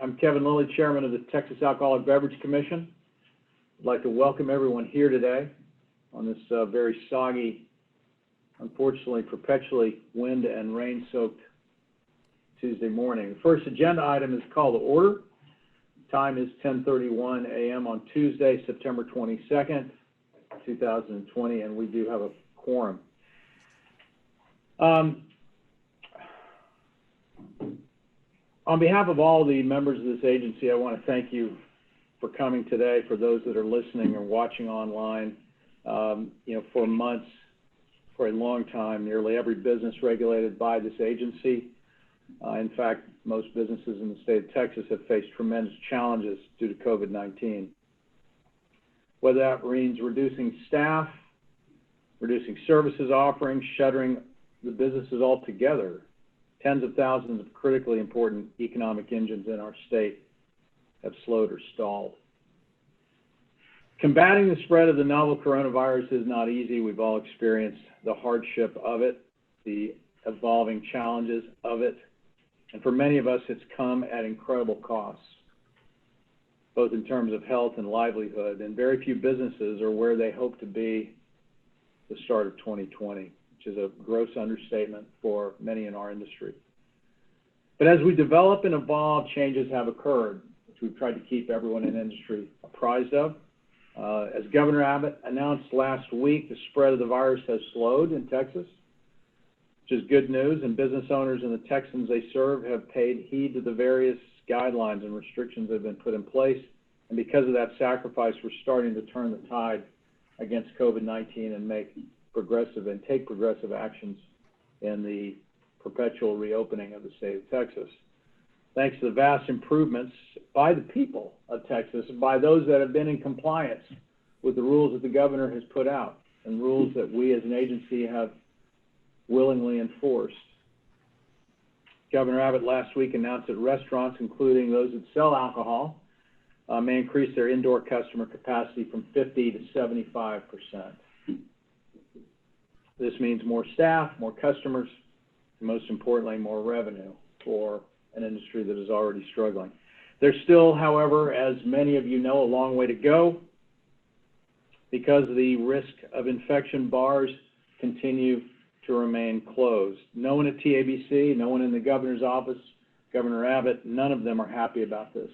I'm Kevin Lilly, Chairman of the Texas Alcoholic Beverage Commission. I'd like to welcome everyone here today on this very soggy, unfortunately perpetually wind and rain-soaked Tuesday morning. The first agenda item is call to order. Time is 10:31 a.m. on Tuesday, September 22nd, 2020, and we do have a quorum. On behalf of all the members of this agency, I want to thank you for coming today. For those that are listening or watching online, for months, for a long time, nearly every business regulated by this agency, in fact, most businesses in the state of Texas have faced tremendous challenges due to COVID-19. Whether that means reducing staff, reducing services offerings, shuttering the businesses altogether, tens of thousands of critically important economic engines in our state have slowed or stalled. Combating the spread of the novel coronavirus is not easy. We've all experienced the hardship of it, the evolving challenges of it, and for many of us, it's come at incredible costs, both in terms of health and livelihood, and very few businesses are where they hope to be the start of 2020. Which is a gross understatement for many in our industry. But as we develop and evolve, changes have occurred, which we've tried to keep everyone in industry apprised of. As Governor Abbott announced last week, the spread of the virus has slowed in Texas, which is good news, and business owners and the Texans they serve have paid heed to the various guidelines and restrictions that have been put in place. And because of that sacrifice, we're starting to turn the tide against COVID-19 and take progressive actions in the perpetual reopening of the state of Texas. Thanks to the vast improvements by the people of Texas, by those that have been in compliance with the rules that the governor has put out and rules that we as an agency have willingly enforced. Governor Abbott last week announced that restaurants, including those that sell alcohol, may increase their indoor customer capacity from 50 to 75%. This means more staff, more customers, and most importantly, more revenue for an industry that is already struggling. There's still, however, as many of you know, a long way to go because the risk of infection bars continue to remain closed. No one at TABC, no one in the governor's office, Governor Abbott, none of them are happy about this.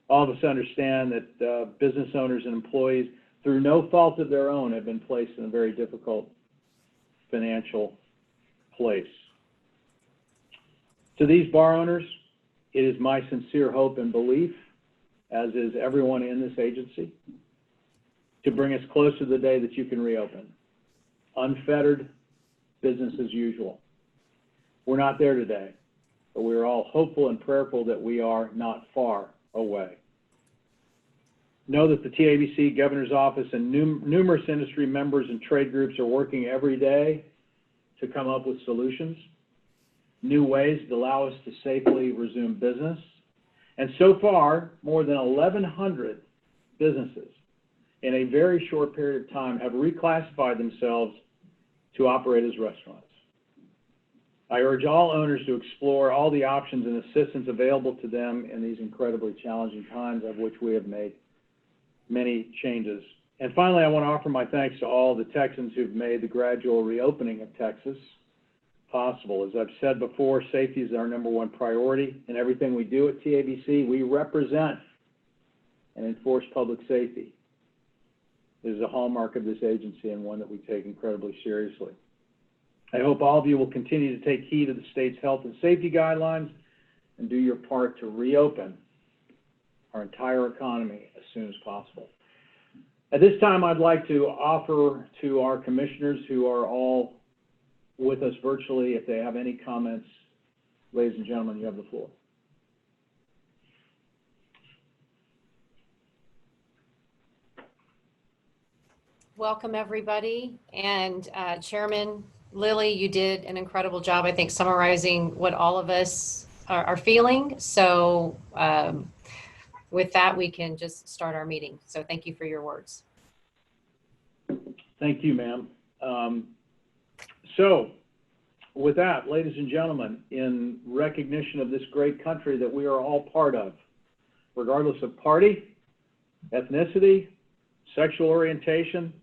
All of us understand that business owners and employees, through no fault of their own, have been placed in a very difficult financial place. To these bar owners, it is my sincere hope and belief, as is everyone in this agency, to bring us closer to the day that you can reopen. Unfettered, business as usual. We're not there today, but we're all hopeful and prayerful that we are not far away. Know that the TABC Governor's Office and numerous industry members and trade groups are working every day to come up with solutions, new ways to allow us to safely resume business. And so far, more than 1,100 businesses in a very short period of time have reclassified themselves to operate as restaurants. I urge all owners to explore all the options and assistance available to them in these incredibly challenging times, of which we have made many changes. And finally, I want to offer my thanks to all the Texans who've made the gradual reopening of Texas possible. As I've said before, safety is our #1 priority. In everything we do at TABC, we represent and enforce public safety. It is a hallmark of this agency and one that we take incredibly seriously. I hope all of you will continue to take heed of the state's health and safety guidelines and do your part to reopen our entire economy as soon as possible. At this time, I'd like to offer to our commissioners who are all with us virtually, if they have any comments. Ladies and gentlemen, you have the floor. Welcome, everybody. And Chairman Lilly, you did an incredible job, I think, summarizing what all of us are feeling. So with that, we can just start our meeting. So thank you for your words. Thank you, ma'am. So with that, ladies and gentlemen, in recognition of this great country that we are all part of, regardless of party, ethnicity, sexual orientation,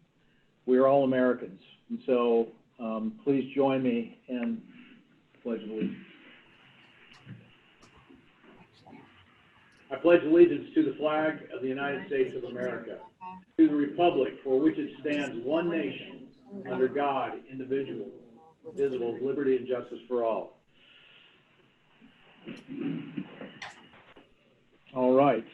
we are all Americans. And so please join me in Pledge of Allegiance. I pledge allegiance to the flag of the United States of America, to the republic for which it stands, one nation, under God, indivisible, with liberty and justice for all. All right.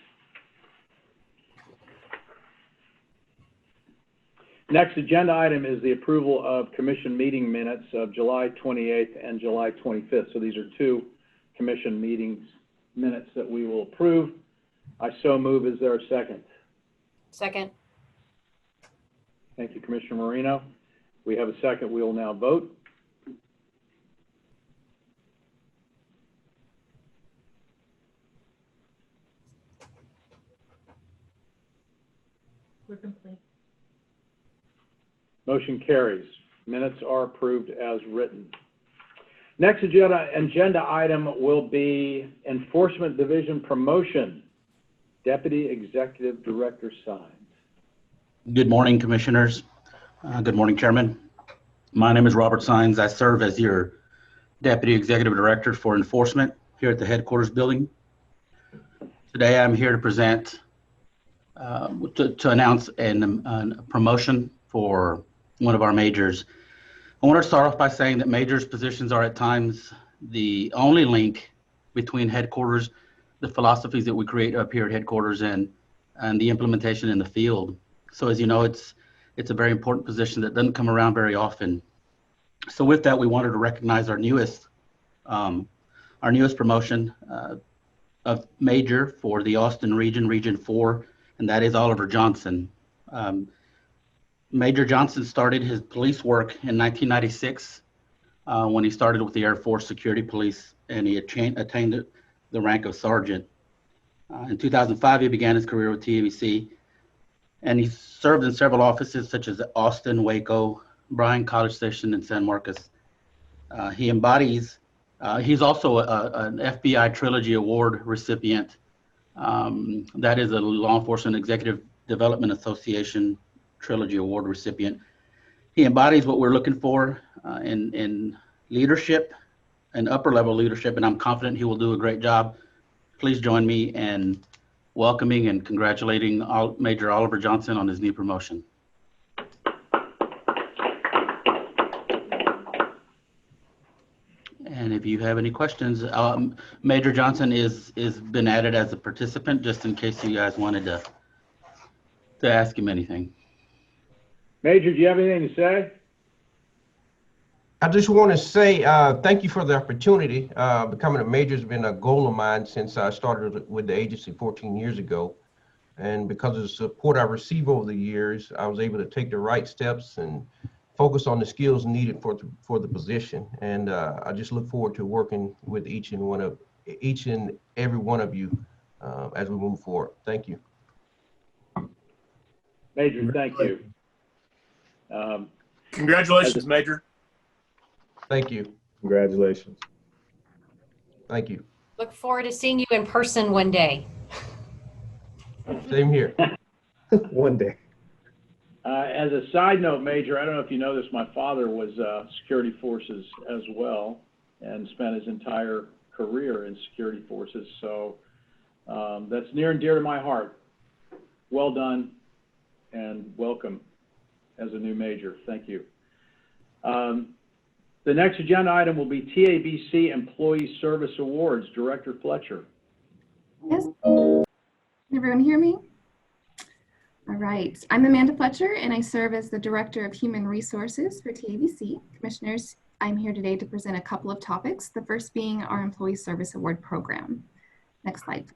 Next agenda item is the approval of commission meeting minutes of July 28th and July 25th. So these are two commission meetings minutes that we will approve. I so move. Is there a second? Second. Thank you, Commissioner Marino. We have a second. We will now vote. We're complete. Motion carries. Minutes are approved as written. Next agenda item will be Enforcement Division promotion. Deputy Executive Director signs. Good morning, Commissioners. Good morning, Chairman. My name is Robert Sines. I serve as your Deputy Executive Director for Enforcement here at the headquarters building. Today, I'm here to present, to announce a promotion for one of our majors. I want to start off by saying that majors' positions are at times the only link between headquarters, the philosophies that we create up here at headquarters, and the implementation in the field. So as you know, it's a very important position that doesn't come around very often. So with that, we wanted to recognize our newest promotion of major for the Austin region, Region 4, and that is Oliver Johnson. Major Johnson started his police work in 1996 when he started with the Air Force Security Police, and he attained the rank of sergeant. In 2005, he began his career with TABC, and he served in several offices such as Austin, Waco, Bryan College Station, and San Marcos. He's also an FBI Trilogy Award recipient. That is a Law Enforcement Executive Development Association Trilogy Award recipient. He embodies what we're looking for in leadership and upper level leadership, and I'm confident he will do a great job. Please join me in welcoming and congratulating Major Oliver Johnson on his new promotion. And if you have any questions, Major Johnson is been added as a participant, just in case you guys wanted to ask him anything. Major, do you have anything to say? I just want to say thank you for the opportunity. Becoming a major has been a goal of mine since I started with the agency 14 years ago. And because of the support I received over the years, I was able to take the right steps and focus on the skills needed for the position. And I just look forward to working with each and every one of you as we move forward. Thank you. Major, thank you. Congratulations, Major. Thank you. Congratulations. Thank you. Look forward to seeing you in person one day. Same here. One day. As a side note, Major, I don't know if you know this, my father was security forces as well and spent his entire career in security forces. So that's near and dear to my heart. Well done and welcome as a new major. Thank you. The next agenda item will be TABC Employee Service Awards. Director Fletcher. Yes. Can everyone hear me? All right. I'm Amanda Fletcher, and I serve as the Director of Human Resources for TABC. Commissioners, I'm here today to present a couple of topics, the first being our Employee Service Award program. Next slide.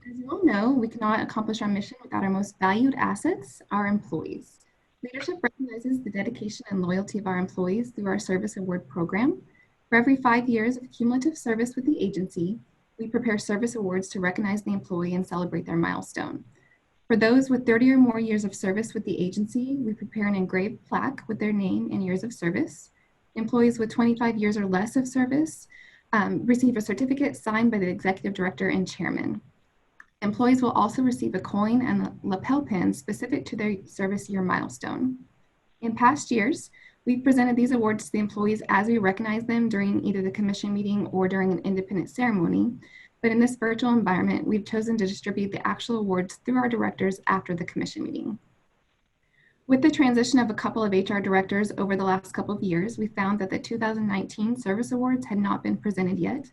As you all know, we cannot accomplish our mission without our most valued assets, our employees. Leadership recognizes the dedication and loyalty of our employees through our Service Award program. For every 5 years of cumulative service with the agency, we prepare service awards to recognize the employee and celebrate their milestone. For those with 30 or more years of service with the agency, we prepare an engraved plaque with their name and years of service. Employees with 25 years or less of service receive a certificate signed by the executive director and chairman. Employees will also receive a coin and a lapel pin specific to their service year milestone. In past years, we've presented these awards to the employees as we recognize them during either the commission meeting or during an independent ceremony. But in this virtual environment, we've chosen to distribute the actual awards through our directors after the commission meeting. With the transition of a couple of HR directors over the last couple of years, we found that the 2019 service awards had not been presented yet.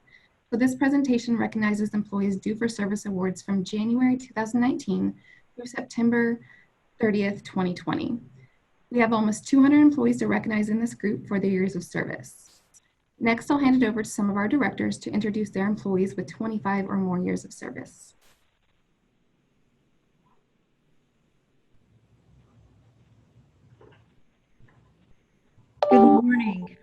So this presentation recognizes employees due for service awards from January 2019 through September 30th, 2020. We have almost 200 employees to recognize in this group for their years of service. Next, I'll hand it over to some of our directors to introduce their employees with 25 or more years of service. Good morning.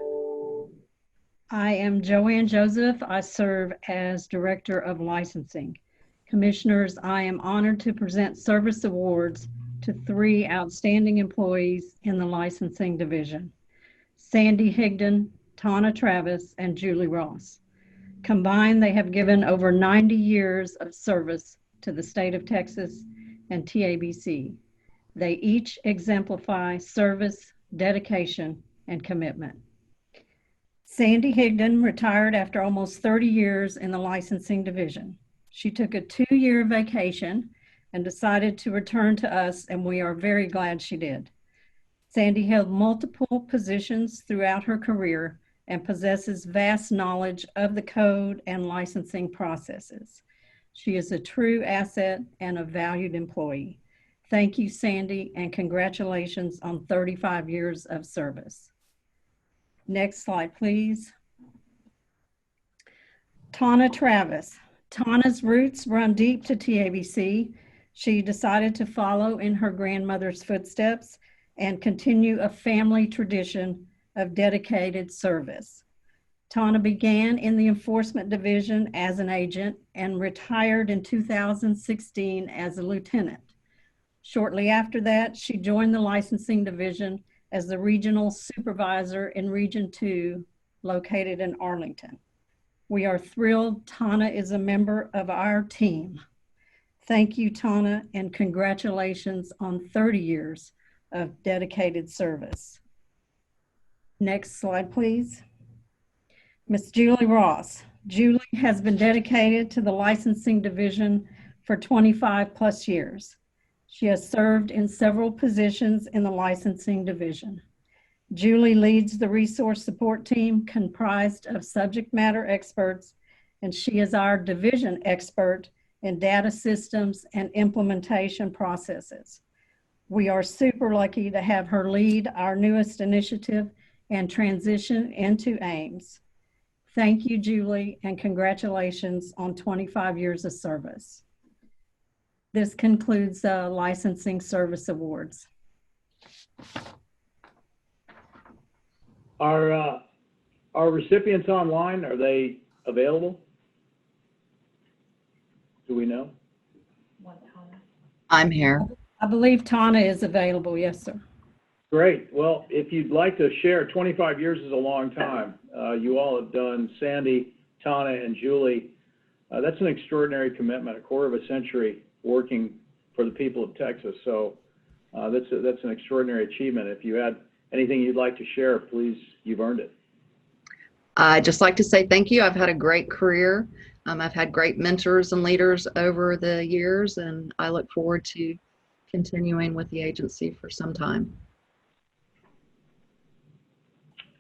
I am Joanne Joseph. I serve as Director of Licensing. Commissioners, I am honored to present service awards to 3 outstanding employees in the licensing division: Sandy Higdon, Tana Travis, and Julie Ross. Combined, they have given over 90 years of service to the state of Texas and TABC. They each exemplify service, dedication, and commitment. Sandy Higdon retired after almost 30 years in the licensing division. She took a 2-year vacation and decided to return to us, and we are very glad she did. Sandy held multiple positions throughout her career and possesses vast knowledge of the code and licensing processes. She is a true asset and a valued employee. Thank you, Sandy, and congratulations on 35 years of service. Next slide, please. Tana Travis. Tana's roots run deep to TABC. She decided to follow in her grandmother's footsteps and continue a family tradition of dedicated service. Tana began in the enforcement division as an agent and retired in 2016 as a lieutenant. Shortly after that, she joined the licensing division as the regional supervisor in Region 2, located in Arlington. We are thrilled Tana is a member of our team. Thank you, Tana, and congratulations on 30 years of dedicated service. Next slide, please. Ms. Julie Ross. Julie has been dedicated to the licensing division for 25+ years. She has served in several positions in the licensing division. Julie leads the resource support team comprised of subject matter experts, and she is our division expert in data systems and implementation processes. We are super lucky to have her lead our newest initiative and transition into AIMS. Thank you, Julie, and congratulations on 25 years of service. This concludes licensing service awards. Are recipients online? Are they available? Do we know? I'm here. I believe Tana is available. Yes, sir. Great. Well, if you'd like to share, 25 years is a long time. You all have done, Sandy, Tana, and Julie. That's an extraordinary commitment, a quarter of a century working for the people of Texas. So that's an extraordinary achievement. If you had anything you'd like to share, please, you've earned it. I'd just like to say thank you. I've had a great career. I've had great mentors and leaders over the years, and I look forward to continuing with the agency for some time.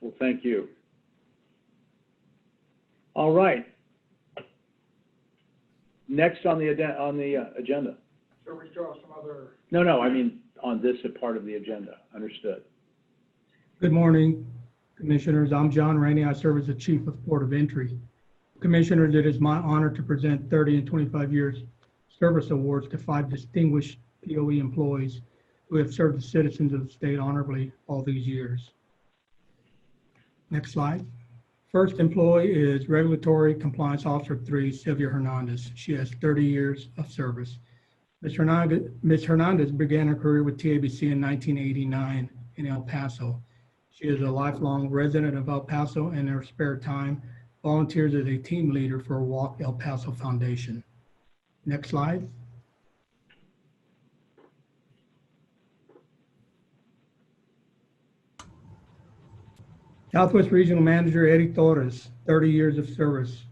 Well, thank you. All right. Next on the agenda. So we still have some other. No, I mean on this part of the agenda. Understood. Good morning, Commissioners. I'm John Rainey. I serve as the Chief of Port of Entry. Commissioners, it is my honor to present 30 and 25 years service awards to 5 distinguished POE employees who have served the citizens of the state honorably all these years. Next slide. First employee is Regulatory Compliance Officer 3, Sylvia Hernandez. She has 30 years of service. Ms. Hernandez began her career with TABC in 1989 in El Paso. She is a lifelong resident of El Paso and in her spare time volunteers as a team leader for Walk El Paso Foundation. Next slide. Southwest Regional Manager Eddie Torres, 30 years of service.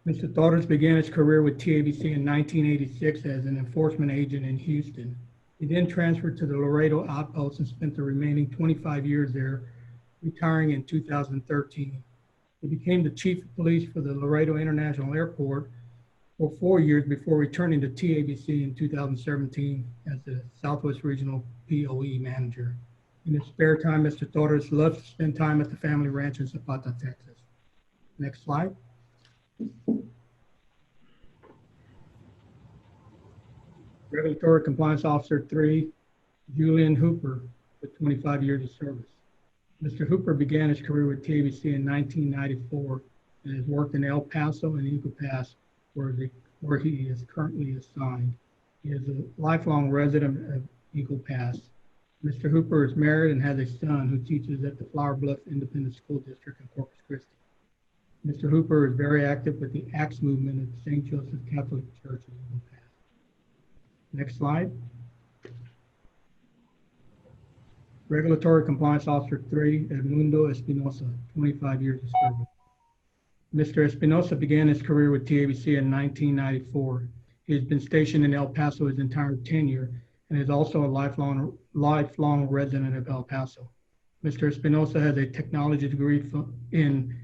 Mr. Torres began his career with TABC in 1986 as an enforcement agent in Houston. He then transferred to the Laredo Outpost and spent the remaining 25 years there, retiring in 2013. He became the chief of police for the Laredo International Airport for 4 years before returning to TABC in 2017 as the Southwest Regional POE manager. In his spare time, Mr. Torres loves to spend time at the family ranch in Zapata, Texas. Next slide. Regulatory Compliance Officer 3, Julian Hooper, with 25 years of service. Mr. Hooper began his career with TABC in 1994 and has worked in El Paso and Eagle Pass, where he is currently assigned. He is a lifelong resident of Eagle Pass. Mr. Hooper is married and has a son who teaches at the Flower Bluff Independent School District in Corpus Christi. Mr. Hooper is very active with the ACTS movement at St. Joseph Catholic Church in Eagle Pass. Next slide. Regulatory Compliance Officer 3, Edmundo Espinosa, 25 years of service. Mr. Espinosa began his career with TABC in 1994. He has been stationed in El Paso his entire tenure and is also a lifelong resident of El Paso. Mr. Espinosa has a technology degree in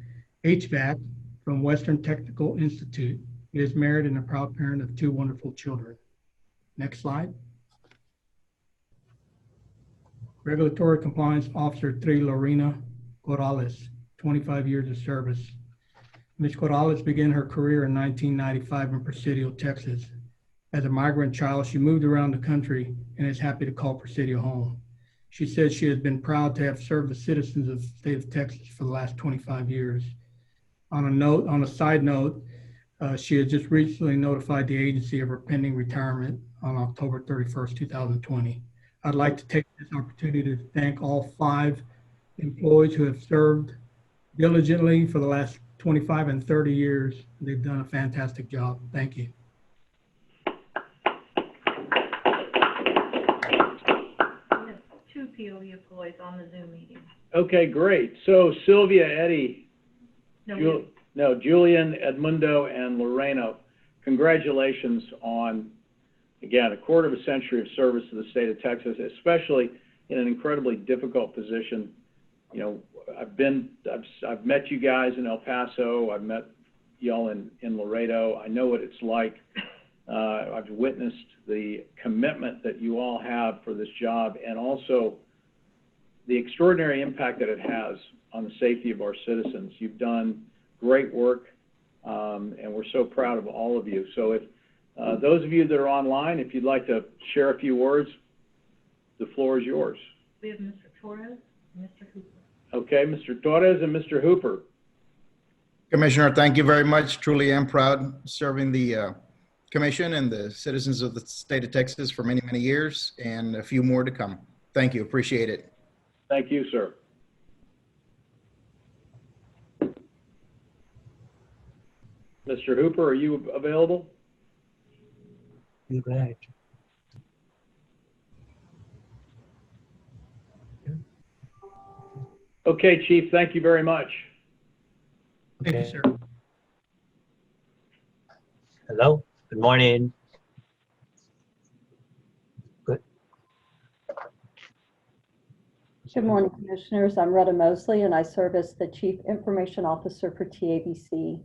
HVAC from Western Technical Institute. He is married and a proud parent of 2 wonderful children. Next slide. Regulatory Compliance Officer 3, Lorena Corrales, 25 years of service. Ms. Corrales began her career in 1995 in Presidio, Texas. As a migrant child, she moved around the country and is happy to call Presidio home. She says she has been proud to have served the citizens of the state of Texas for the last 25 years. On a side note, she has just recently notified the agency of her pending retirement on October 31st, 2020. I'd like to take this opportunity to thank all 5 employees who have served diligently for the last 25 and 30 years. They've done a fantastic job. Thank you. We have 2 POE employees on the Zoom meeting. Okay, great. So Sylvia, Eddie, No, Julian, Edmundo, and Lorena, congratulations on, again, a quarter of a century of service to the state of Texas, especially in an incredibly difficult position. You know, I've met you guys in El Paso. I've met y'all in Laredo. I know what it's like. I've witnessed the commitment that you all have for this job, and also the extraordinary impact that it has on the safety of our citizens. You've done great work, and we're so proud of all of you. So if those of you that are online, if you'd like to share a few words, the floor is yours. we have Mr. Torres and Mr. Hooper. Okay, Mr. Torres and Mr. Hooper. Commissioner, thank you very much. Truly am proud serving the commission and the citizens of the state of Texas for many, many years, and a few more to come. Thank you. Appreciate it. Thank you, sir. Mr. Hooper, are you available? Right. Okay, Chief, thank you very much. Thank you, Okay. sir. Hello, good morning. Good morning, Commissioners. I'm Retta Mosley, and I serve as the Chief Information Officer for TABC.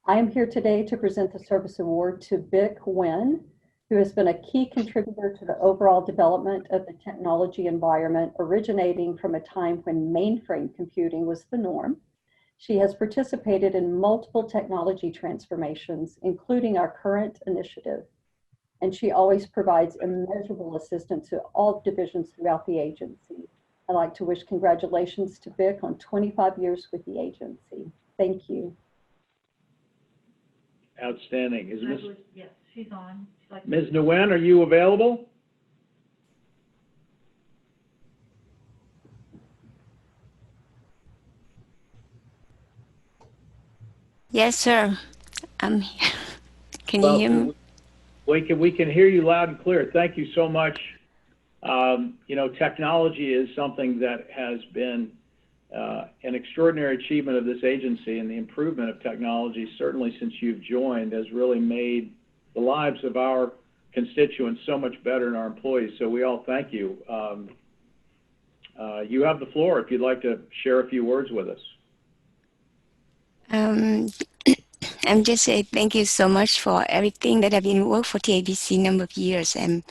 I am here today to present the Service Award to Vic Nguyen, who has been a key contributor to the overall development of the technology environment, originating from a time when mainframe computing was the norm. She has participated in multiple technology transformations, including our current initiative, and she always provides immeasurable assistance to all divisions throughout the agency. I'd like to wish congratulations to Vic on 25 years with the agency. Thank you. Outstanding. Yes, she's on. She'd like to- Ms. Nguyen, are you available? Yes, sir. I'm here. Can you Well, hear me? we can hear you loud and clear. Thank you so much. You know, technology is something that has been an extraordinary achievement of this agency, and the improvement of technology, certainly since you've joined, has really made the lives of our constituents so much better, and our employees. So we all thank you. You have the floor if you'd like to share a few words with us. Um, I'm just saying thank you so much for everything that I've been working for TABC number of years, and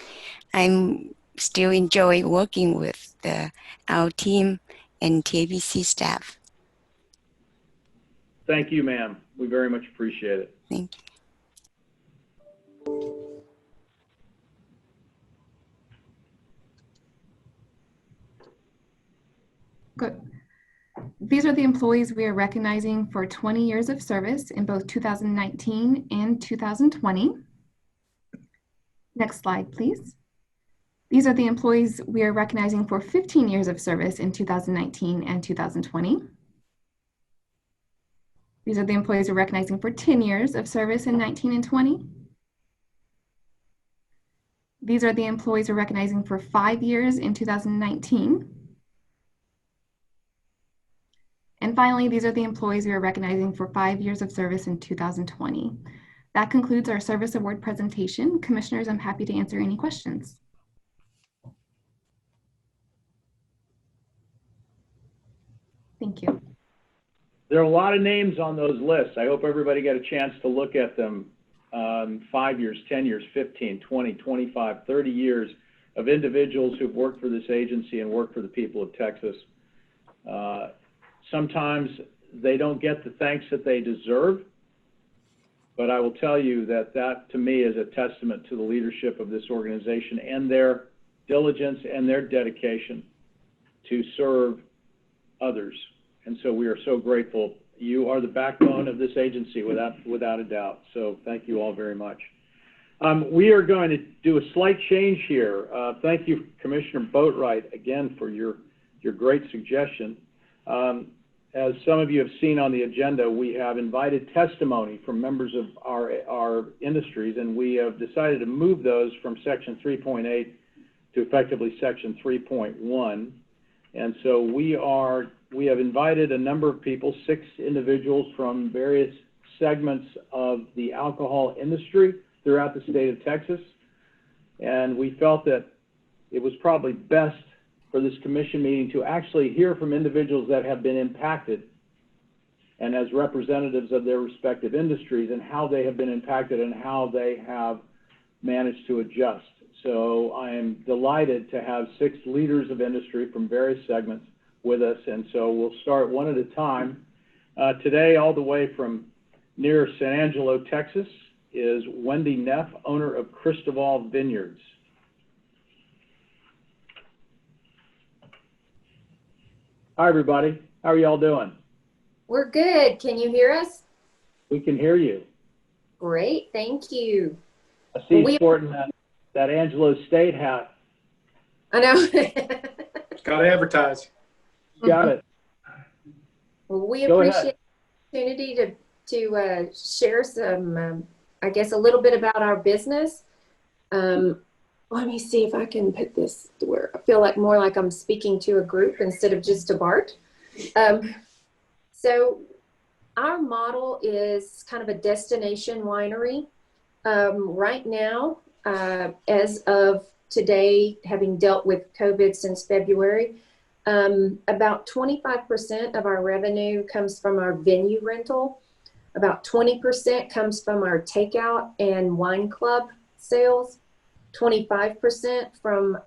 I'm still enjoy working with our team and TABC staff. Thank you, ma'am. We very much appreciate it. Thank you. Good. These are the employees we are recognizing for 20 years of service in both 2019 and 2020. Next slide, please. These are the employees we are recognizing for 15 years of service in 2019 and 2020. These are the employees we're recognizing for 10 years of service in 19 and 20. These are the employees we're recognizing for 5 years in 2019. And finally, these are the employees we are recognizing for 5 years of service in 2020. That concludes our service award presentation. Commissioners, I'm happy to answer any questions. Thank you. There are a lot of names on those lists. I hope everybody got a chance to look at them. 5 years, 10 years, 15, 20, 25, 30 years of individuals who've worked for this agency and worked for the people of Texas. Sometimes they don't get the thanks that they deserve, but I will tell you that that, to me, is a testament to the leadership of this organization and their diligence and their dedication to serve others. And so we are so grateful. You are the backbone of this agency without a doubt. So thank you all very much. We are going to do a slight change here. Thank you, Commissioner Boatwright, again for your great suggestion. As some of you have seen on the agenda, we have invited testimony from members of our industries, and we have decided to move those from Section 3.8 to effectively Section 3.1. And so we have invited a number of people, 6 individuals from various segments of the alcohol industry throughout the state of Texas. And we felt that it was probably best for this commission meeting to actually hear from individuals that have been impacted and as representatives of their respective industries and how they have been impacted and how they have managed to adjust. So I am delighted to have 6 leaders of industry from various segments with us, and so we'll start one at a time. Today, all the way from near San Angelo, Texas, is Wendy Neff, owner of Cristobal Vineyards. Hi, everybody. How are y'all doing? We're good. Can you hear us? We can hear you. Great. Thank you. I see you sporting that Angelo State hat. I know. Got to advertise. Got it. Well, we Go appreciate ahead. the opportunity to share some, I guess, a little bit about our business. Let me see if I can put this where I feel like more like I'm speaking to a group instead of just to Bart. So our model is kind of a destination winery. Right now, as of today, having dealt with COVID since February, about 25% of our revenue comes from our venue rental. About 20% comes from our takeout and wine club sales. 25% from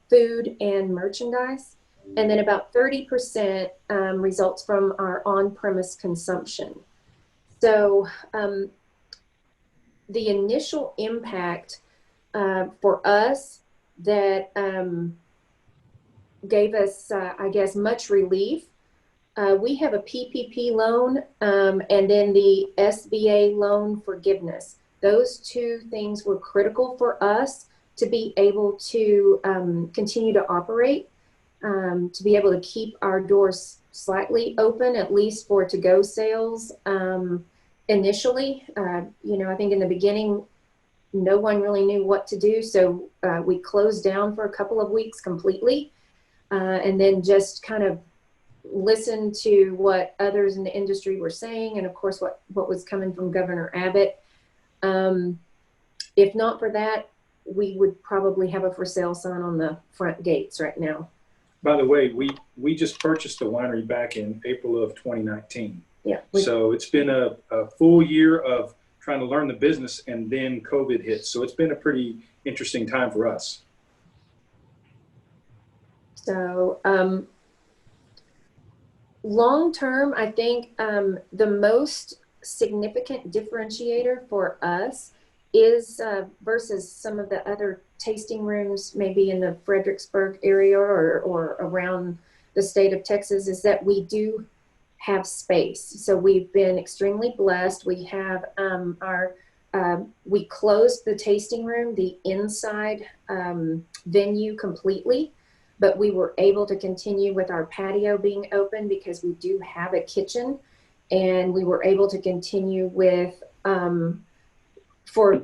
food and merchandise, and then about 30% results from our on-premise consumption. So the initial impact for us that gave us, I guess, much relief, we have a PPP loan and then the SBA loan forgiveness. Those 2 things were critical for us to be able to continue to operate, to be able to keep our doors slightly open, at least for to-go sales, initially. I think in the beginning, no one really knew what to do. So we closed down for a couple of weeks completely, and then just kind of listened to what others in the industry were saying, and of course what was coming from Governor Abbott. If not for that, we would probably have a for sale sign on the front gates right now. By the way, we just purchased the winery back in April of 2019. Yeah. So it's been a full year of trying to learn the business, and then COVID hit. So it's been a pretty interesting time for us. So long term, I think the most significant differentiator for us is versus some of the other tasting rooms, maybe in the Fredericksburg area or around the state of Texas, is that we do have space. So we've been extremely blessed. We have we closed the tasting room, the inside venue completely, but we were able to continue with our patio being open because we do have a kitchen, and we were able to continue with for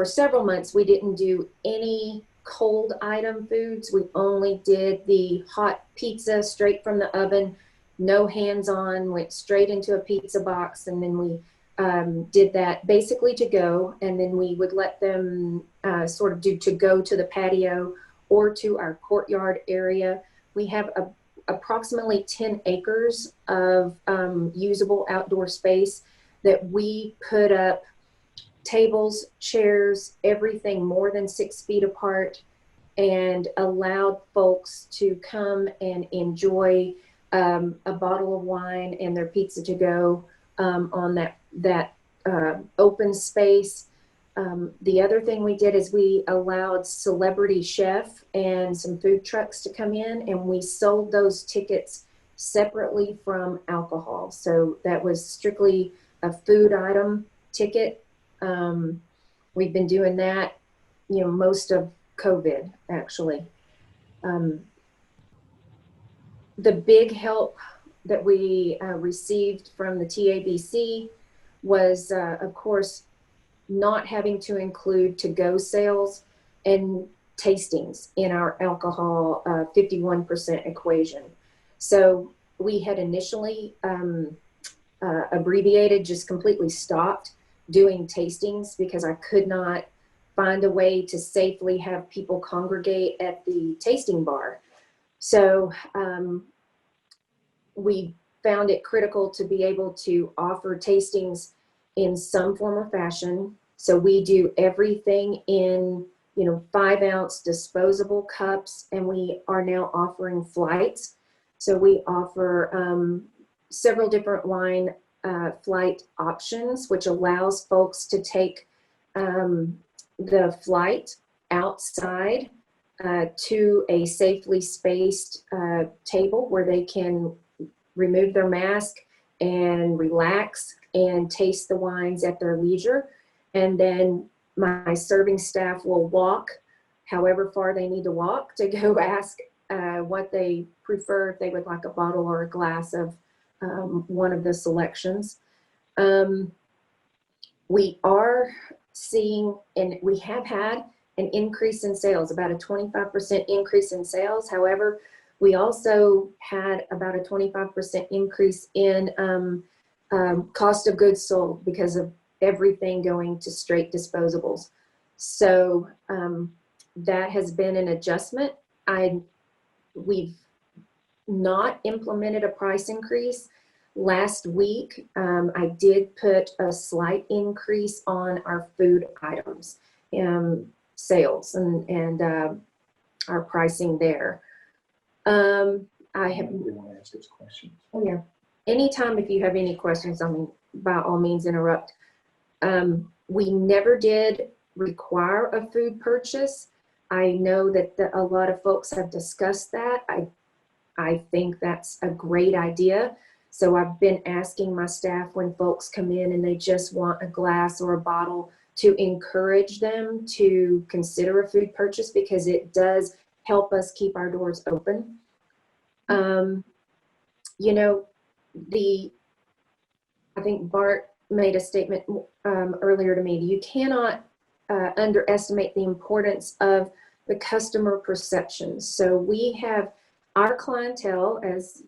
several months we didn't do any cold item foods. We only did the hot pizza straight from the oven, no hands-on, went straight into a pizza box, and then we did that basically to go, and then we would let them sort of do to go to the patio or to our courtyard area. We have approximately 10 acres of usable outdoor space that we put up tables, chairs, everything more than 6 feet apart, and allowed folks to come and enjoy a bottle of wine and their pizza to go on that open space. The other thing we did is we allowed celebrity chef and some food trucks to come in, and we sold those tickets separately from alcohol. So that was strictly a food item ticket. We've been doing that, most of COVID, actually. The big help that we received from the TABC was, of course, not having to include to-go sales and tastings in our alcohol 51% equation. So we had initially abbreviated, just completely stopped doing tastings because I could not find a way to safely have people congregate at the tasting bar. So we found it critical to be able to offer tastings in some form or fashion. So we do everything in 5-ounce disposable cups, and we are now offering flights. So we offer several different wine flight options, which allows folks to take the flight outside to a safely spaced table where they can remove their mask and relax and taste the wines at their leisure. And then my serving staff will walk however far they need to walk to go ask what they prefer, if they would like a bottle or a glass of one of the selections. We are seeing, and we have had an increase in sales, about a 25% increase in sales. However, we also had about a 25% increase in cost of goods sold because of everything going to straight disposables. So that has been an adjustment. We've not implemented a price increase. Last week, I did put a slight increase on our food items sales and our pricing there. I have. Want to ask those questions. Oh yeah. Anytime if you have any questions, by all means interrupt. We never did require a food purchase. I know that a lot of folks have discussed that. I think that's a great idea. So I've been asking my staff when folks come in and they just want a glass or a bottle to encourage them to consider a food purchase, because it does help us keep our doors open. I think Bart made a statement earlier to me. You cannot underestimate the importance of the customer perceptions. So we have our clientele as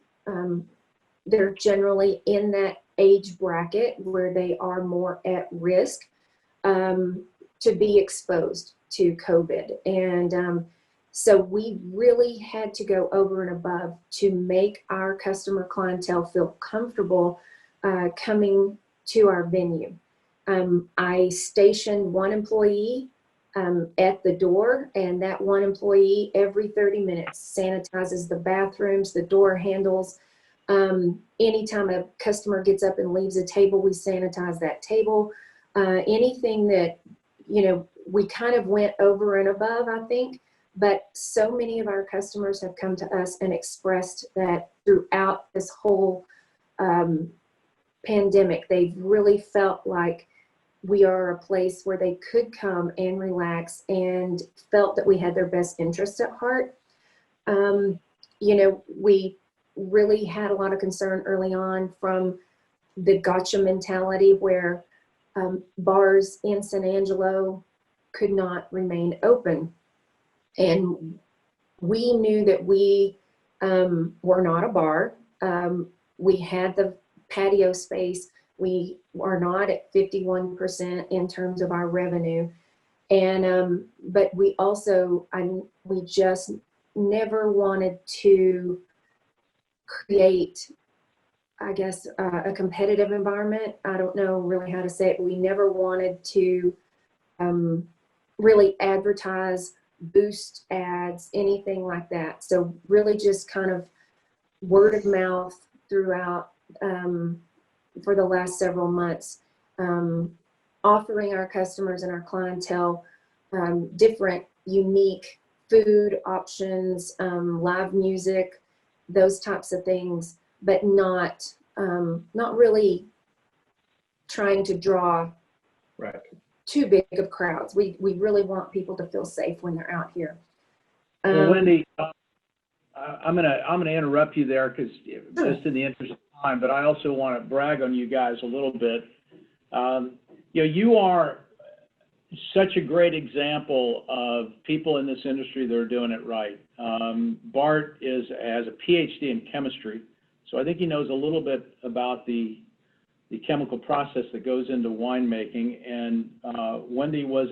they're generally in that age bracket where they are more at risk to be exposed to COVID. And so we really had to go over and above to make our customer clientele feel comfortable coming to our venue. I stationed one employee at the door, and that one employee every 30 minutes sanitizes the bathrooms, the door handles. Anytime a customer gets up and leaves a table, we sanitize that table. Anything that, you know, we kind of went over and above, I think, but so many of our customers have come to us and expressed that throughout this whole pandemic, they've really felt like we are a place where they could come and relax and felt that we had their best interest at heart. You know, we really had a lot of concern early on from the gotcha mentality where bars in San Angelo could not remain open. And we knew that we were not a bar. We had the patio space. We are not at 51% in terms of our revenue. And, but we also, we just never wanted to create, I guess, a competitive environment. I don't know really how to say it. We never wanted to really advertise, boost ads, anything like that. So really just kind of word of mouth throughout for the last several months, offering our customers and our clientele different, unique food options, live music, those types of things, but not really trying to draw too big of crowds. We really want people to feel safe when they're out here. Well, Wendy, I'm gonna interrupt you there because just in the interest of time, but I also want to brag on you guys a little bit. You know, you are such a great example of people in this industry that are doing it right. Bart has a PhD in chemistry, so I think he knows a little bit about the chemical process that goes into winemaking, and Wendy was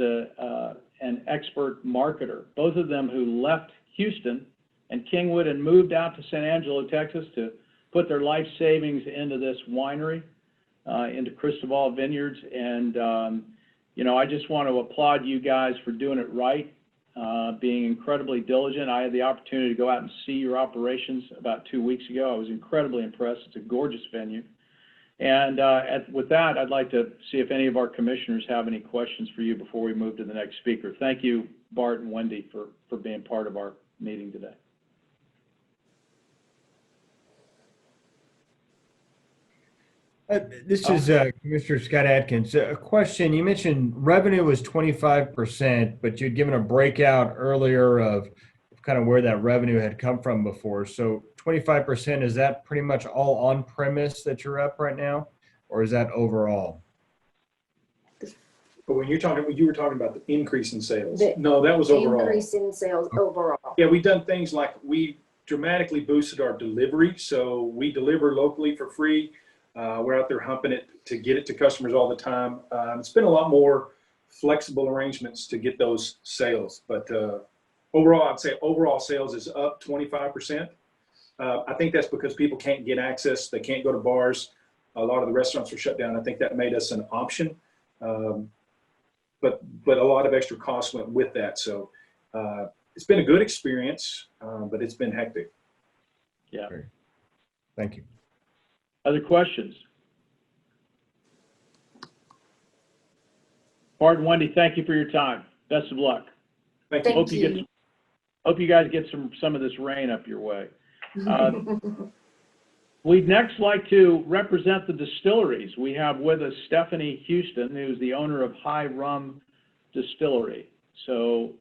an expert marketer. Both of them who left Houston and Kingwood and moved out to San Angelo, Texas to put their life savings into this winery, into Cristobal Vineyards. And, you know, I just want to applaud you guys for doing it right, being incredibly diligent. I had the opportunity to go out and see your operations about 2 weeks ago. I was incredibly impressed. It's a gorgeous venue. And with that, I'd like to see if any of our commissioners have any questions for you before we move to the next speaker. Thank you, Bart and Wendy, for being part of our meeting today. This is Commissioner Scott Atkins. A question, you mentioned revenue was 25%, but you'd given a breakout earlier of kind of where that revenue had come from before. So 25%, is that pretty much all on premise that you're up right now, or is that overall? But when you were talking about the increase in sales. No, that was overall. Increase in sales overall. Yeah, we've done things like we dramatically boosted our delivery. So we deliver locally for free. We're out there humping it to get it to customers all the time. It's been a lot more flexible arrangements to get those sales. But overall, I'd say overall sales is up 25%. I think that's because people can't get access. They can't go to bars. A lot of the restaurants are shut down. I think that made us an option. But a lot of extra costs went with that. So it's been a good experience, but it's been hectic. Yeah. Thank you. Other questions? Bart and Wendy, thank you for your time. Best of luck. Thank you. Hope you guys get some of this rain up your way. We'd next like to represent the distilleries. We have with us Stephanie Houston, who's the owner of High Rum Distillery. So,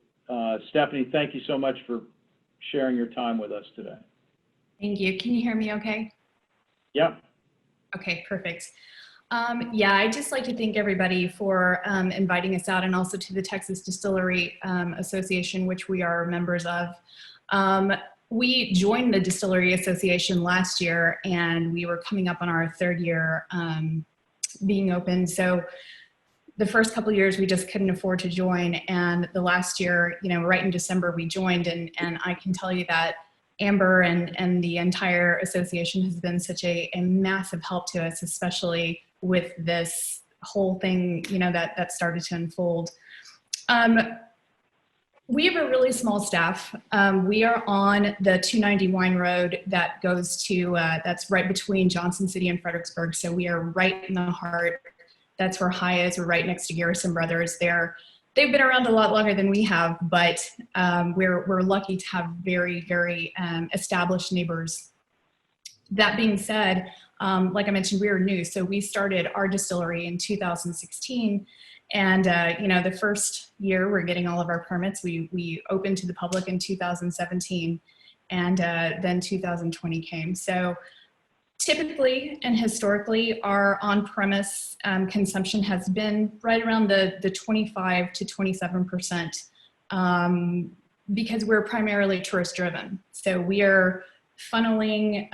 Stephanie, thank you so much for sharing your time with us today. Thank you. Can you hear me okay? Yep. Okay, perfect. Yeah, I'd just like to thank everybody for inviting us out, and also to the Texas Distillery Association, which we are members of. We joined the Distillery Association last year, and we were coming up on our third year being open. So the first couple of years we just couldn't afford to join, and the last year, right in December, we joined, and I can tell you that Amber and the entire association has been such a massive help to us, especially with this whole thing, that started to unfold. We have a really small staff. We are on the 290 Wine Road that goes to, that's right between Johnson City and Fredericksburg. So we are right in the heart. That's where High is. We're right next to Garrison Brothers. They've been around a lot longer than we have, but we're lucky to have very, very established neighbors. That being said, like I mentioned, we were new. So we started our distillery in 2016. And, the first year we're getting all of our permits. We opened to the public in 2017, and then 2020 came. So typically and historically, our on-premise consumption has been right around the 25 to 27%, because we're primarily tourist driven. So we are funneling,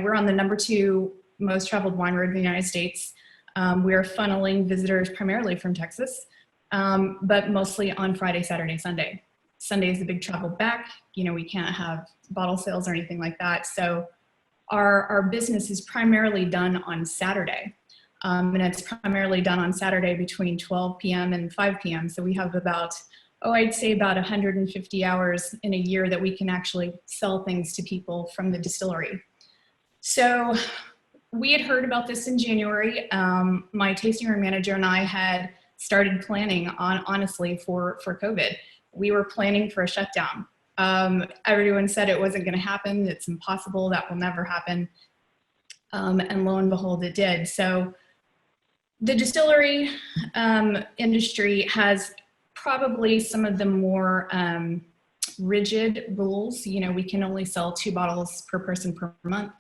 we're on the #2 most traveled wine road in the United States. We are funneling visitors primarily from Texas, but mostly on Friday, Saturday, Sunday. Sunday is the big travel back. We can't have bottle sales or anything like that. So our business is primarily done on Saturday. And it's primarily done on Saturday between 12 p.m. and 5 p.m. So we have about, I'd say about 150 hours in a year that we can actually sell things to people from the distillery. So we had heard about this in January. My tasting room manager and I had started planning honestly for COVID. We were planning for a shutdown. Everyone said it wasn't going to happen. It's impossible. That will never happen. And lo and behold, it did. So the distillery industry has probably some of the more rigid rules. We can only sell 2 bottles per person per month.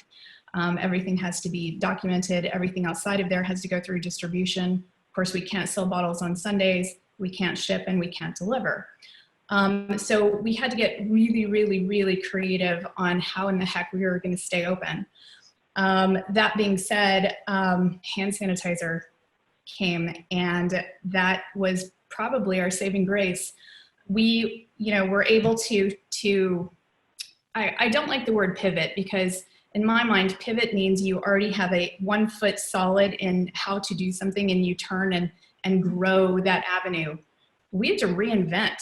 Everything has to be documented. Everything outside of there has to go through distribution. Of course, we can't sell bottles on Sundays. We can't ship, and we can't deliver. So we had to get really, really, really creative on how in the heck we were going to stay open. That being said, hand sanitizer came, and that was probably our saving grace. We, were able to I don't like the word pivot, because in my mind, pivot means you already have a 1 foot solid in how to do something, and you turn and grow that avenue. We had to reinvent,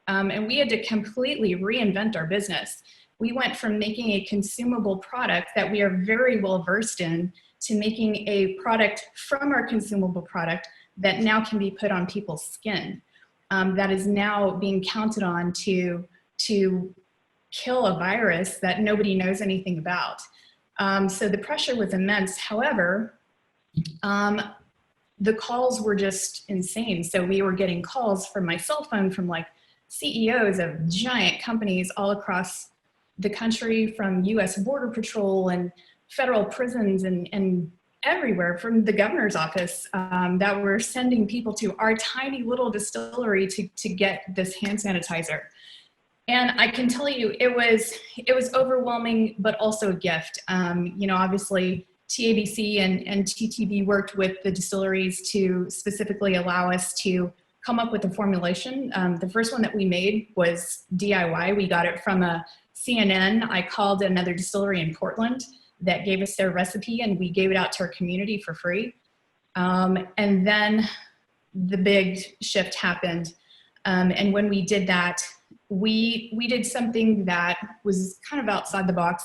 and we had to completely reinvent our business. We went from making a consumable product that we are very well versed in to making a product from our consumable product that now can be put on people's skin. That is now being counted on to kill a virus that nobody knows anything about. So the pressure was immense. However, the calls were just insane. So we were getting calls from my cell phone from like CEOs of giant companies all across the country, from US Border Patrol and federal prisons and everywhere, from the governor's office, that were sending people to our tiny little distillery to get this hand sanitizer. And I can tell you, it was overwhelming, but also a gift. Obviously TABC and TTB worked with the distilleries to specifically allow us to come up with a formulation. The first one that we made was DIY. We got it from a CNN. I called another distillery in Portland that gave us their recipe, and we gave it out to our community for free. And then the big shift happened. And when we did that, we did something that was kind of outside the box.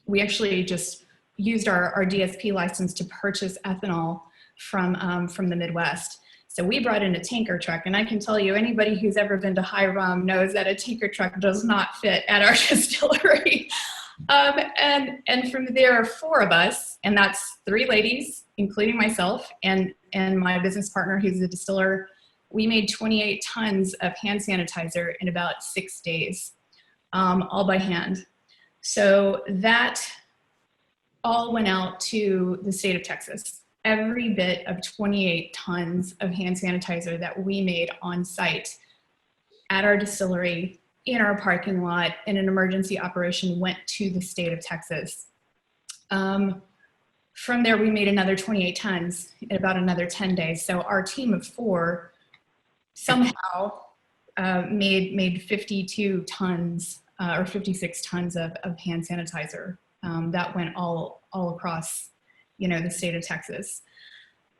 We actually just used our DSP license to purchase ethanol from the Midwest. So we brought in a tanker truck, and I can tell you, anybody who's ever been to High Rum knows that a tanker truck does not fit at our distillery. And from there, 4 of us, and that's 3 ladies, including myself and my business partner, who's a distiller. We made 28 tons of hand sanitizer in about 6 days, all by hand. So that all went out to the state of Texas. every bit of 28 tons of hand sanitizer that we made on site at our distillery, in our parking lot, in an emergency operation, went to the state of Texas. From there, we made another 28 tons in about another 10 days. So our team of 4 somehow made 52 tons or 56 tons of hand sanitizer that went all across, the state of Texas.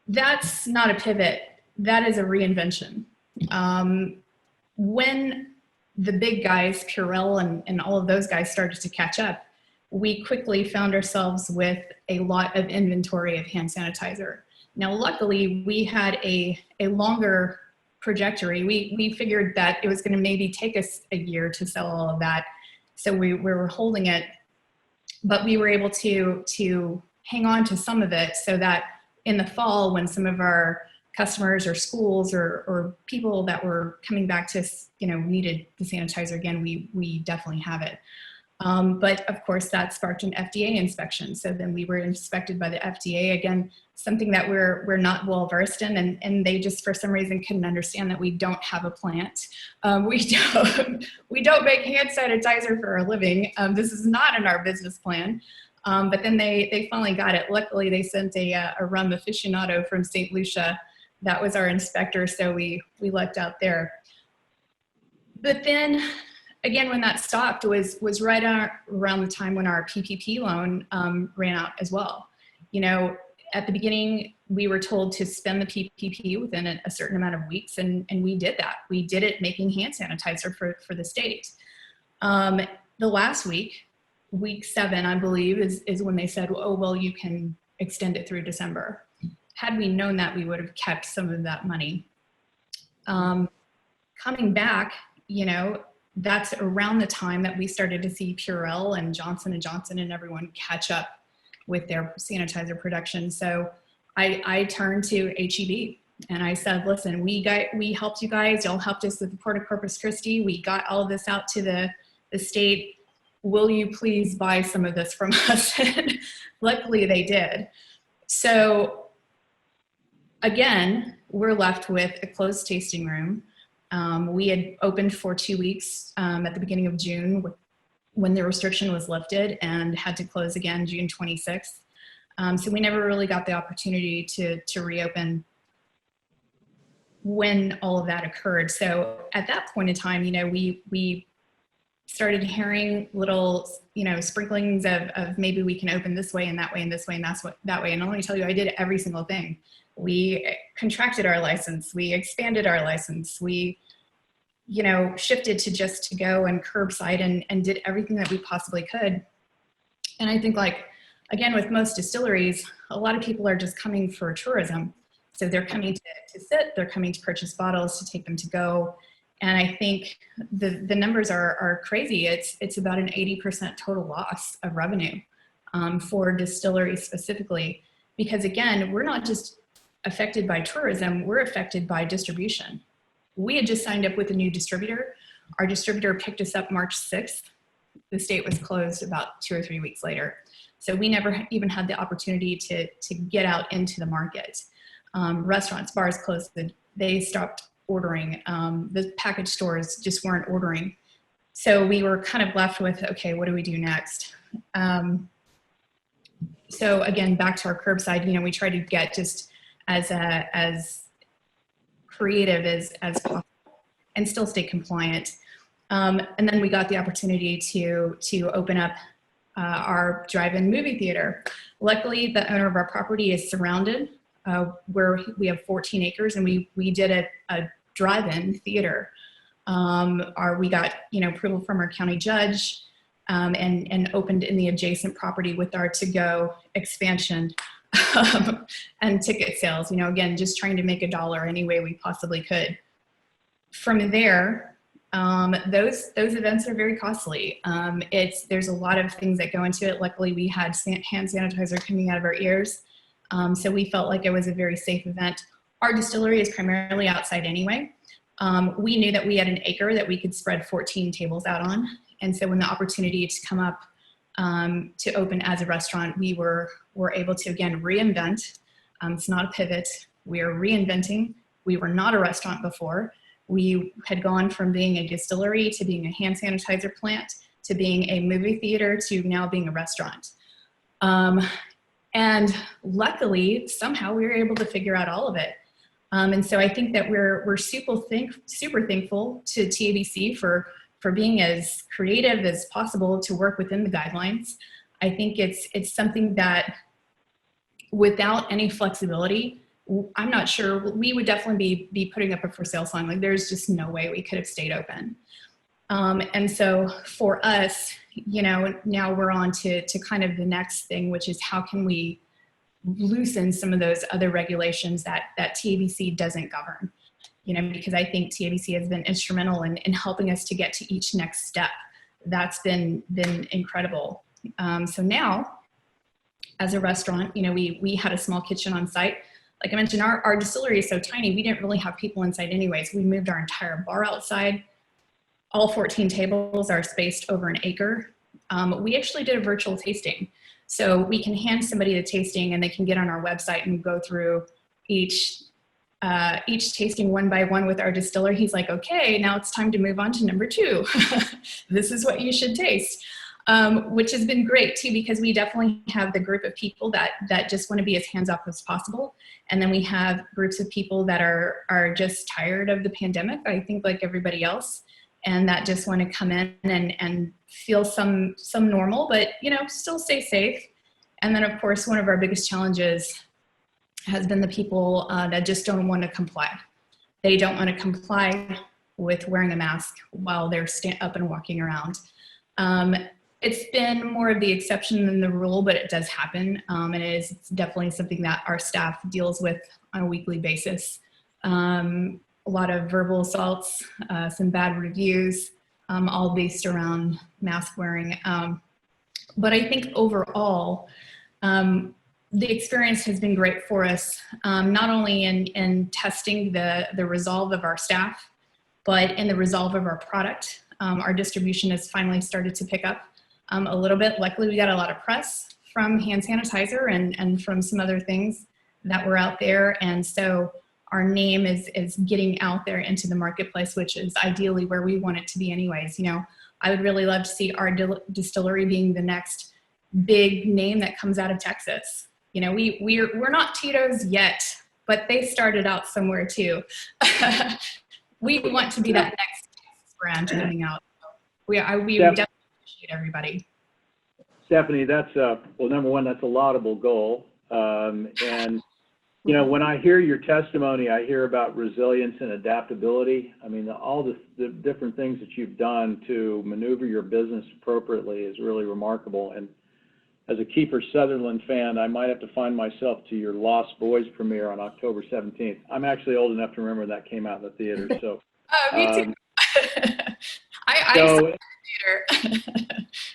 That's not a pivot. That is a reinvention. When the big guys, Purell and all of those guys, started to catch up, we quickly found ourselves with a lot of inventory of hand sanitizer. Now, luckily, we had a longer trajectory. We figured that it was going to maybe take us a year to sell all of that. So we were holding it, but we were able to hang on to some of it so that in the fall, when some of our customers or schools or people that were coming back to us, needed the sanitizer again, we definitely have it. But of course that sparked an FDA inspection. So then we were inspected by the FDA, again, something that we're not well versed in, and they just for some reason couldn't understand that we don't have a plant. We don't make hand sanitizer for a living. This is not in our business plan. But then they finally got it. Luckily they sent a rum aficionado from St. Lucia. That was our inspector, so we lucked out there. But then again, when that stopped was right around the time when our PPP loan ran out as well. At the beginning, we were told to spend the PPP within a certain amount of weeks, and we did that. We did it making hand sanitizer for the state. The last week 7, I believe, is when they said, oh, well, you can extend it through December. Had we known that, we would have kept some of that money. Coming back, that's around the time that we started to see Purell and Johnson & Johnson and everyone catch up with their sanitizer production. So I turned to HEB and I said, listen, we helped you guys. Y'all helped us with the Port of Corpus Christi. We got all of this out to the state. Will you please buy some of this from us? And luckily they did. So again, we're left with a closed tasting room. We had opened for 2 weeks at the beginning of June when the restriction was lifted, and had to close again June 26th. So we never really got the opportunity to reopen when all of that occurred. So at that point in time, we started hearing little, sprinklings of maybe we can open this way and that way and this way and that way. And let me tell you, I did every single thing. We contracted our license. We expanded our license. We, shifted to go and curbside and did everything that we possibly could. And I think, again, with most distilleries, a lot of people are just coming for tourism. So they're coming to sit, they're coming to purchase bottles, to take them to go. And I think the numbers are crazy. It's about an 80% total loss of revenue for distilleries specifically, because again, we're not just affected by tourism, we're affected by distribution. We had just signed up with a new distributor. Our distributor picked us up March 6th. The state was closed about 2 or 3 weeks later. So we never even had the opportunity to get out into the market. Restaurants, bars closed, they stopped ordering. The package stores just weren't ordering. So we were kind of left with, okay, what do we do next? So again, back to our curbside, we try to get just as creative as possible and still stay compliant. And then we got the opportunity to open up our drive-in movie theater. Luckily, the owner of our property is surrounded where we have 14 acres, and we did a drive-in theater. We got approval from our county judge and opened in the adjacent property with our to-go expansion and ticket sales. Again, just trying to make a dollar any way we possibly could. From there, those events are very costly. There's a lot of things that go into it. Luckily, we had hand sanitizer coming out of our ears, so we felt like it was a very safe event. Our distillery is primarily outside anyway. We knew that we had an acre that we could spread 14 tables out on, and so when the opportunity to come up to open as a restaurant, we were able to again reinvent. It's not a pivot. We are reinventing. We were not a restaurant before. We had gone from being a distillery to being a hand sanitizer plant to being a movie theater to now being a restaurant. And luckily, somehow we were able to figure out all of it. And so I think that we're super thankful to TABC for being as creative as possible to work within the guidelines. I think it's something that without any flexibility, I'm not sure, we would definitely be putting up a for sale sign. Like there's just no way we could have stayed open. And so for us, you know, now we're on to kind of the next thing, which is how can we loosen some of those other regulations that TABC doesn't govern, you know, because I think TABC has been instrumental in helping us to get to each next step. That's been incredible. So now, as a restaurant, you know, we had a small kitchen on site. Like I mentioned, our distillery is so tiny, we didn't really have people inside anyways. We moved our entire bar outside. All 14 tables are spaced over an acre. We actually did a virtual tasting. So we can hand somebody the tasting and they can get on our website and go through each tasting one by one with our distiller. He's like, okay, now it's time to move on to number 2. This is what you should taste. Which has been great too, because we definitely have the group of people that just want to be as hands-off as possible. And then we have groups of people that are just tired of the pandemic, I think like everybody else, and that just want to come in and feel some normal, but you know, still stay safe. And then of course, one of our biggest challenges has been the people that just don't want to comply. They don't want to comply with wearing a mask while they're up and walking around. It's been more of the exception than the rule, but it does happen. And it's definitely something that our staff deals with on a weekly basis. A lot of verbal assaults, some bad reviews, all based around mask wearing. But I think overall, the experience has been great for us, not only in testing the resolve of our staff, but in the resolve of our product. Our distribution has finally started to pick up a little bit. Luckily, we got a lot of press from hand sanitizer and from some other things that were out there. And so our name is getting out there into the marketplace, which is ideally where we want it to be anyways. You know, I would really love to see our distillery being the next big name that comes out of Texas. You know, we're not Tito's yet, but they started out somewhere too. We want to be that next Texas brand coming out. We definitely appreciate everybody. Stephanie, that's well, number one, that's a laudable goal. And you know, when I hear your testimony, I hear about resilience and adaptability. I mean, all the different things that you've done to maneuver your business appropriately is really remarkable. And as a Kiefer Sutherland fan, I might have to find myself to your Lost Boys premiere on October 17th. I'm actually old enough to remember that came out in the theater. So, me too. I so saw the theater.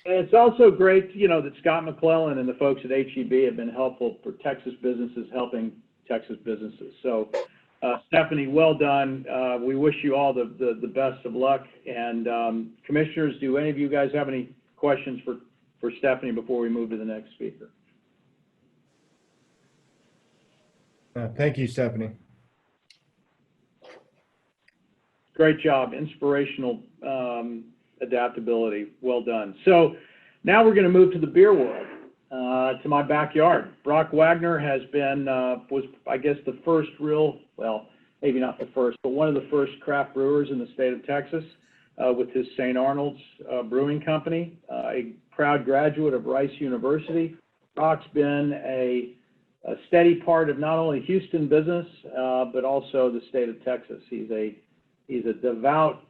And it's also great, you know, that Scott McClellan and the folks at HEB have been helpful for Texas businesses, helping Texas businesses. So, Stephanie, well done. We wish you all the best of luck. And commissioners, do any of you guys have any questions for Stephanie before we move to the next speaker? Thank you, Stephanie. Great job. Inspirational adaptability. Well done. So now we're going to move to the beer world, to my backyard. Brock Wagner has been, was I guess the first real, well, maybe not the first, but one of the first craft brewers in the state of Texas with his St. Arnold's Brewing Company, a proud graduate of Rice University. Brock's been a steady part of not only Houston business, but also the state of Texas. He's a devout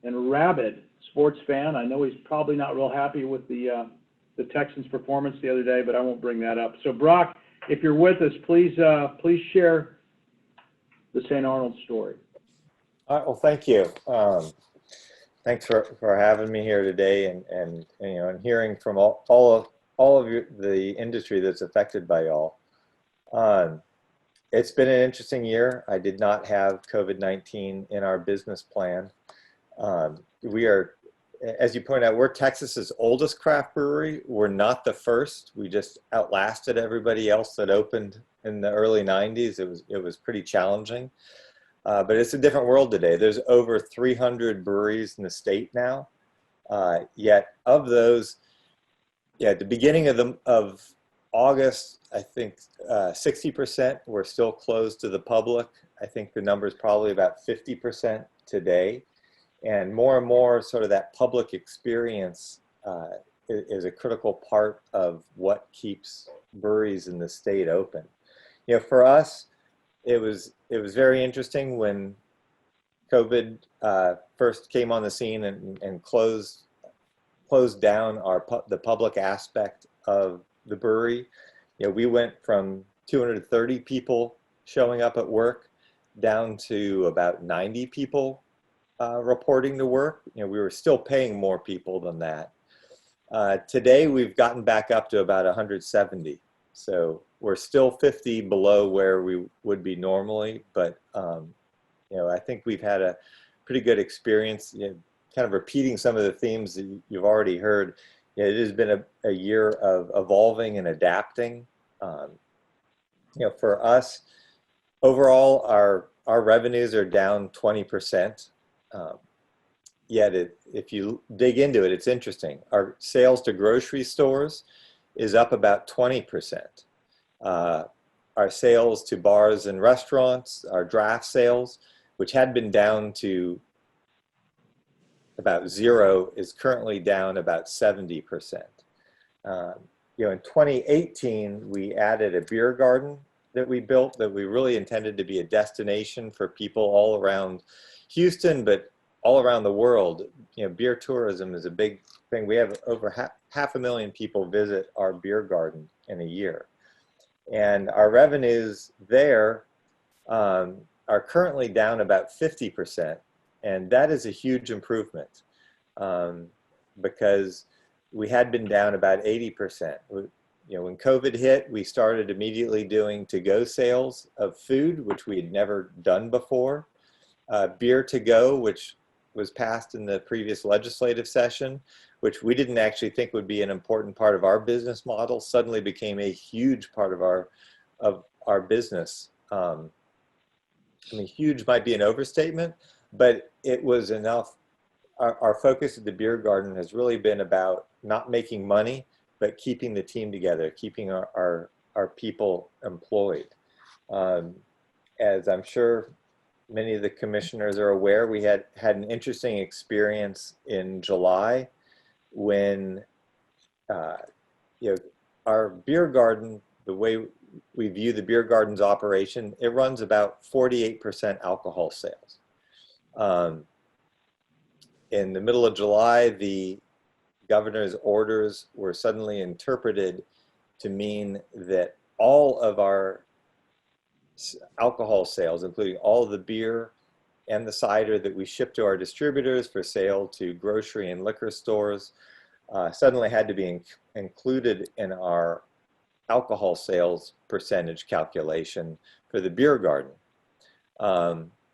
and rabid sports fan. I know he's probably not real happy with the Texans' performance the other day, but I won't bring that up. So, Brock, if you're with us, please share the St. Arnold story. All right, well, thank you. Thanks for having me here today, and you know, and hearing from all of the industry that's affected by y'all. It's been an interesting year. I did not have COVID-19 in our business plan. We are, as you pointed out, we're Texas's oldest craft brewery. We're not the first. We just outlasted everybody else that opened in the early 90s, it was pretty challenging. But it's a different world today. There's over 300 breweries in the state now. Yet of those, at the beginning of August, I think 60% were still closed to the public. I think the number is probably about 50% today. And more sort of that public experience is a critical part of what keeps breweries in the state open. For us, it was very interesting when COVID first came on the scene and closed down the public aspect of the brewery. We went from 230 people showing up at work down to about 90 people reporting to work. We were still paying more people than that. Today, we've gotten back up to about 170. So we're still 50 below where we would be normally, but I think we've had a pretty good experience. Kind of repeating some of the themes that you've already heard. It has been a year of evolving and adapting. For us, overall, our revenues are down 20%. Yet, if you dig into it, it's interesting. Our sales to grocery stores is up about 20%. Our sales to bars and restaurants, our draft sales, which had been down to about 0, is currently down about 70%. In 2018, we added a beer garden that we built that we really intended to be a destination for people all around Houston, but all around the world. Beer tourism is a big thing. We have over 500,000 people visit our beer garden in a year. And our revenues there are currently down about 50%. And that is a huge improvement because we had been down about 80%. When COVID hit, we started immediately doing to-go sales of food, which we had never done before. Beer to go, which was passed in the previous legislative session, which we didn't actually think would be an important part of our business model, suddenly became a huge part of our business. Huge might be an overstatement, but it was enough. Our focus at the beer garden has really been about not making money, but keeping the team together, keeping our people employed. As I'm sure many of the commissioners are aware, we had an interesting experience in July when our beer garden, the way we view the beer garden's operation, it runs about 48% alcohol sales. In the middle of July, the governor's orders were suddenly interpreted to mean that all of our alcohol sales, including all of the beer and the cider that we ship to our distributors for sale to grocery and liquor stores, suddenly had to be included in our alcohol sales percentage calculation for the beer garden.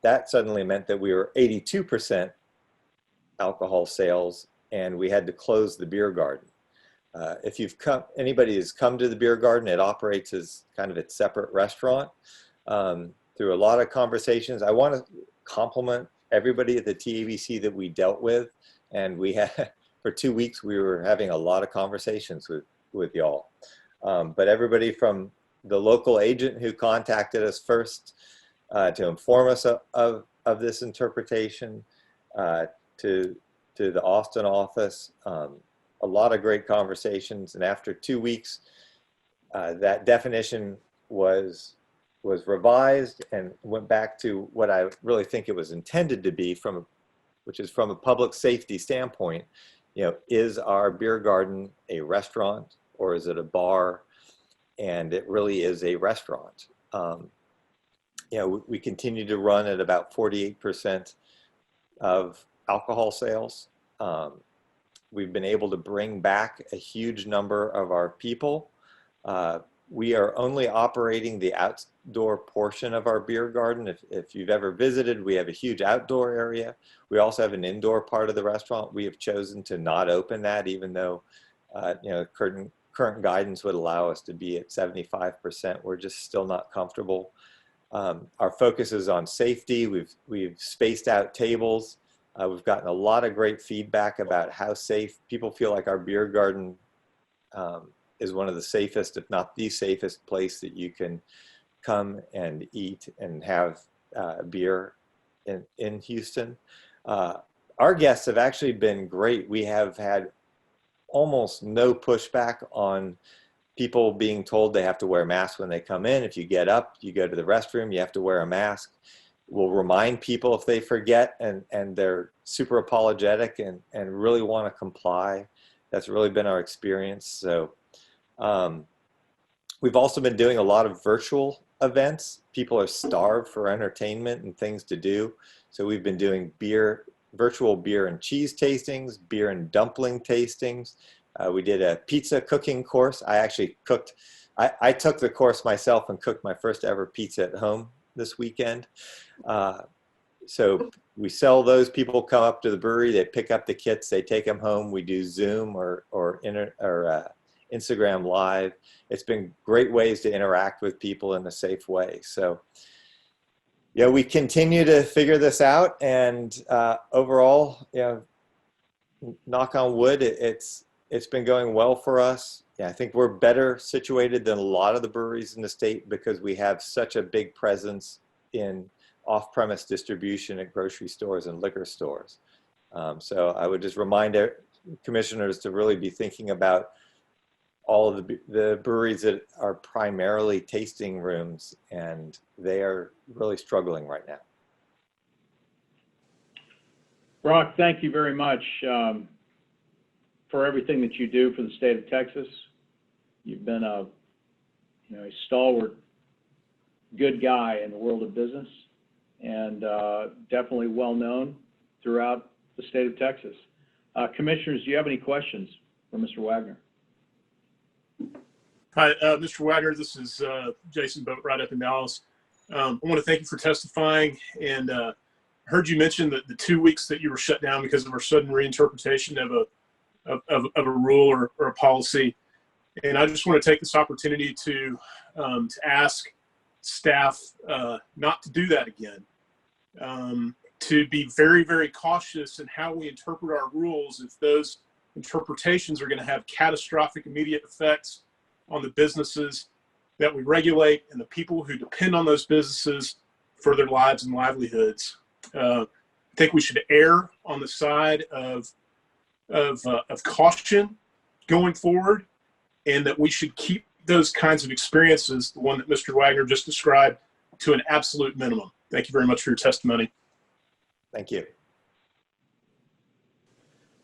That suddenly meant that we were 82% alcohol sales, and we had to close the beer garden. If anybody has come to the beer garden, it operates as kind of its separate restaurant. Through a lot of conversations, I want to compliment everybody at the TABC that we dealt with, and we had, for 2 weeks, we were having a lot of conversations with y'all. But everybody from the local agent who contacted us first to inform us of this interpretation, to the Austin office, a lot of great conversations. And after 2 weeks, that definition was revised and went back to what I really think it was intended to be, which is from a public safety standpoint. Is our beer garden a restaurant or is it a bar? And it really is a restaurant. We continue to run at about 48% of alcohol sales. We've been able to bring back a huge number of our people. We are only operating the outdoor portion of our beer garden. If you've ever visited, we have a huge outdoor area. We also have an indoor part of the restaurant. We have chosen to not open that, even though current guidance would allow us to be at 75%. We're just still not comfortable. Our focus is on safety. We've spaced out tables. We've gotten a lot of great feedback about how safe people feel. Like our beer garden is one of the safest, if not the safest place that you can come and eat and have beer in Houston. Our guests have actually been great. We have had almost no pushback on people being told they have to wear masks when they come in. If you get up, you go to the restroom, you have to wear a mask. We'll remind people if they forget and they're super apologetic and really want to comply. That's really been our experience. So we've also been doing a lot of virtual events. People are starved for entertainment and things to do. So we've been doing virtual beer and cheese tastings, beer and dumpling tastings. We did a pizza cooking course. I actually cooked, I took the course myself and cooked my first ever pizza at home this weekend. So we sell those. People come up to the brewery, they pick up the kits, they take them home. We do Zoom or Instagram Live. It's been great ways to interact with people in a safe way. So yeah, we continue to figure this out, and overall, knock on wood, it's been going well for us. Yeah, I think we're better situated than a lot of the breweries in the state because we have such a big presence in off-premise distribution at grocery stores and liquor stores. So I would just remind commissioners to really be thinking about all of the breweries that are primarily tasting rooms, and they are really struggling right now. Brock, thank you very much for everything that you do for the state of Texas. You've been a stalwart, good guy in the world of business, and definitely well known throughout the state of Texas. Commissioners, do you have any questions for Mr. Wagner? Hi, Mr. Wagner. This is Jason Boatwright up in Dallas. I want to thank you for testifying, and heard you mention that the 2 weeks that you were shut down because of a sudden reinterpretation of a rule or a policy. And I just want to take this opportunity to ask staff not to do that again, to be very, very cautious in how we interpret our rules if those interpretations are going to have catastrophic immediate effects on the businesses that we regulate and the people who depend on those businesses for their lives and livelihoods. I think we should err on the side of caution going forward, and that we should keep those kinds of experiences, the one that Mr. Wagner just described, to an absolute minimum. Thank you very much for your testimony. Thank you.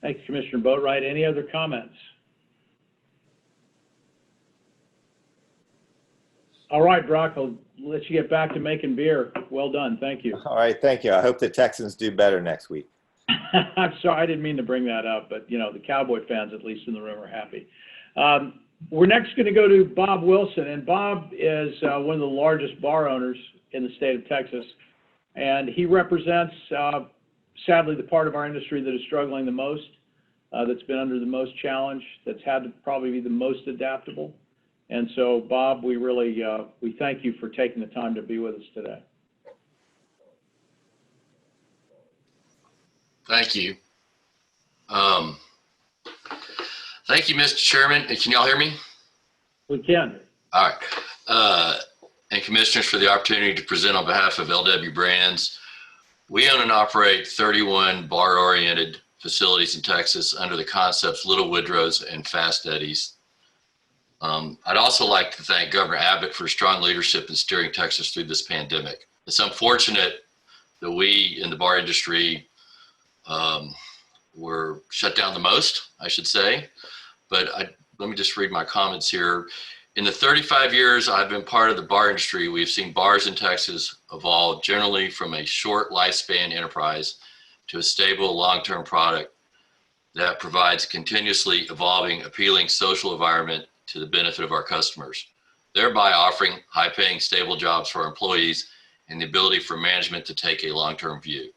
Thanks, Commissioner Boatwright. Any other comments? All right, Brock, I'll let you get back to making beer. Well done. Thank you. All right, thank you. I hope the Texans do better next week. I'm sorry, I didn't mean to bring that up, but the Cowboy fans, at least in the room, are happy. We're next going to go to Bob Wilson, and Bob is one of the largest bar owners in the state of Texas, and he represents, sadly, the part of our industry that is struggling the most, that's been under the most challenge, that's had to probably be the most adaptable. And so, Bob, we really we thank you for taking the time to be with us today. Thank you. Thank you, Mr. Chairman. Can y'all hear me? We can. All right. And commissioners, for the opportunity to present on behalf of LW Brands. We own and operate 31 bar-oriented facilities in Texas under the concepts Little Woodrow's and Fast Eddie's. I'd also like to thank Governor Abbott for strong leadership in steering Texas through this pandemic. It's unfortunate that we in the bar industry were shut down the most, I should say. But let me just read my comments here. In the 35 years I've been part of the bar industry, we've seen bars in Texas evolve generally from a short lifespan enterprise to a stable long-term product that provides continuously evolving, appealing social environment to the benefit of our customers, thereby offering high-paying, stable jobs for our employees and the ability for management to take a long-term view.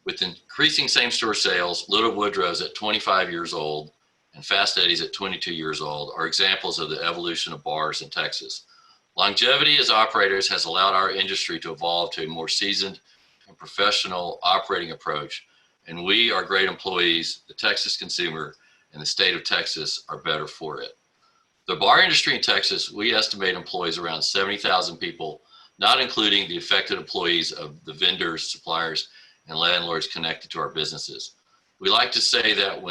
With increasing same-store sales, Little Woodrow's at 25 years old and Fast Eddie's at 22 years old are examples of the evolution of bars in Texas. Longevity as operators has allowed our industry to evolve to a more seasoned and professional operating approach, and we, our great employees, the Texas consumer, and the state of Texas are better for it. The bar industry in Texas, we estimate employs around 70,000 people, not including the affected employees of the vendors, suppliers, and landlords connected to our businesses. We like to say that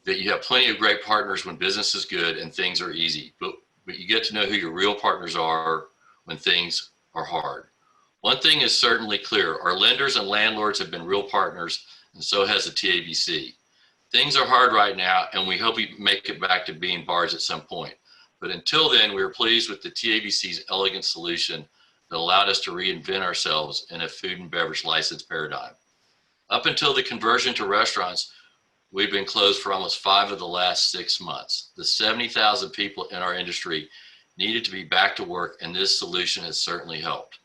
you have plenty of great partners when business is good and things are easy, but you get to know who your real partners are when things are hard. One thing is certainly clear, our lenders and landlords have been real partners, and so has the TABC. Things are hard right now, and we hope we make it back to being bars at some point. But until then, we are pleased with the TABC's elegant solution that allowed us to reinvent ourselves in a food and beverage license paradigm. Up until the conversion to restaurants, we've been closed for almost 5 of the last 6 months. The 70,000 people in our industry needed to be back to work, and this solution has certainly helped.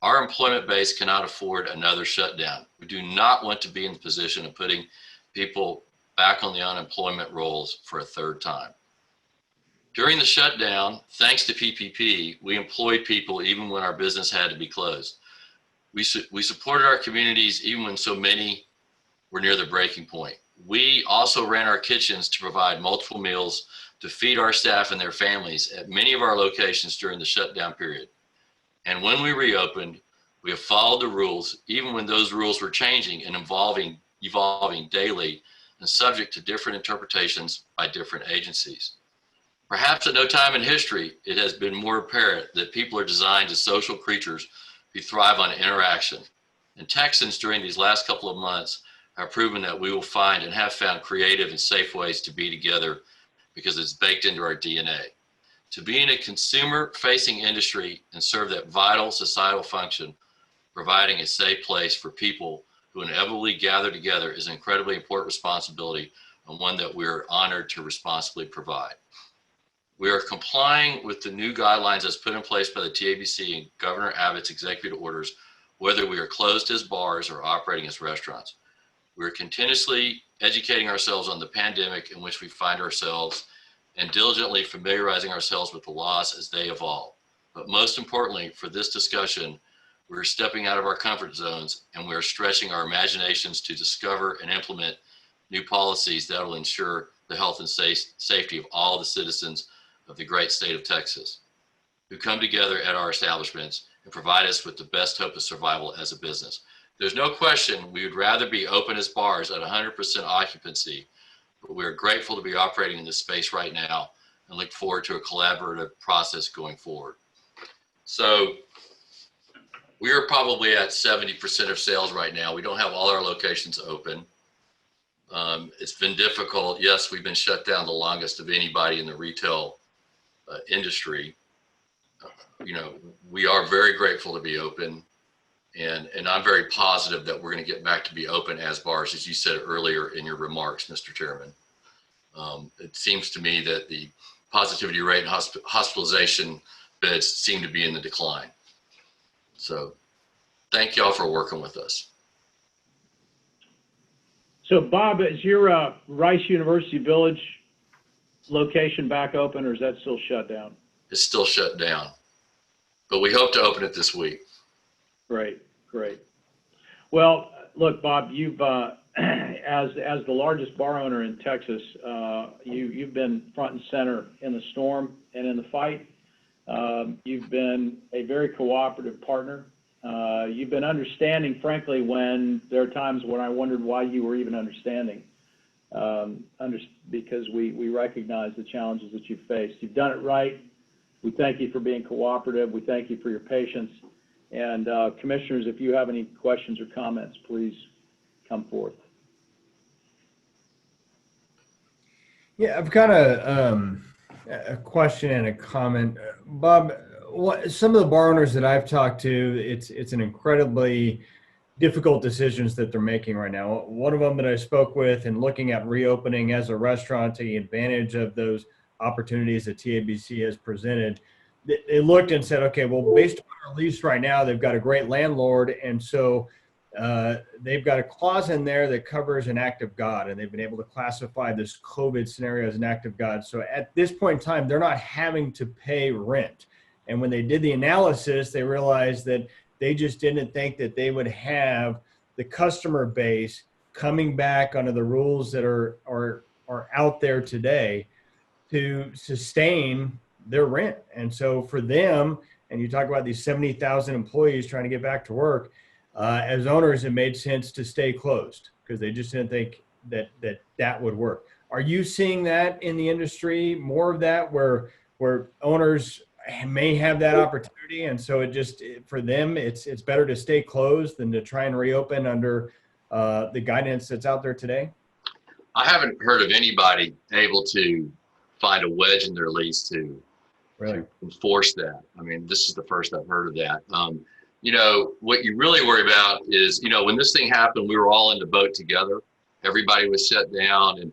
Our employment base cannot afford another shutdown. We do not want to be in the position of putting people back on the unemployment rolls for a third time. During the shutdown, thanks to PPP, we employed people even when our business had to be closed. We supported our communities even when so many were near the breaking point. We also ran our kitchens to provide multiple meals to feed our staff and their families at many of our locations during the shutdown period. And when we reopened, we have followed the rules, even when those rules were changing and evolving daily and subject to different interpretations by different agencies. Perhaps at no time in history, it has been more apparent that people are designed as social creatures who thrive on interaction. And Texans during these last couple of months have proven that we will find and have found creative and safe ways to be together because it's baked into our DNA. To be in a consumer-facing industry and serve that vital societal function, providing a safe place for people who inevitably gather together is an incredibly important responsibility and one that we're honored to responsibly provide. We are complying with the new guidelines as put in place by the TABC and Governor Abbott's executive orders, whether we are closed as bars or operating as restaurants. We're continuously educating ourselves on the pandemic in which we find ourselves and diligently familiarizing ourselves with the laws as they evolve. But most importantly, for this discussion, we're stepping out of our comfort zones and we're stretching our imaginations to discover and implement new policies that will ensure the health and safety of all the citizens of the great state of Texas, who come together at our establishments and provide us with the best hope of survival as a business. There's no question we would rather be open as bars at 100% occupancy, but we're grateful to be operating in this space right now and look forward to a collaborative process going forward. So we are probably at 70% of sales right now. We don't have all our locations open. It's been difficult. Yes, we've been shut down the longest of anybody in the retail industry. We are very grateful to be open, and I'm very positive that we're going to get back to be open as bars, as you said earlier in your remarks, Mr. Chairman. It seems to me that the positivity rate and hospitalization beds seem to be in the decline. So thank y'all for working with us. So Bob, is your Rice University Village location back open, or is that still shut down? It's still shut down, but we hope to open it this week. Great. Well, look, Bob, you've as the largest bar owner in Texas, you've been front and center in the storm and in the fight. You've been a very cooperative partner. You've been understanding, frankly, when there are times when I wondered why you were even understanding, because we recognize the challenges that you've faced. You've done it right. We thank you for being cooperative. We thank you for your patience. And commissioners, if you have any questions or comments, please come forth. Yeah, I've got a question and a comment. Bob, some of the bar owners that I've talked to, it's an incredibly difficult decisions that they're making right now. One of them that I spoke with and looking at reopening as a restaurant, taking advantage of those opportunities that TABC has presented, they looked and said, okay, well, based on our lease right now, they've got a great landlord. And so they've got a clause in there that covers an act of God, and they've been able to classify this COVID scenario as an act of God. So at this point in time, they're not having to pay rent. And when they did the analysis, they realized that they just didn't think that they would have the customer base coming back under the rules that are out there today to sustain their rent. And so for them, and you talk about these 70,000 employees trying to get back to work, as owners, it made sense to stay closed because they just didn't think that would work. Are you seeing that in the industry, more of that, where owners may have that opportunity, and so it just, for them, it's better to stay closed than to try and reopen under the guidance that's out there today? I haven't heard of anybody able to find a wedge in their lease to enforce that. I mean, this is the first I've heard of that. You know, what you really worry about is, you know, when this thing happened, we were all in the boat together. Everybody was shut down, and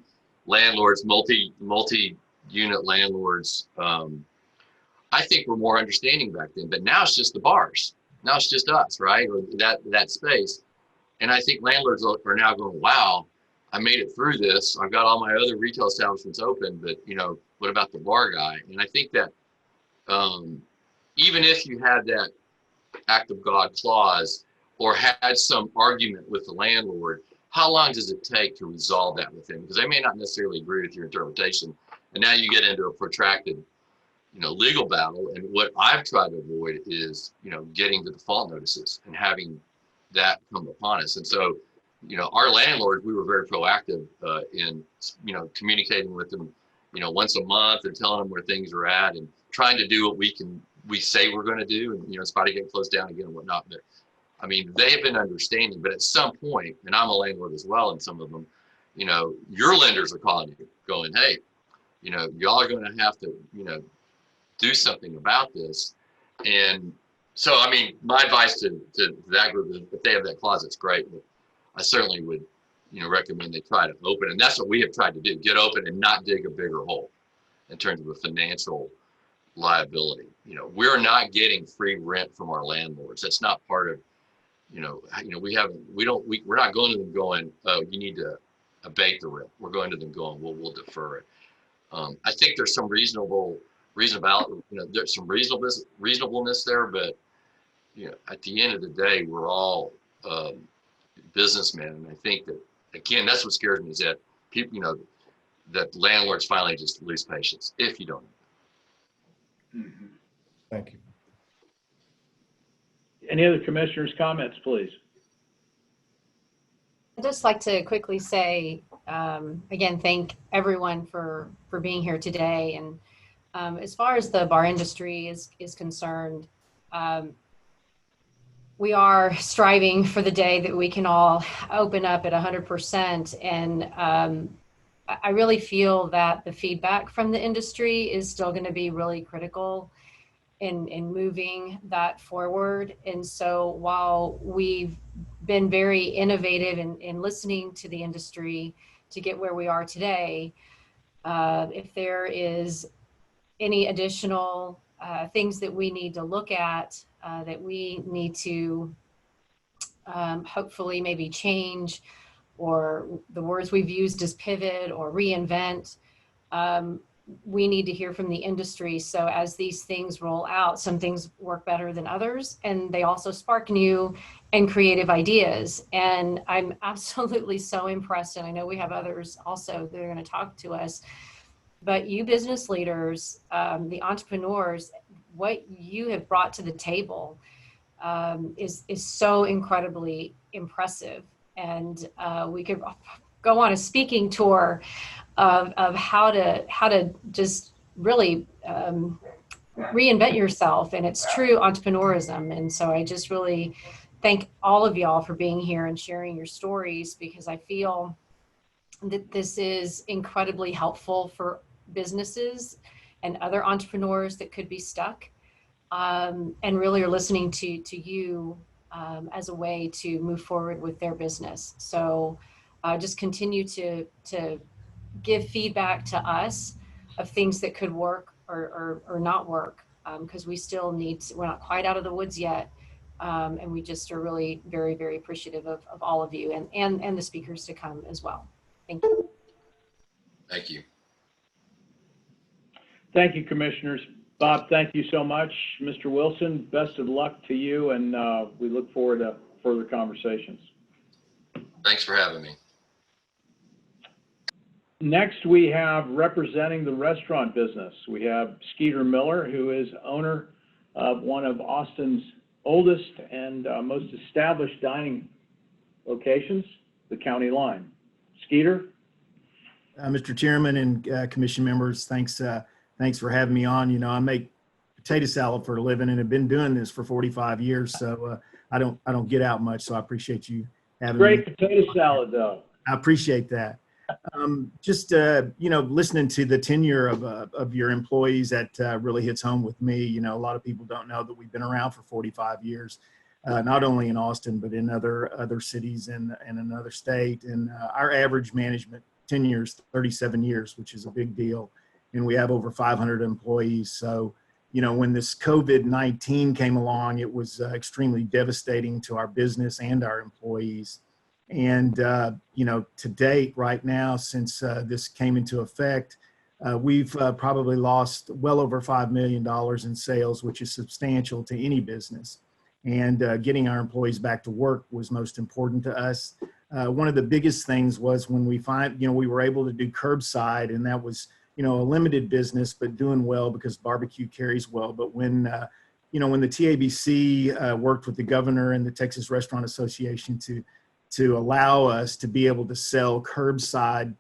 landlords, multi-unit landlords, I think were more understanding back then. But now it's just the bars. Now it's just us, right? Or that space. And I think landlords are now going, wow, I made it through this. I've got all my other retail establishments open, but, you know, what about the bar guy? And I think that even if you had that act of God clause or had some argument with the landlord, how long does it take to resolve that with him? Because they may not necessarily agree with your interpretation. And now you get into a protracted, you know, legal battle. And what I've tried to avoid is, you know, getting the default notices and having that come upon us. And so, you know, our landlords, we were very proactive in, you know, communicating with them, you know, once a month and telling them where things are at and trying to do what we say we're going to do, and, you know, it's about to get closed down again and whatnot. But I mean, they've been understanding, but at some point, and I'm a landlord as well, and some of them, you know, your lenders are calling you going, hey, you know, y'all are going to have to, you know, do something about this. And so, I mean, my advice to that group is if they have that clause, it's great, but I certainly would, you know, recommend they try to open. And that's what we have tried to do, get open and not dig a bigger hole in terms of a financial liability. You know, we're not getting free rent from our landlords. That's not part of, you know, we're not going to them going, oh, you need to abate the rent. We're going to them going, well, we'll defer it. I think there's some reasonable, you know, there's some reasonableness there, but, you know, at the end of the day, we're all businessmen. And I think that, again, that's what scares me is that people, you know, that landlords finally just lose patience if you don't. Thank you. Any other commissioners' comments, please? I'd just like to quickly say, again, thank everyone for being here today. And as far as the bar industry is concerned, we are striving for the day that we can all open up at 100%. And I really feel that the feedback from the industry is still going to be really critical in moving that forward. And so while we've been very innovative in listening to the industry to get where we are today, if there is any additional things that we need to look at, that we need to hopefully maybe change, or the words we've used as pivot or reinvent, we need to hear from the industry. So as these things roll out, some things work better than others, and they also spark new and creative ideas. And I'm absolutely so impressed, and I know we have others also that are going to talk to us, but you business leaders, the entrepreneurs, what you have brought to the table is so incredibly impressive. And we could go on a speaking tour of how to just really reinvent yourself. And it's true entrepreneurism. And so I just really thank all of y'all for being here and sharing your stories, because I feel that this is incredibly helpful for businesses and other entrepreneurs that could be stuck, and really are listening to you as a way to move forward with their business. So just continue to give feedback to us of things that could work or not work, because we still we're not quite out of the woods yet, And we just are really very, very appreciative of all of you and the speakers to come as well. Thank you. Thank you. Thank you, Commissioners. Bob, thank you so much. Mr. Wilson, best of luck to you, and we look forward to further conversations. Thanks for having me. Next, we have representing the restaurant business. We have Skeeter Miller, who is owner of one of Austin's oldest and most established dining locations, the County Line. Skeeter? Mr. Chairman and commission members, thanks for having me on. You know, I make potato salad for a living and have been doing this for 45 years, so I don't get out much, so I appreciate you having me. Great potato salad, though. I appreciate that. You know, listening to the tenure of your employees, that really hits home with me. You know, a lot of people don't know that we've been around for 45 years, not only in Austin, but in other cities and another state. And our average management tenure is 37 years, which is a big deal. And we have over 500 employees. So, you know, when this COVID-19 came along, it was extremely devastating to our business and our employees. And, you know, to date, right now, since this came into effect, we've probably lost well over $5 million in sales, which is substantial to any business. And getting our employees back to work was most important to us. One of the biggest things was when we we were able to do curbside, and that was, you know, a limited business, but doing well because barbecue carries well. But when, you know, when the TABC worked with the governor and the Texas Restaurant Association to allow us to be able to sell curbside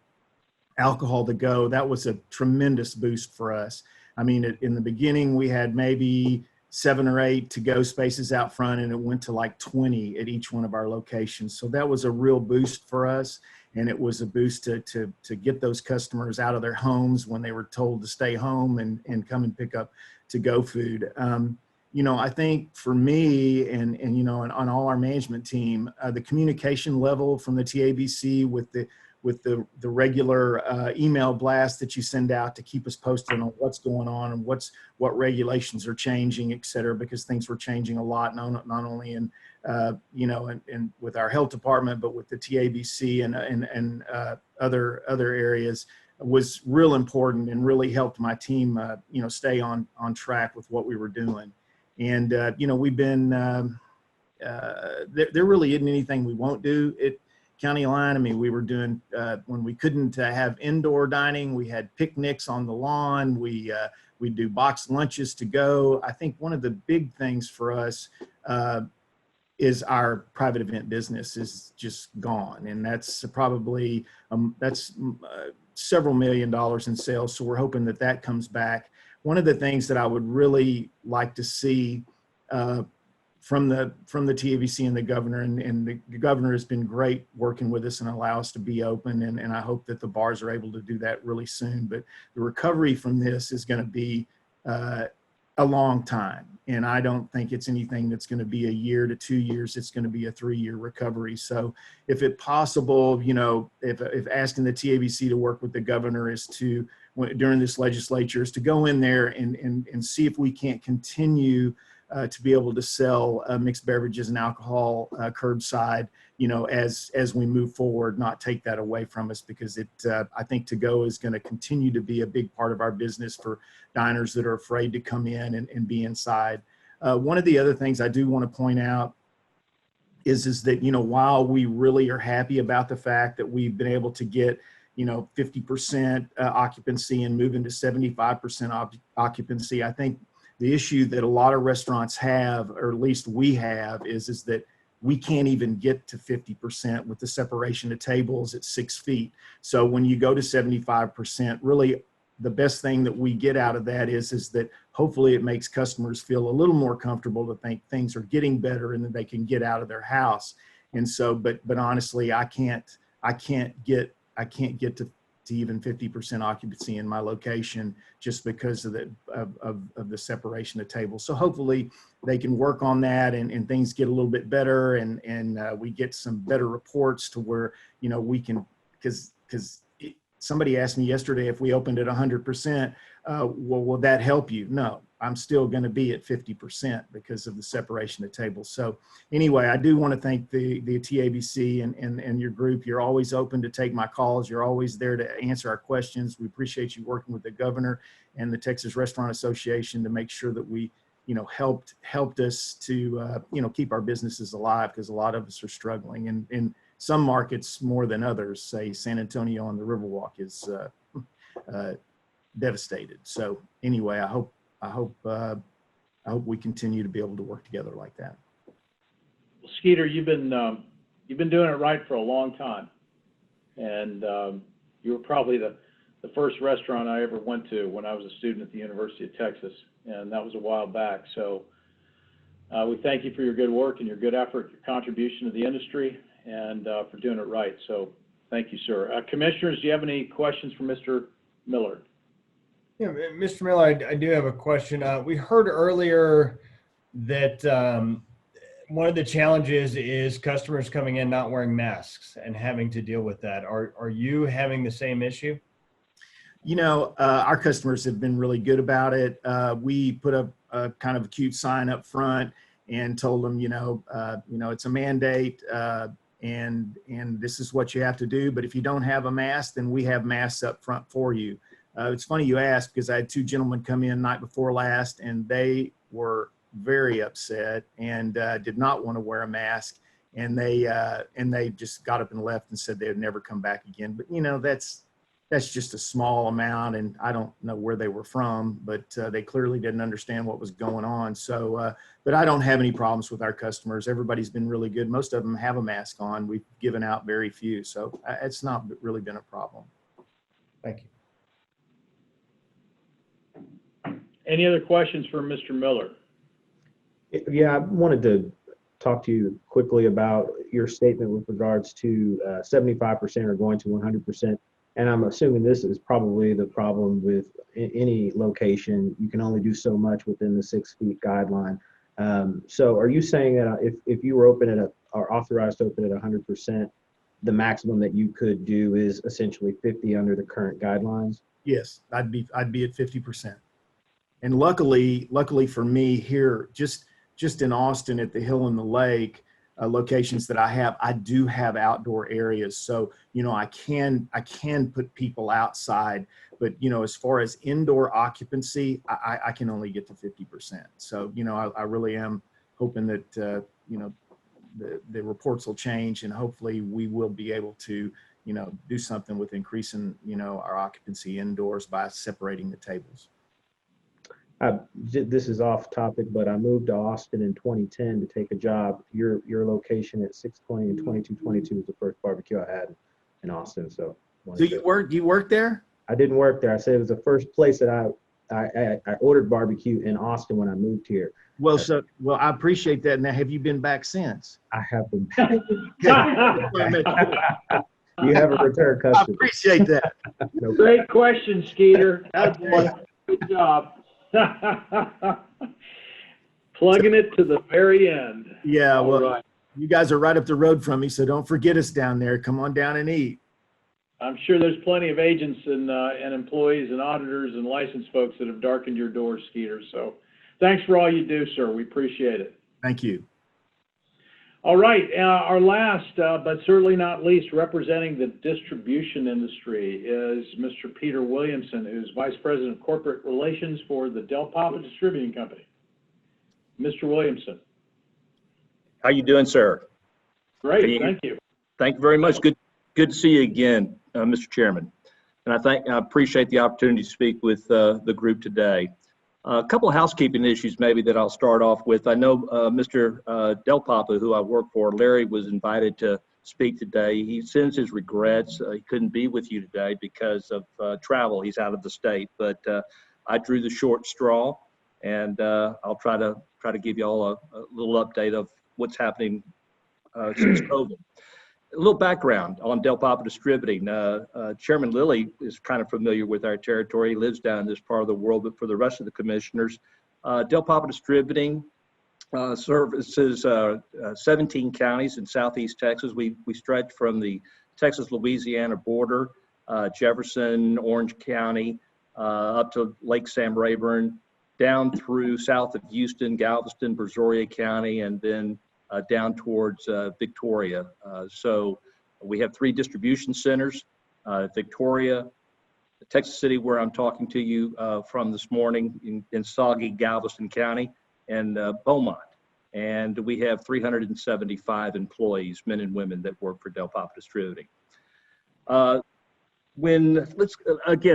alcohol to go, that was a tremendous boost for us. I mean, in the beginning, we had maybe 7 or 8 to-go spaces out front, and it went to like 20 at each one of our locations. So that was a real boost for us, and it was a boost to get those customers out of their homes when they were told to stay home and come and pick up to-go food. You know, I think for me and you know, and on all our management team, the communication level from the TABC with the regular email blast that you send out to keep us posted on what's going on and what regulations are changing, et cetera, because things were changing a lot, not only in you know, and with our health department, but with the TABC and other areas, was real important and really helped my team you know, stay on track with what we were doing. And you know, we've been there really isn't anything we won't do at County Line. I mean, we were doing when we couldn't have indoor dining, we had picnics on the lawn. We do boxed lunches to go. I think one of the big things for us is our private event business is just gone, and that's probably several $1 million in sales. So we're hoping that that comes back. One of the things that I would really like to see from the TABC and the governor, and the governor has been great working with us and allow us to be open, and I hope that the bars are able to do that really soon. But the recovery from this is going to be a long time, and I don't think it's anything that's going to be a year to 2 years. It's going to be a 3-year recovery. So if it's possible, you know, if asking the TABC to work with the governor is to, during this legislature, is to go in there and see if we can't continue to be able to sell mixed beverages and alcohol curbside, you know, as we move forward, not take that away from us, because I think to-go is going to continue to be a big part of our business for diners that are afraid to come in and be inside. One of the other things I do want to point out is that, you know, while we really are happy about the fact that we've been able to get, you know, 50% occupancy and move into 75% occupancy, I think the issue that a lot of restaurants have, or at least we have, is that we can't even get to 50% with the separation of tables at 6 feet. So when you go to 75%, really the best thing that we get out of that is that hopefully it makes customers feel a little more comfortable to think things are getting better and that they can get out of their house. And so, but honestly, I can't get to even 50% occupancy in my location just because of the separation of tables. So hopefully they can work on that and things get a little bit better, and we get some better reports to where, you know, we can, because somebody asked me yesterday if we opened at 100%, well, will that help you? No, I'm still going to be at 50% because of the separation of tables. So anyway, I do want to thank the TABC and your group. You're always open to take my calls. You're always there to answer our questions. We appreciate you working with the governor and the Texas Restaurant Association to make sure that we, helped us to, keep our businesses alive, because a lot of us are struggling. And in some markets more than others, say San Antonio on the Riverwalk is devastated. So anyway, I hope we continue to be able to work together like that. Well, Skeeter, you've been doing it right for a long time, and you were probably the first restaurant I ever went to when I was a student at the University of Texas, and that was a while back. So we thank you for your good work and your good effort, your contribution to the industry, and for doing it right. So thank you, sir. Commissioners, do you have any questions for Mr. Miller? Yeah, Mr. Miller, I do have a question. We heard earlier that one of the challenges is customers coming in not wearing masks and having to deal with that. Are you having the same issue? Our customers have been really good about it. We put a kind of a cute sign up front and told them, it's a mandate and this is what you have to do. But if you don't have a mask, then we have masks up front for you. It's funny you asked, because I had two gentlemen come in night before last, and they were very upset and did not want to wear a mask. And they just got up and left and said they would never come back again. But that's just a small amount, and I don't know where they were from, but they clearly didn't understand what was going on. So, but I don't have any problems with our customers. Everybody's been really good. Most of them have a mask on. We've given out very few, so it's not really been a problem. Thank you. Any other questions for Mr. Miller? Yeah, I wanted to talk to you quickly about your statement with regards to 75% are going to 100%. And I'm assuming this is probably the problem with any location. You can only do so much within the 6 feet guideline. So are you saying that if you were open at or authorized to open at 100%, the maximum that you could do is essentially 50 under the current guidelines? Yes, I'd be at 50%. And luckily for me here, just in Austin at the Hill and the Lake locations that I do have outdoor areas. So, I can put people outside, but, as far as indoor occupancy, I can only get to 50%. So, I really am hoping that, the reports will change, and hopefully we will be able to, do something with increasing, our occupancy indoors by separating the tables. This is off topic, but I moved to Austin in 2010 to take a job. Your location at 620 and 2222 was the first barbecue I had in Austin. So you worked there? I didn't work there. I said it was the first place that I ordered barbecue in Austin when I moved here. Well, I appreciate that. Now, have you been back since? I have been back. You have a return customer. I appreciate that. No Great question, Skeeter. Good job. Plugging it to the very end. Yeah, well, you guys are right up the road from me, so don't forget us down there. Come on down and eat. I'm sure there's plenty of agents and employees and auditors and licensed folks that have darkened your doors, Skeeter. So thanks for all you do, sir. We appreciate it. Thank you. All right, our last, but certainly not least, representing the distribution industry is Mr. Peter Williamson, who's Vice President of Corporate Relations for the Del Papa Distributing Company. Mr. Williamson. How you doing, sir? Great, thank you. Thank you very much. Good to see you again, Mr. Chairman. And I appreciate the opportunity to speak with the group today. A couple of housekeeping issues maybe that I'll start off with. I know Mr. Del Papa, who I work for, Larry, was invited to speak today. He sends his regrets. He couldn't be with you today because of travel. He's out of the state, but I drew the short straw, and I'll try to give you all a little update of what's happening since COVID. A little background on Del Papa Distributing. Chairman Lilly is kind of familiar with our territory. He lives down in this part of the world, but for the rest of the commissioners, Del Papa Distributing services 17 counties in southeast Texas. We stretch from the Texas-Louisiana border, Jefferson, Orange County, up to Lake Sam Rayburn, down through south of Houston, Galveston, Brazoria County, and then down towards Victoria. So we have 3 distribution centers, Victoria, Texas City, where I'm talking to you from this morning, in soggy Galveston County, and Beaumont. And we have 375 employees, men and women, that work for Del Papa Distributing. Again,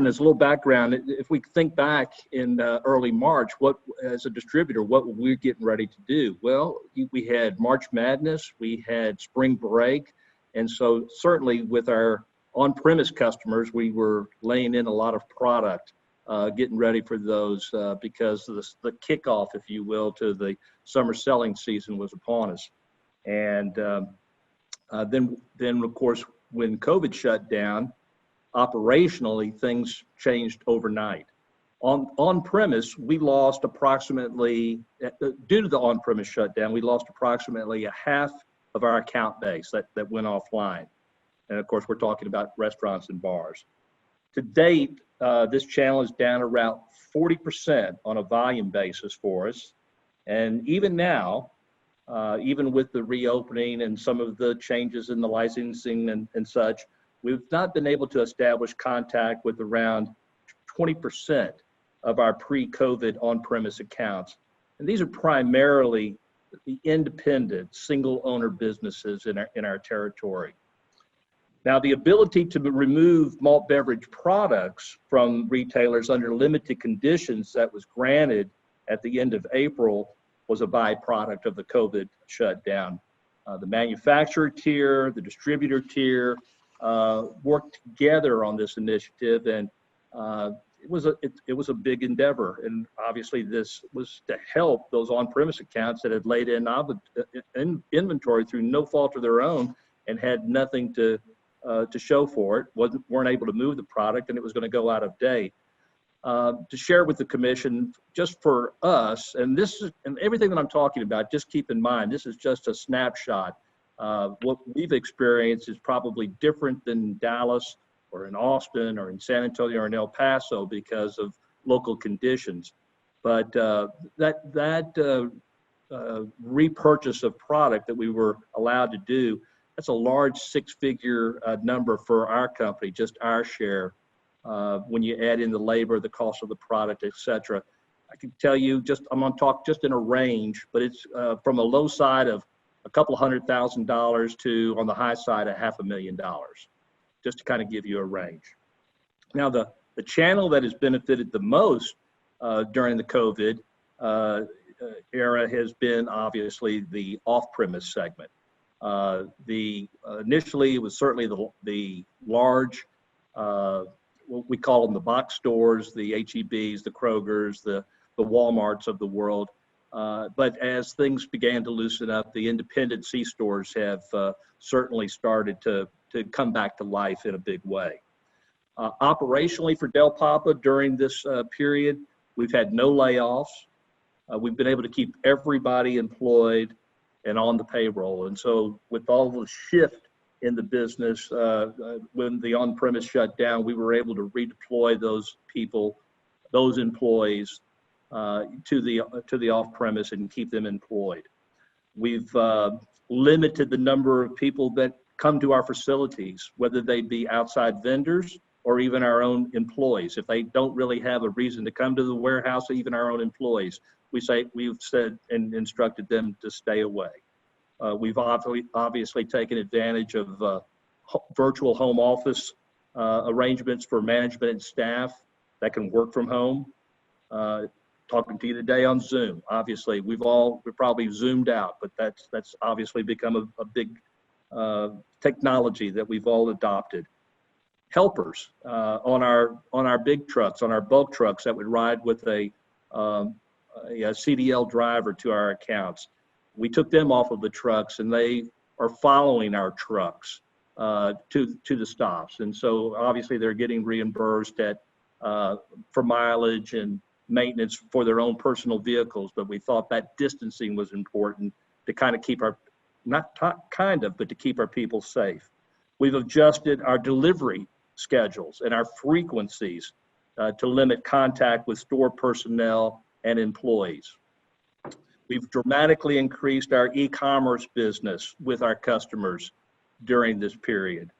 as a little background, if we think back in early March, as a distributor, what were we getting ready to do? Well, we had March Madness, we had spring break, and so certainly with our on-premise customers, we were laying in a lot of product, getting ready for those because the kickoff, if you will, to the summer selling season was upon us. And then of course, when COVID shut down, operationally, things changed overnight. On-premise, we lost approximately, due to the on-premise shutdown, we lost approximately a half of our account base that went offline. And of course, we're talking about restaurants and bars. To date, this channel is down around 40% on a volume basis for us. And even now, even with the reopening and some of the changes in the licensing and such, we've not been able to establish contact with around 20% of our pre-COVID on-premise accounts. And these are primarily the independent, single-owner businesses in our territory. Now, the ability to remove malt beverage products from retailers under limited conditions that was granted at the end of April was a byproduct of the COVID shutdown. The manufacturer tier, the distributor tier worked together on this initiative, and it was a big endeavor. And obviously, this was to help those on-premise accounts that had laid in inventory through no fault of their own and had nothing to show for it, weren't able to move the product, and it was going to go out of date. To share with the commission, just for us, and everything that I'm talking about, just keep in mind, this is just a snapshot. What we've experienced is probably different than Dallas or in Austin or in San Antonio or in El Paso because of local conditions. But that repurchase of product that we were allowed to do, that's a large 6-figure number for our company, just our share. When you add in the labor, the cost of the product, et cetera. I can tell you, I'm gonna talk just in a range, but it's from a low side of a couple $100,000 to on the high side of $500,000, just to kind of give you a range. Now, the channel that has benefited the most during the COVID era has been obviously the off-premise segment. Initially, it was certainly the large, what we call them the box stores, the H-E-Bs, the Krogers, the Walmarts of the world. But as things began to loosen up, the independent C-stores have certainly started to come back to life in a big way. Operationally for Del Papa during this period, we've had no layoffs. We've been able to keep everybody employed and on the payroll. And so with all the shift in the business, when the on-premise shut down, we were able to redeploy those people, those employees to the off-premise and keep them employed. We've limited the number of people that come to our facilities, whether they be outside vendors or even our own employees. If they don't really have a reason to come to the warehouse, even our own employees, we've said and instructed them to stay away. We've obviously taken advantage of virtual home office arrangements for management and staff that can work from home. Talking to you today on Zoom. Obviously, we're probably zoomed out, but that's obviously become a big technology that we've all adopted. Helpers on our big trucks, on our bulk trucks that would ride with a CDL driver to our accounts. We took them off of the trucks, and they are following our trucks to the stops. And so obviously they're getting reimbursed for mileage and maintenance for their own personal vehicles. But we thought that distancing was important to kind of keep to keep our people safe. We've adjusted our delivery schedules and our frequencies to limit contact with store personnel and employees. We've dramatically increased our e-commerce business with our customers during this period.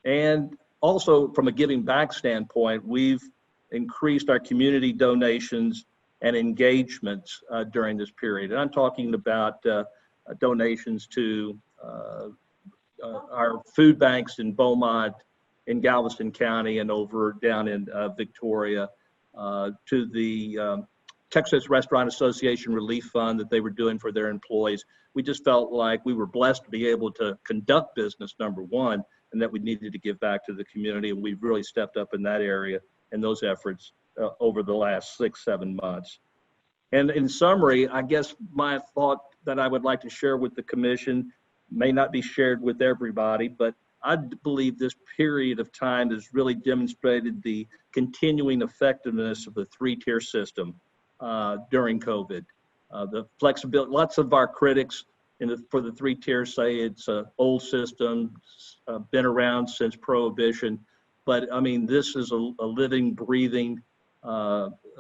And also from a giving back standpoint, we've increased our community donations and engagements during this period. And I'm talking about donations to our food banks in Beaumont, in Galveston County, and over down in Victoria, to the Texas Restaurant Association Relief Fund that they were doing for their employees. We just felt like we were blessed to be able to conduct business, number one, and that we needed to give back to the community. And we've really stepped up in that area and those efforts over the last 6-7 months. And in summary, I guess my thought that I would like to share with the commission may not be shared with everybody, but I believe this period of time has really demonstrated the continuing effectiveness of the three-tier system during COVID. The flexibility, lots of our critics for the three tiers say it's an old system, been around since Prohibition, but I mean, this is a living, breathing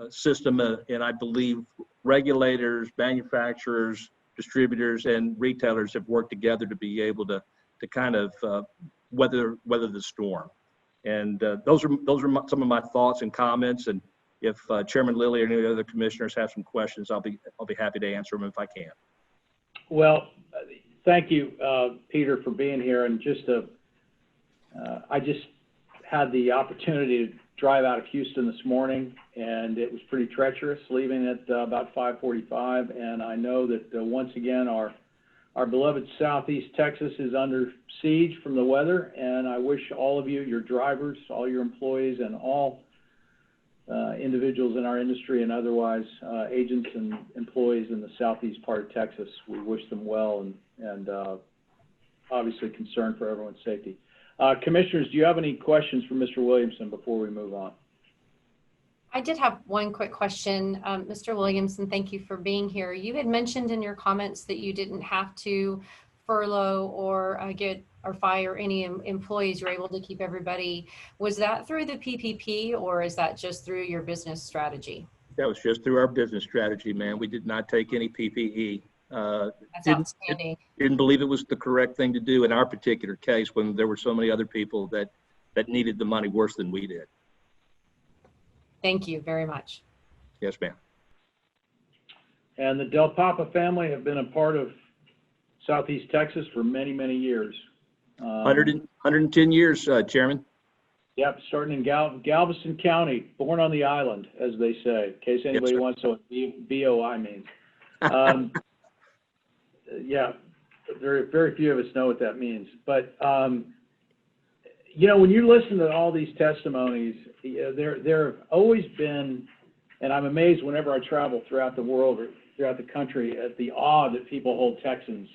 system, and I believe regulators, manufacturers, distributors, and retailers have worked together to be able to kind of weather the storm. And those are some of my thoughts and comments. And if Chairman Lilly or any other commissioners have some questions, I'll be happy to answer them if I can. Well, thank you, Peter, for being here. And I just had the opportunity to drive out of Houston this morning, and it was pretty treacherous leaving at about 5:45. And I know that once again our beloved Southeast Texas is under siege from the weather. And I wish all of you, your drivers, all your employees, and all individuals in our industry and otherwise agents and employees in the southeast part of Texas, we wish them well, and obviously concerned for everyone's safety. Commissioners, do you have any questions for Mr. Williamson before we move on? I did have one quick question. Mr. Williamson, thank you for being here. You had mentioned in your comments that you didn't have to furlough or get or fire any employees. You're able to keep everybody. Was that through the PPP, or is that just through your business strategy? That was just through our business strategy, man. We did not take any PPE. That's outstanding. Didn't believe it was the correct thing to do in our particular case when there were so many other people that needed the money worse than we did. Thank you very much. Yes, ma'am. And the Del Papa family have been a part of Southeast Texas for many, many years. 110 years, Chairman. Yep, starting in Galveston County, born on the island, as they say, in case anybody wants to know what BOI means. Yeah, very few of us know what that means. But, you know, when you listen to all these testimonies, there have always been, and I'm amazed whenever I travel throughout the world or throughout the country at the awe that people hold Texans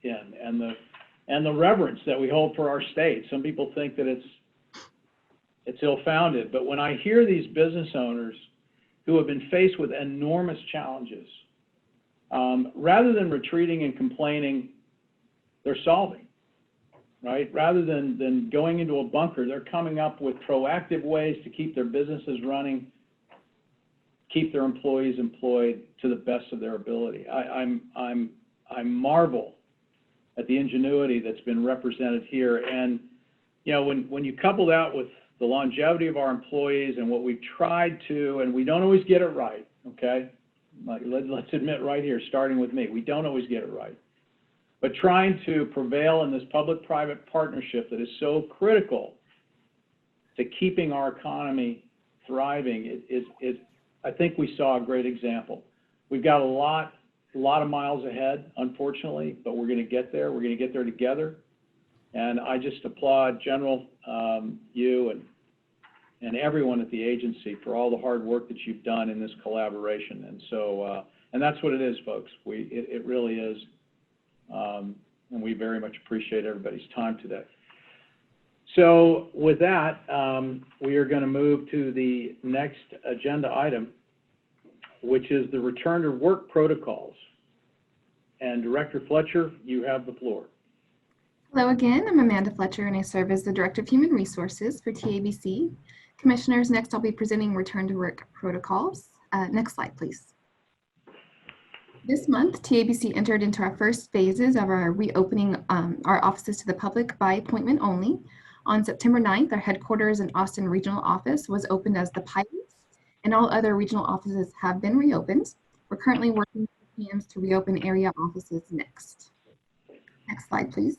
in, and the reverence that we hold for our state. Some people think that it's ill-founded, but when I hear these business owners who have been faced with enormous challenges, rather than retreating and complaining, they're solving, right? Rather than going into a bunker, they're coming up with proactive ways to keep their businesses running, keep their employees employed to the best of their ability. I marvel at the ingenuity that's been represented here. And, you know, when you couple that with the longevity of our employees and what we've tried to, and we don't always get it right, okay? Like, let's admit right here, starting with me, we don't always get it right. But trying to prevail in this public-private partnership that is so critical to keeping our economy thriving, I think we saw a great example. We've got a lot of miles ahead, unfortunately, but we're going to get there. We're going to get there together. And I just applaud General, you and everyone at the agency for all the hard work that you've done in this collaboration. And so, and that's what it is, folks. It really is. And we very much appreciate everybody's time today. So with that, we are going to move to the next agenda item, which is the return to work protocols. And Director Fletcher, you have the floor. Hello again, I'm Amanda Fletcher and I serve as the Director of Human Resources for TABC. Commissioners, next I'll be presenting return to work protocols. Next slide, please. This month, TABC entered into our first phases of our reopening our offices to the public by appointment only. On September 9th, our headquarters and Austin regional office was opened as the pilot, and all other regional offices have been reopened. We're currently working with plans to reopen area offices next. Next slide, please.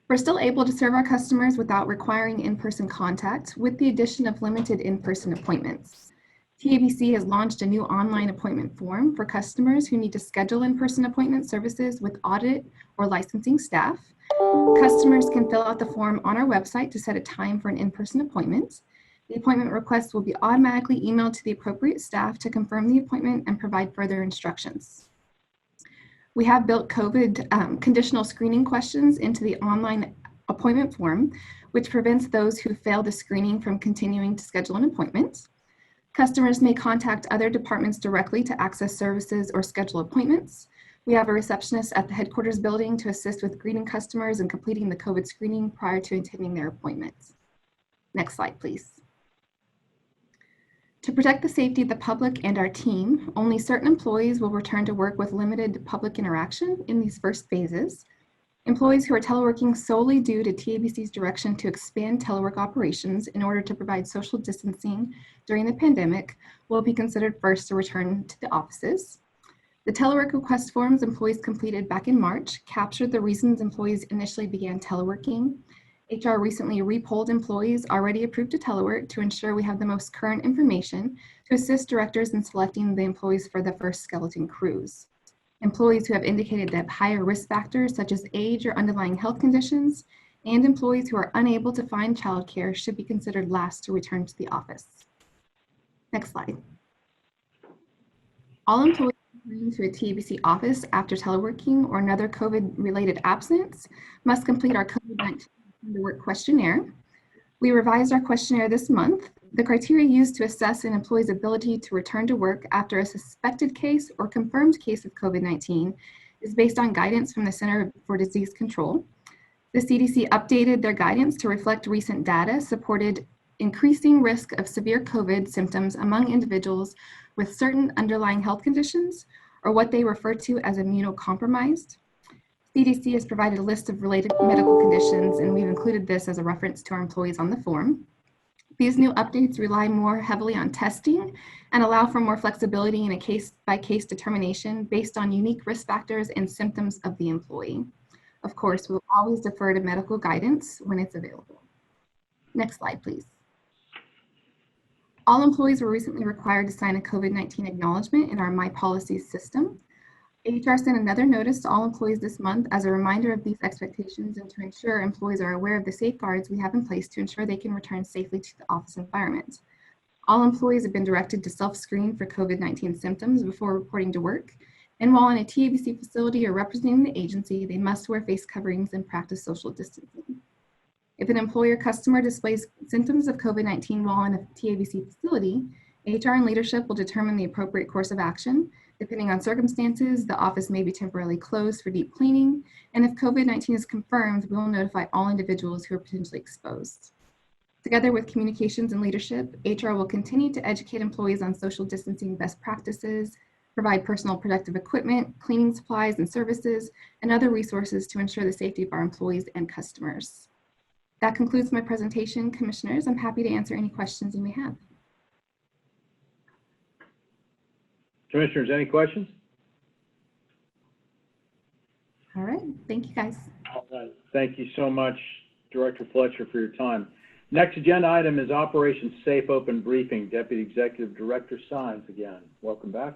We're still able to serve our customers without requiring in-person contact with the addition of limited in-person appointments. TABC has launched a new online appointment form for customers who need to schedule in-person appointment services with audit or licensing staff. Customers can fill out the form on our website to set a time for an in-person appointment. The appointment request will be automatically emailed to the appropriate staff to confirm the appointment and provide further instructions. We have built COVID conditional screening questions into the online appointment form, which prevents those who fail the screening from continuing to schedule an appointment. Customers may contact other departments directly to access services or schedule appointments. We have a receptionist at the headquarters building to assist with greeting customers and completing the COVID screening prior to attending their appointments. Next slide, please. To protect the safety of the public and our team, only certain employees will return to work with limited public interaction in these first phases. Employees who are teleworking solely due to TABC's direction to expand telework operations in order to provide social distancing during the pandemic will be considered first to return to the offices. The telework request forms employees completed back in March captured the reasons employees initially began teleworking. HR recently repolled employees already approved to telework to ensure we have the most current information to assist directors in selecting the employees for the first skeleton crews. Employees who have indicated they have higher risk factors such as age or underlying health conditions, and employees who are unable to find childcare should be considered last to return to the office. Next slide. All employees returning to a TABC office after teleworking or another COVID-related absence must complete our COVID-19 work questionnaire. We revised our questionnaire this month. The criteria used to assess an employee's ability to return to work after a suspected case or confirmed case of COVID-19 is based on guidance from the Center for Disease Control. The CDC updated their guidance to reflect recent data supported increasing risk of severe COVID symptoms among individuals with certain underlying health conditions or what they refer to as immunocompromised. CDC has provided a list of related medical conditions, and we've included this as a reference to our employees on the form. These new updates rely more heavily on testing and allow for more flexibility in a case-by-case determination based on unique risk factors and symptoms of the employee. Of course, we'll always defer to medical guidance when it's available. Next slide, please. All employees were recently required to sign a COVID-19 acknowledgement in our My Policies system. HR sent another notice to all employees this month as a reminder of these expectations and to ensure employees are aware of the safeguards we have in place to ensure they can return safely to the office environment. All employees have been directed to self-screen for COVID-19 symptoms before reporting to work, and while in a TABC facility or representing the agency, they must wear face coverings and practice social distancing. If an employer customer displays symptoms of COVID-19 while in a TABC facility, HR and leadership will determine the appropriate course of action. Depending on circumstances, the office may be temporarily closed for deep cleaning, and if COVID-19 is confirmed, we will notify all individuals who are potentially exposed. Together with communications and leadership, HR will continue to educate employees on social distancing best practices, provide personal protective equipment, cleaning supplies and services, and other resources to ensure the safety of our employees and customers. That concludes my presentation, Commissioners. I'm happy to answer any questions you may have. Commissioners, any questions? All right, thank you guys. All right. Thank you so much, Director Fletcher, for your time. Next agenda item is Operation Safe Open Briefing. Deputy Executive Director Sines again. Welcome back.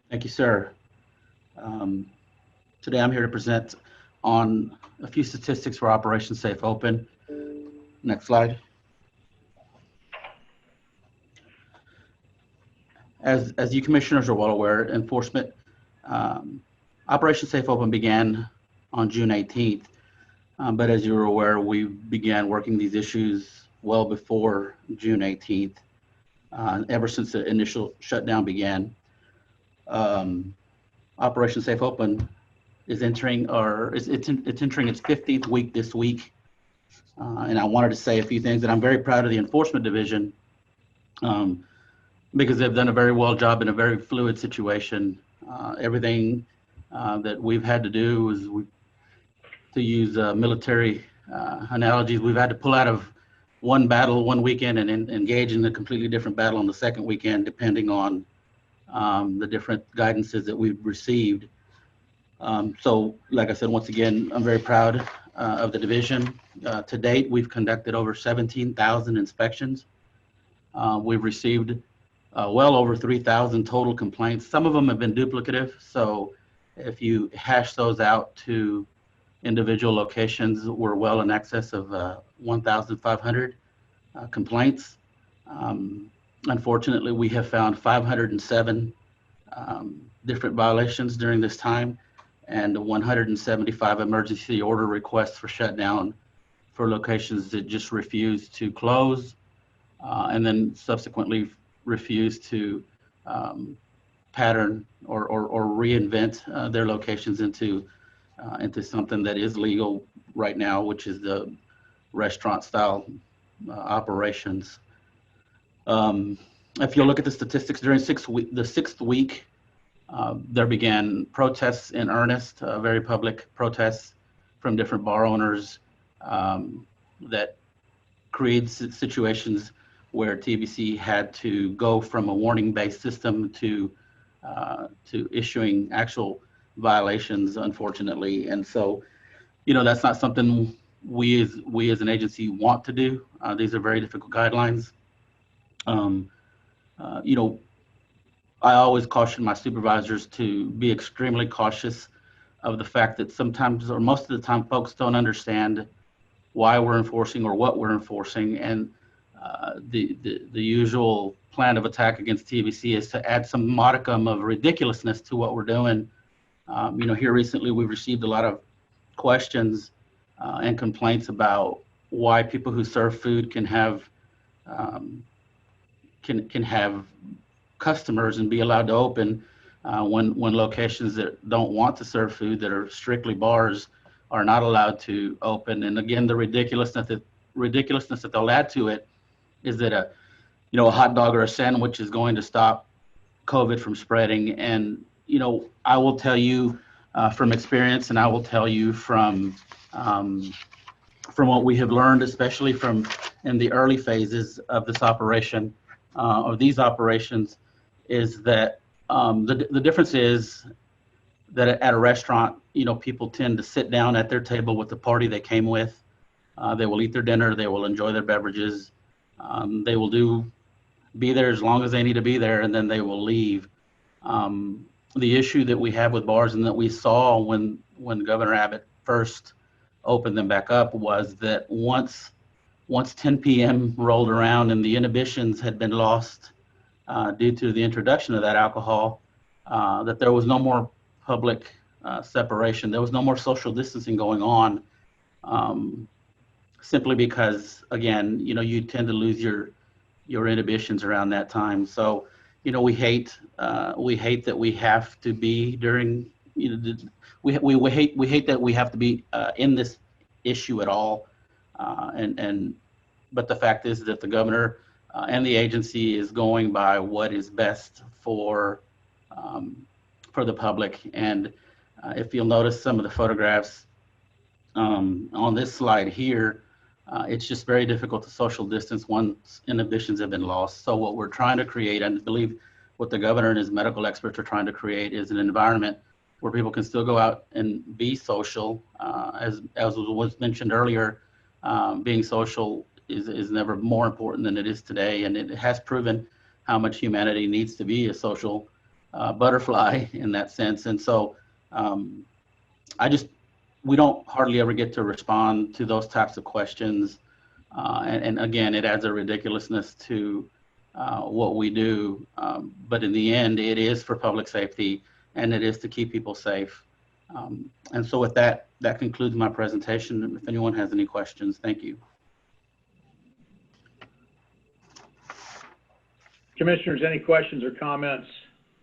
Thank you, sir. Today I'm here to present on a few statistics for Operation Safe Open. Next slide. As you commissioners are well aware, enforcement, Operation Safe Open began on June 18th, but as you're aware, we began working these issues well before June 18th, ever since the initial shutdown began. Operation Safe Open is entering it's entering its 15th week this week, and I wanted to say a few things that I'm very proud of the Enforcement Division. because they've done a very well job in a very fluid situation. Everything that we've had to do is, to use military analogies, we've had to pull out of one battle one weekend and engage in a completely different battle on the second weekend, depending on the different guidances that we've received. So, like I said, once again, I'm very proud of the division. To date, we've conducted over 17,000 inspections. We've received well over 3,000 total complaints. Some of them have been duplicative. So if you hash those out to individual locations, we're well in excess of 1,500 complaints. Unfortunately, we have found 507 different violations during this time, and 175 emergency order requests for shutdown for locations that just refuse to close, and then subsequently refuse to pattern or reinvent their locations into something that is legal right now, which is the restaurant style operations. If you look at the statistics during the sixth week, there began protests in earnest, very public protests from different bar owners that created situations where TABC had to go from a warning-based system to issuing actual violations, unfortunately. And so, that's not something we as an agency want to do. These are very difficult guidelines. I always caution my supervisors to be extremely cautious of the fact that sometimes, or most of the time, folks don't understand why we're enforcing or what we're enforcing. And the usual plan of attack against TABC is to add some modicum of ridiculousness to what we're doing. Here recently, we've received a lot of questions and complaints about why people who serve food can have customers and be allowed to open when locations that don't want to serve food, that are strictly bars, are not allowed to open. And again, the ridiculousness that they'll add to it is that a hot dog or a sandwich is going to stop COVID from spreading. And I will tell you from experience, and I will tell you from what we have learned, especially in the early phases of this operation, of these operations, is that the difference is that at a restaurant, people tend to sit down at their table with the party they came with. They will eat their dinner. They will enjoy their beverages. They will be there as long as they need to be there, and then they will leave. The issue that we have with bars, and that we saw when Governor Abbott first opened them back up, was that once 10 p.m. rolled around and the inhibitions had been lost due to the introduction of that alcohol, that there was no more public separation. There was no more social distancing going on, simply because, again, you tend to lose your inhibitions around that time. So, we hate that we have to be during, we hate that we have to be in this issue at all. But the fact is that the governor and the agency is going by what is best for the public. And if you'll notice some of the photographs on this slide here, it's just very difficult to social distance once inhibitions have been lost. So what we're trying to create, and I believe what the governor and his medical experts are trying to create, is an environment where people can still go out and be social. As was mentioned earlier, being social is never more important than it is today, and it has proven how much humanity needs to be a social butterfly in that sense. And so we don't hardly ever get to respond to those types of questions. And again, it adds a ridiculousness to what we do. But in the end, it is for public safety, and it is to keep people safe. And so with that concludes my presentation. If anyone has any questions, thank you. Commissioners, any questions or comments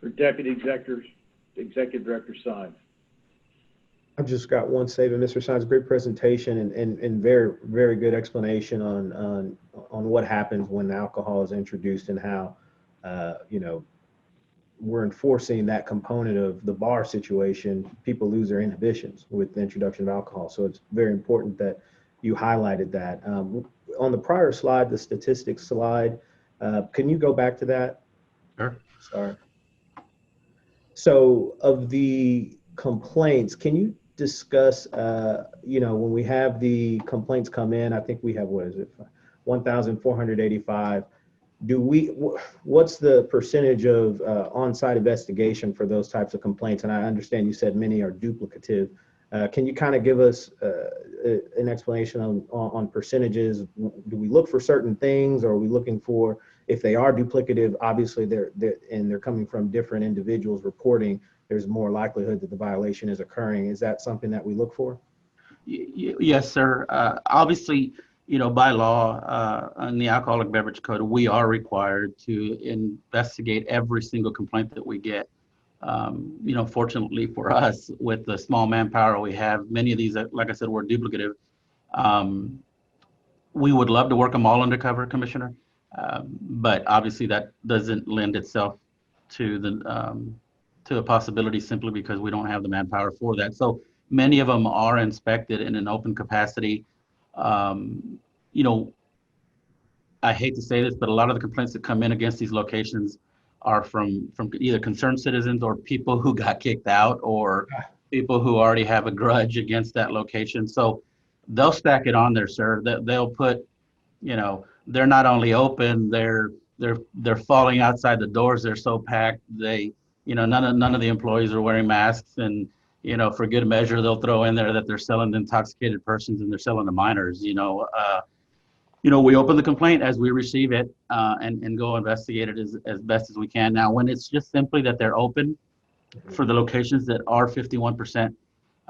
for Deputy Executive Director Sines? I've just got one statement, Mr. Sines. Great presentation and very, very good explanation on what happens when alcohol is introduced and how we're enforcing that component of the bar situation, people lose their inhibitions with the introduction of alcohol. So it's very important that you highlighted that. On the prior slide, the statistics slide, can you go back to that? Sure. Sorry. So of the complaints, can you discuss, when we have the complaints come in, I think we have, 1,485. What's the percentage of on-site investigation for those types of complaints? And I understand you said many are duplicative. Can you kind of give us an explanation on percentages? Do we look for certain things, or are we looking for, if they are duplicative, obviously they're coming from different individuals reporting, there's more likelihood that the violation is occurring. Is that something that we look for? Yes, sir. Obviously, by law, in the Alcoholic Beverage Code, we are required to investigate every single complaint that we get. Fortunately for us, with the small manpower we have, many of these, like I said, were duplicative. We would love to work them all undercover, Commissioner, but obviously that doesn't lend itself to a possibility, simply because we don't have the manpower for that. So many of them are inspected in an open capacity. I hate to say this, but a lot of the complaints that come in against these locations are from either concerned citizens or people who got kicked out, or people who already have a grudge against that location. So they'll stack it on there, sir. They'll put, they're not only open, they're falling outside the doors. They're so packed. None of the employees are wearing masks, and for good measure, they'll throw in there that they're selling to intoxicated persons and they're selling to minors. We open the complaint as we receive it, and go investigate it as best as we can. Now, when it's just simply that they're open for the locations that are 51%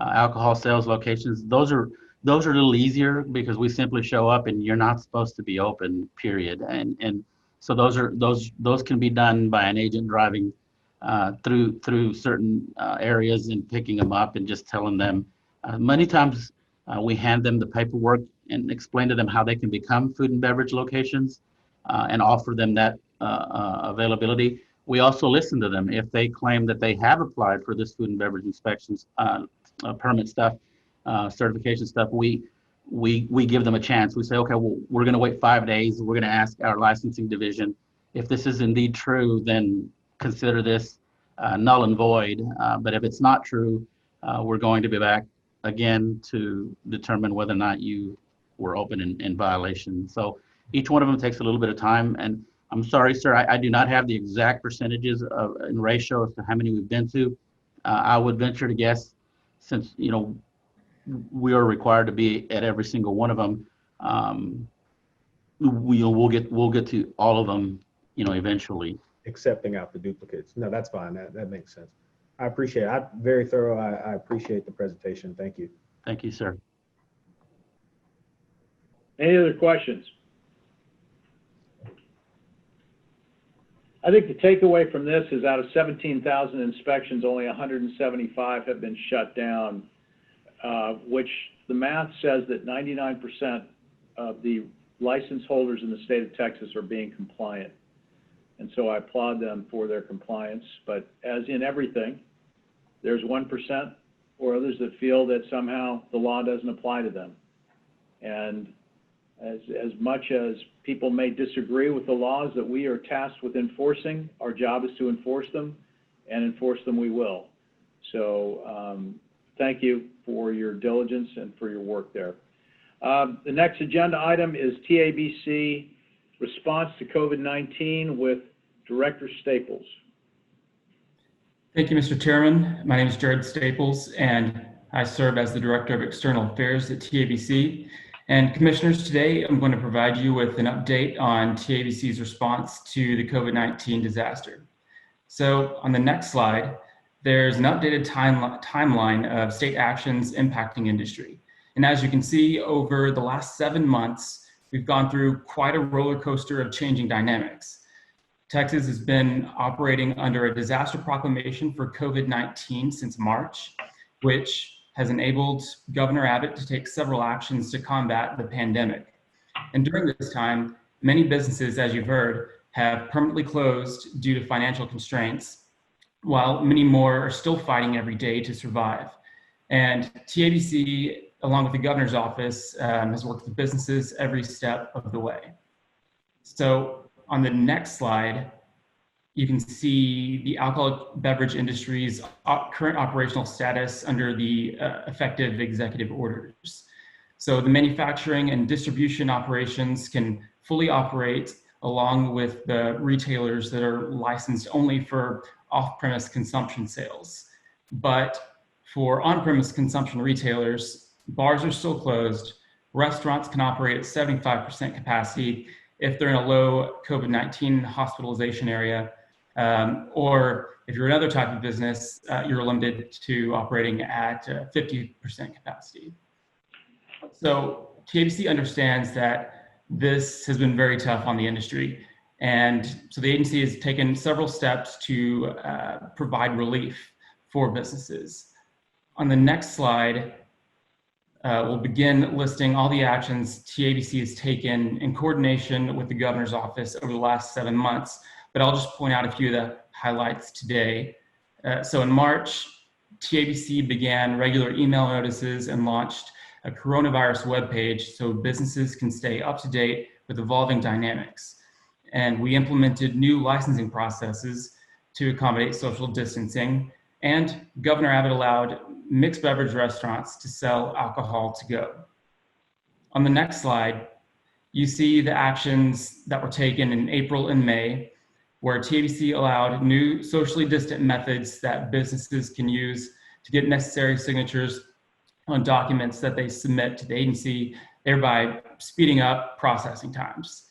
alcohol sales locations, those are a little easier, because we simply show up and you're not supposed to be open, period. And so those can be done by an agent driving through certain areas and picking them up and just telling them. Many times we hand them the paperwork and explain to them how they can become food and beverage locations, and offer them that availability. We also listen to them. If they claim that they have applied for this food and beverage inspections, permit stuff, certification stuff, we give them a chance. We say, okay, well, we're going to wait 5 days. We're going to ask our licensing division. If this is indeed true, then consider this null and void. But if it's not true, we're going to be back again to determine whether or not you were open in violation. So each one of them takes a little bit of time. And I'm sorry, sir, I do not have the exact percentages in ratio as to how many we've been to. I would venture to guess, since we are required to be at every single one of them, we'll get to all of them, eventually. Accepting out the duplicates. No, that's fine. That makes sense. I appreciate it. Very thorough. I appreciate the presentation. Thank you. Thank you, sir. Any other questions? I think the takeaway from this is, out of 17,000 inspections, only 175 have been shut down, which the math says that 99% of the license holders in the state of Texas are being compliant. And so I applaud them for their compliance. But as in everything, there's 1% or others that feel that somehow the law doesn't apply to them. And as much as people may disagree with the laws that we are tasked with enforcing, our job is to enforce them, and enforce them we will. So thank you for your diligence and for your work there. The next agenda item is TABC response to COVID-19 with Director Staples. Thank you, Mr. Chairman. My name is Jared Staples, and I serve as the Director of External Affairs at TABC. And Commissioners, today I'm going to provide you with an update on TABC's response to the COVID-19 disaster. So on the next slide, there's an updated timeline of state actions impacting industry. And as you can see, over the last 7 months, we've gone through quite a roller coaster of changing dynamics. Texas has been operating under a disaster proclamation for COVID-19 since March, which has enabled Governor Abbott to take several actions to combat the pandemic. And during this time, many businesses, as you've heard, have permanently closed due to financial constraints, while many more are still fighting every day to survive. And TABC, along with the governor's office, has worked with businesses every step of the way. So on the next slide, you can see the alcoholic beverage industry's current operational status under the effective executive orders. So the manufacturing and distribution operations can fully operate along with the retailers that are licensed only for off-premise consumption sales. But for on-premise consumption retailers, bars are still closed. Restaurants can operate at 75% capacity if they're in a low COVID-19 hospitalization area, or if you're another type of business, you're limited to operating at 50% capacity. So TABC understands that this has been very tough on the industry. And so the agency has taken several steps to provide relief for businesses. On the next slide, we'll begin listing all the actions TABC has taken in coordination with the governor's office over the last 7 months, but I'll just point out a few of the highlights today. So in March, TABC began regular email notices and launched a coronavirus webpage so businesses can stay up to date with evolving dynamics. And we implemented new licensing processes to accommodate social distancing, and Governor Abbott allowed mixed beverage restaurants to sell alcohol to go. On the next slide, you see the actions that were taken in April and May, where TABC allowed new socially distant methods that businesses can use to get necessary signatures on documents that they submit to the agency, thereby speeding up processing times.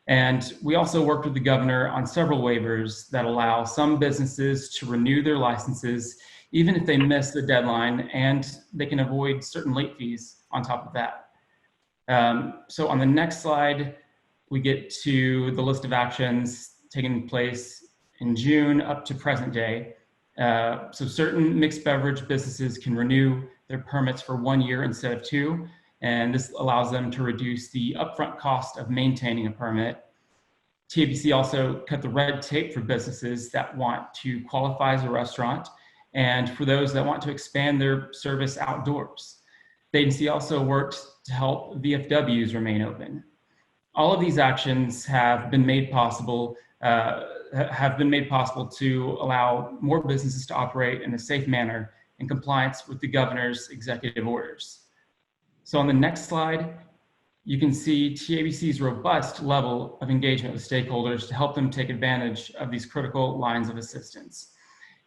And we also worked with the governor on several waivers that allow some businesses to renew their licenses, even if they miss the deadline, and they can avoid certain late fees on top of that. So on the next slide, we get to the list of actions taking place in June up to present day. So certain mixed beverage businesses can renew their permits for 1 year instead of 2, and this allows them to reduce the upfront cost of maintaining a permit. TABC also cut the red tape for businesses that want to qualify as a restaurant, and for those that want to expand their service outdoors. The agency also worked to help VFWs remain open. All of these actions have been made possible to allow more businesses to operate in a safe manner in compliance with the governor's executive orders. So on the next slide, you can see TABC's robust level of engagement with stakeholders to help them take advantage of these critical lines of assistance.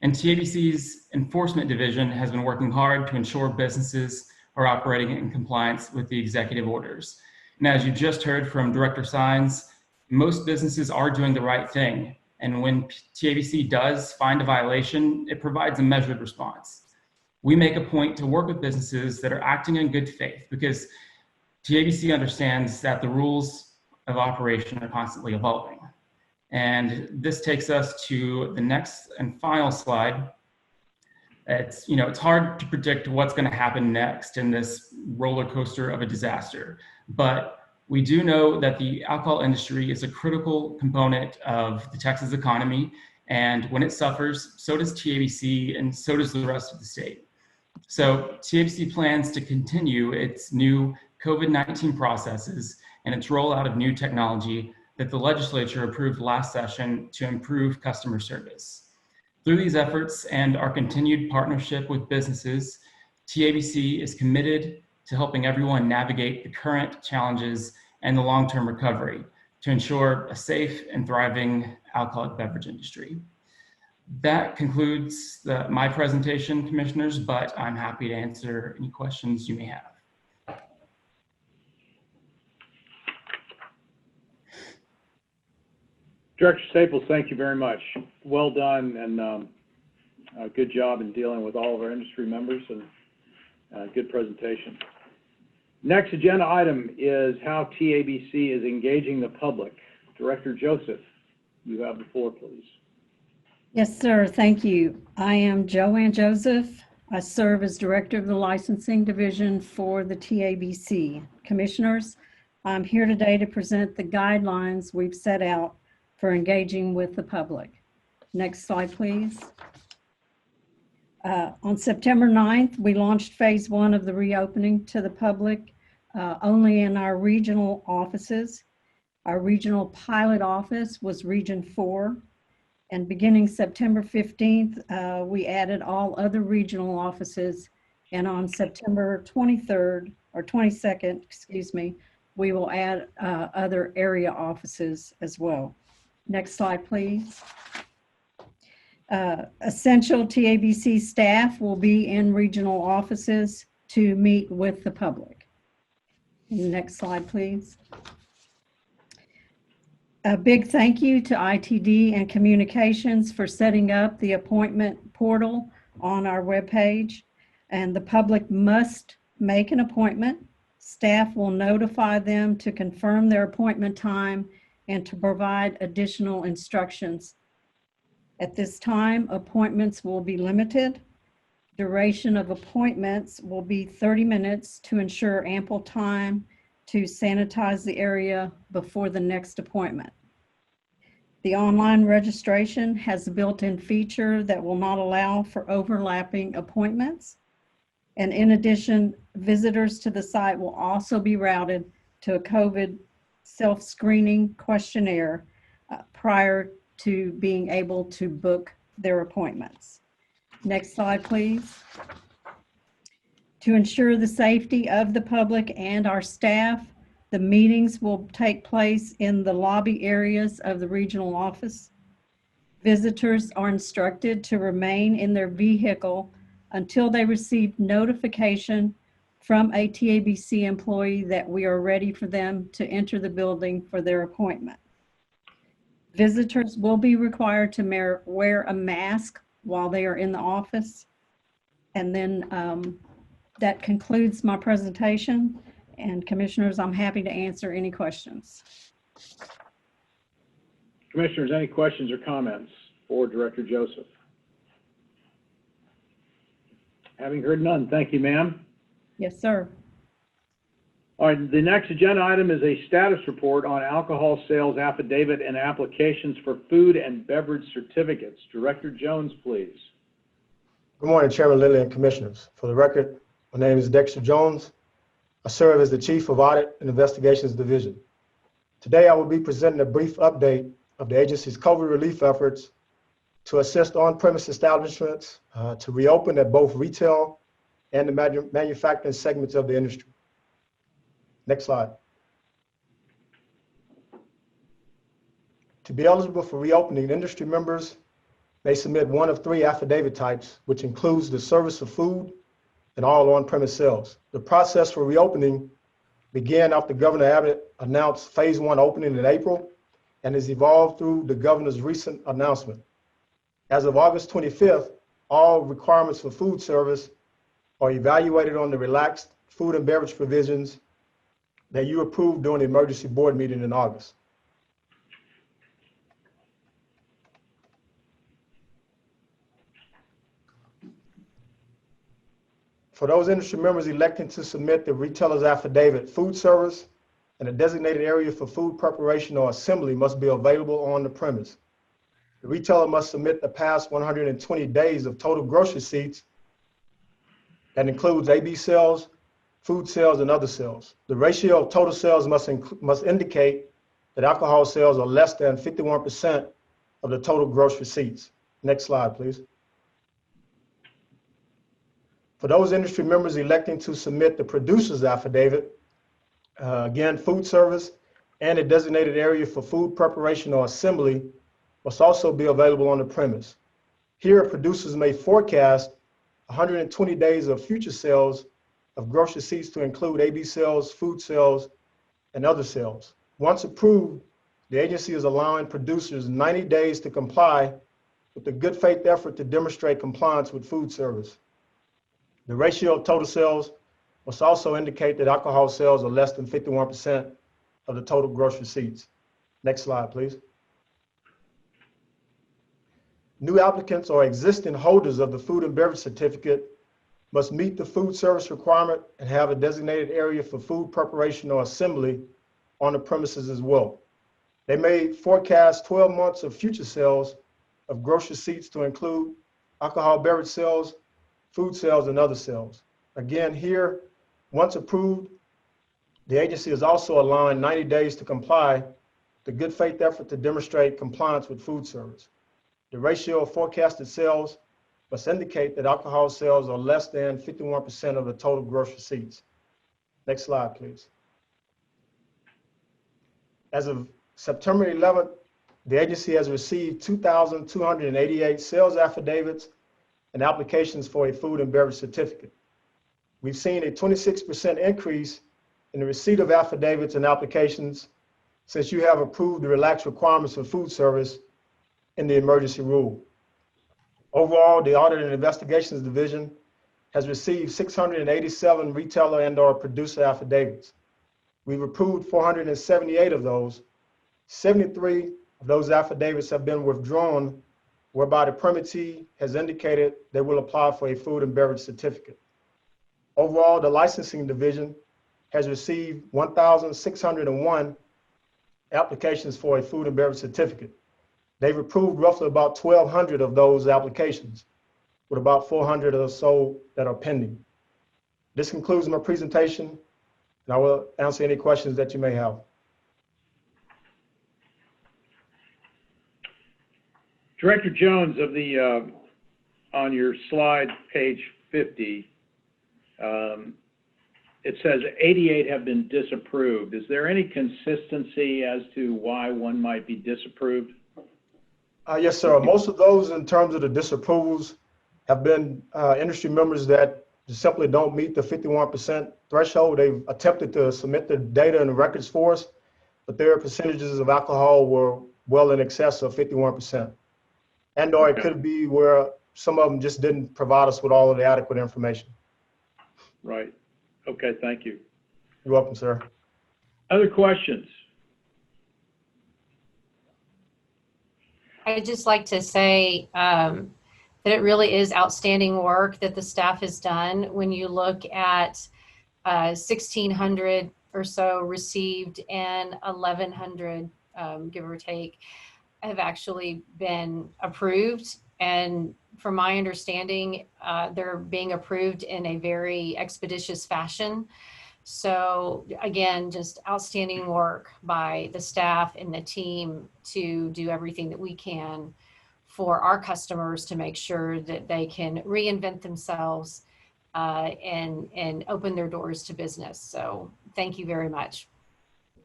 And TABC's enforcement division has been working hard to ensure businesses are operating in compliance with the executive orders. And as you just heard from Director Sines, most businesses are doing the right thing. And when TABC does find a violation, it provides a measured response. We make a point to work with businesses that are acting in good faith because TABC understands that the rules of operation are constantly evolving. And this takes us to the next and final slide. It's hard to predict what's going to happen next in this roller coaster of a disaster, but we do know that the alcohol industry is a critical component of the Texas economy, and when it suffers, so does TABC and so does the rest of the state. So TABC plans to continue its new COVID-19 processes and its rollout of new technology that the legislature approved last session to improve customer service. Through these efforts and our continued partnership with businesses, TABC is committed to helping everyone navigate the current challenges and the long-term recovery to ensure a safe and thriving alcoholic beverage industry. That concludes my presentation, commissioners, but I'm happy to answer any questions you may have. Director Staples, thank you very much. Well done, and good job in dealing with all of our industry members, and good presentation. Next agenda item is how TABC is engaging the public. Director Joseph, you have the floor, please. Yes, sir. Thank you. I am Joanne Joseph. I serve as Director of the Licensing Division for the TABC. Commissioners, I'm here today to present the guidelines we've set out for engaging with the public. Next slide, please. On September 9th, we launched phase 1 of the reopening to the public only in our regional offices. Our regional pilot office was Region 4. And beginning September 15th, we added all other regional offices. And on September 23rd or 22nd, excuse me, we will add other area offices as well. Next slide, please. Essential TABC staff will be in regional offices to meet with the public. Next slide, please. A big thank you to ITD and Communications for setting up the appointment portal on our webpage. And the public must make an appointment. Staff will notify them to confirm their appointment time and to provide additional instructions. At this time, appointments will be limited. Duration of appointments will be 30 minutes to ensure ample time to sanitize the area before the next appointment. The online registration has a built-in feature that will not allow for overlapping appointments. And in addition, visitors to the site will also be routed to a COVID self-screening questionnaire prior to being able to book their appointments. Next slide, please. To ensure the safety of the public and our staff, the meetings will take place in the lobby areas of the regional office. Visitors are instructed to remain in their vehicle until they receive notification from a TABC employee that we are ready for them to enter the building for their appointment. Visitors will be required to wear a mask while they are in the office. And then that concludes my presentation. And commissioners, I'm happy to answer any questions. Commissioners, any questions or comments for Director Joseph? Having heard none, thank you, ma'am. Yes, sir. All right, the next agenda item is a status report on alcohol sales affidavit and applications for food and beverage certificates. Director Jones, please. Good morning, Chairman Lilly and Commissioners. For the record, my name is Dexter Jones. I serve as the Chief of Audit and Investigations Division. Today, I will be presenting a brief update of the agency's COVID relief efforts to assist on-premise establishments to reopen at both retail and the manufacturing segments of the industry. Next slide. To be eligible for reopening, industry members may submit one of 3 affidavit types, which includes the service of food and all on-premise sales. The process for reopening began after Governor Abbott announced phase 1 opening in April and has evolved through the governor's recent announcement. As of August 25th, all requirements for food service are evaluated on the relaxed food and beverage provisions that you approved during the emergency board meeting in August. For those industry members electing to submit the retailer's affidavit, food service and a designated area for food preparation or assembly must be available on the premise. The retailer must submit the past 120 days of total gross receipts that includes AB sales, food sales, and other sales. The ratio of total sales must indicate that alcohol sales are less than 51% of the total gross receipts. Next slide, please. For those industry members electing to submit the producer's affidavit, again, food service and a designated area for food preparation or assembly must also be available on the premise. Here, producers may forecast 120 days of future sales of gross receipts to include AB sales, food sales, and other sales. Once approved, the agency is allowing producers 90 days to comply with the good faith effort to demonstrate compliance with food service. The ratio of total sales must also indicate that alcohol sales are less than 51% of the total gross receipts. Next slide, please. New applicants or existing holders of the food and beverage certificate must meet the food service requirement and have a designated area for food preparation or assembly on the premises as well. They may forecast 12 months of future sales of gross receipts to include alcohol beverage sales, food sales, and other sales. Again, here, once approved, the agency is also aligned 90 days to comply, the good faith effort to demonstrate compliance with food service. The ratio of forecasted sales must indicate that alcohol sales are less than 51% of the total gross receipts. Next slide, please. As of September 11th, the agency has received 2,288 sales affidavits and applications for a food and beverage certificate. We've seen a 26% increase in the receipt of affidavits and applications since you have approved the relaxed requirements for food service in the emergency rule. Overall, the Audit and Investigations Division has received 687 retailer and/or producer affidavits. We've approved 478 of those. 73 of those affidavits have been withdrawn, whereby the permittee has indicated they will apply for a food and beverage certificate. Overall, the Licensing Division has received 1,601 applications for a food and beverage certificate. They've approved roughly about 1,200 of those applications, with about 400 or so that are pending. This concludes my presentation, and I will answer any questions that you may have. Director Jones, of the on your slide, page 50, it says 88 have been disapproved. Is there any consistency as to why one might be disapproved? Yes, sir. Most of those, in terms of the disapprovals, have been industry members that simply don't meet the 51% threshold. They've attempted to submit the data and the records for us, but their percentages of alcohol were well in excess of 51%. And/or it could be where some of them just didn't provide us with all of the adequate information. Right. Okay, thank you. You're welcome, sir. Other questions? I'd just like to say that it really is outstanding work that the staff has done. When you look at 1,600 or so received and 1,100, give or take, have actually been approved. And from my understanding, they're being approved in a very expeditious fashion. So again, just outstanding work by the staff and the team to do everything that we can for our customers to make sure that they can reinvent themselves and open their doors to business. So thank you very much.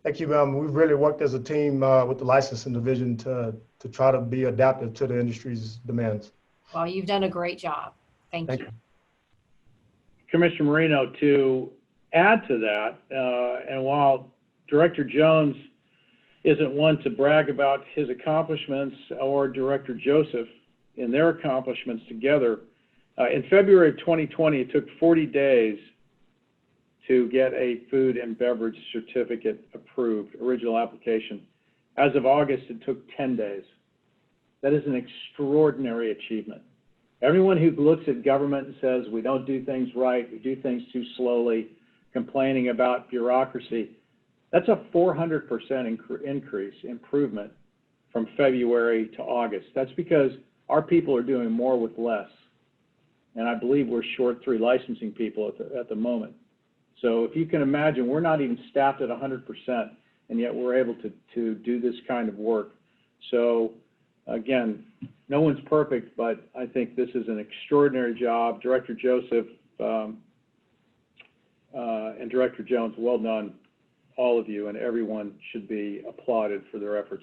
Thank you, ma'am. We've really worked as a team with the licensing division to try to be adaptive to the industry's demands. Well, you've done a great job. Thank you. Commissioner Marino, to add to that, and while Director Jones isn't one to brag about his accomplishments, or Director Joseph in their accomplishments together, in February of 2020, it took 40 days to get a food and beverage certificate approved, original application. As of August, it took 10 days. That is an extraordinary achievement. Everyone who looks at government and says we don't do things right, we do things too slowly, complaining about bureaucracy, that's a 400% improvement from February to August. That's because our people are doing more with less. And I believe we're short 3 licensing people at the moment. So if you can imagine, we're not even staffed at 100%, and yet we're able to do this kind of work. So again, no one's perfect, but I think this is an extraordinary job. Director Joseph and Director Jones, well done, all of you, and everyone should be applauded for their efforts.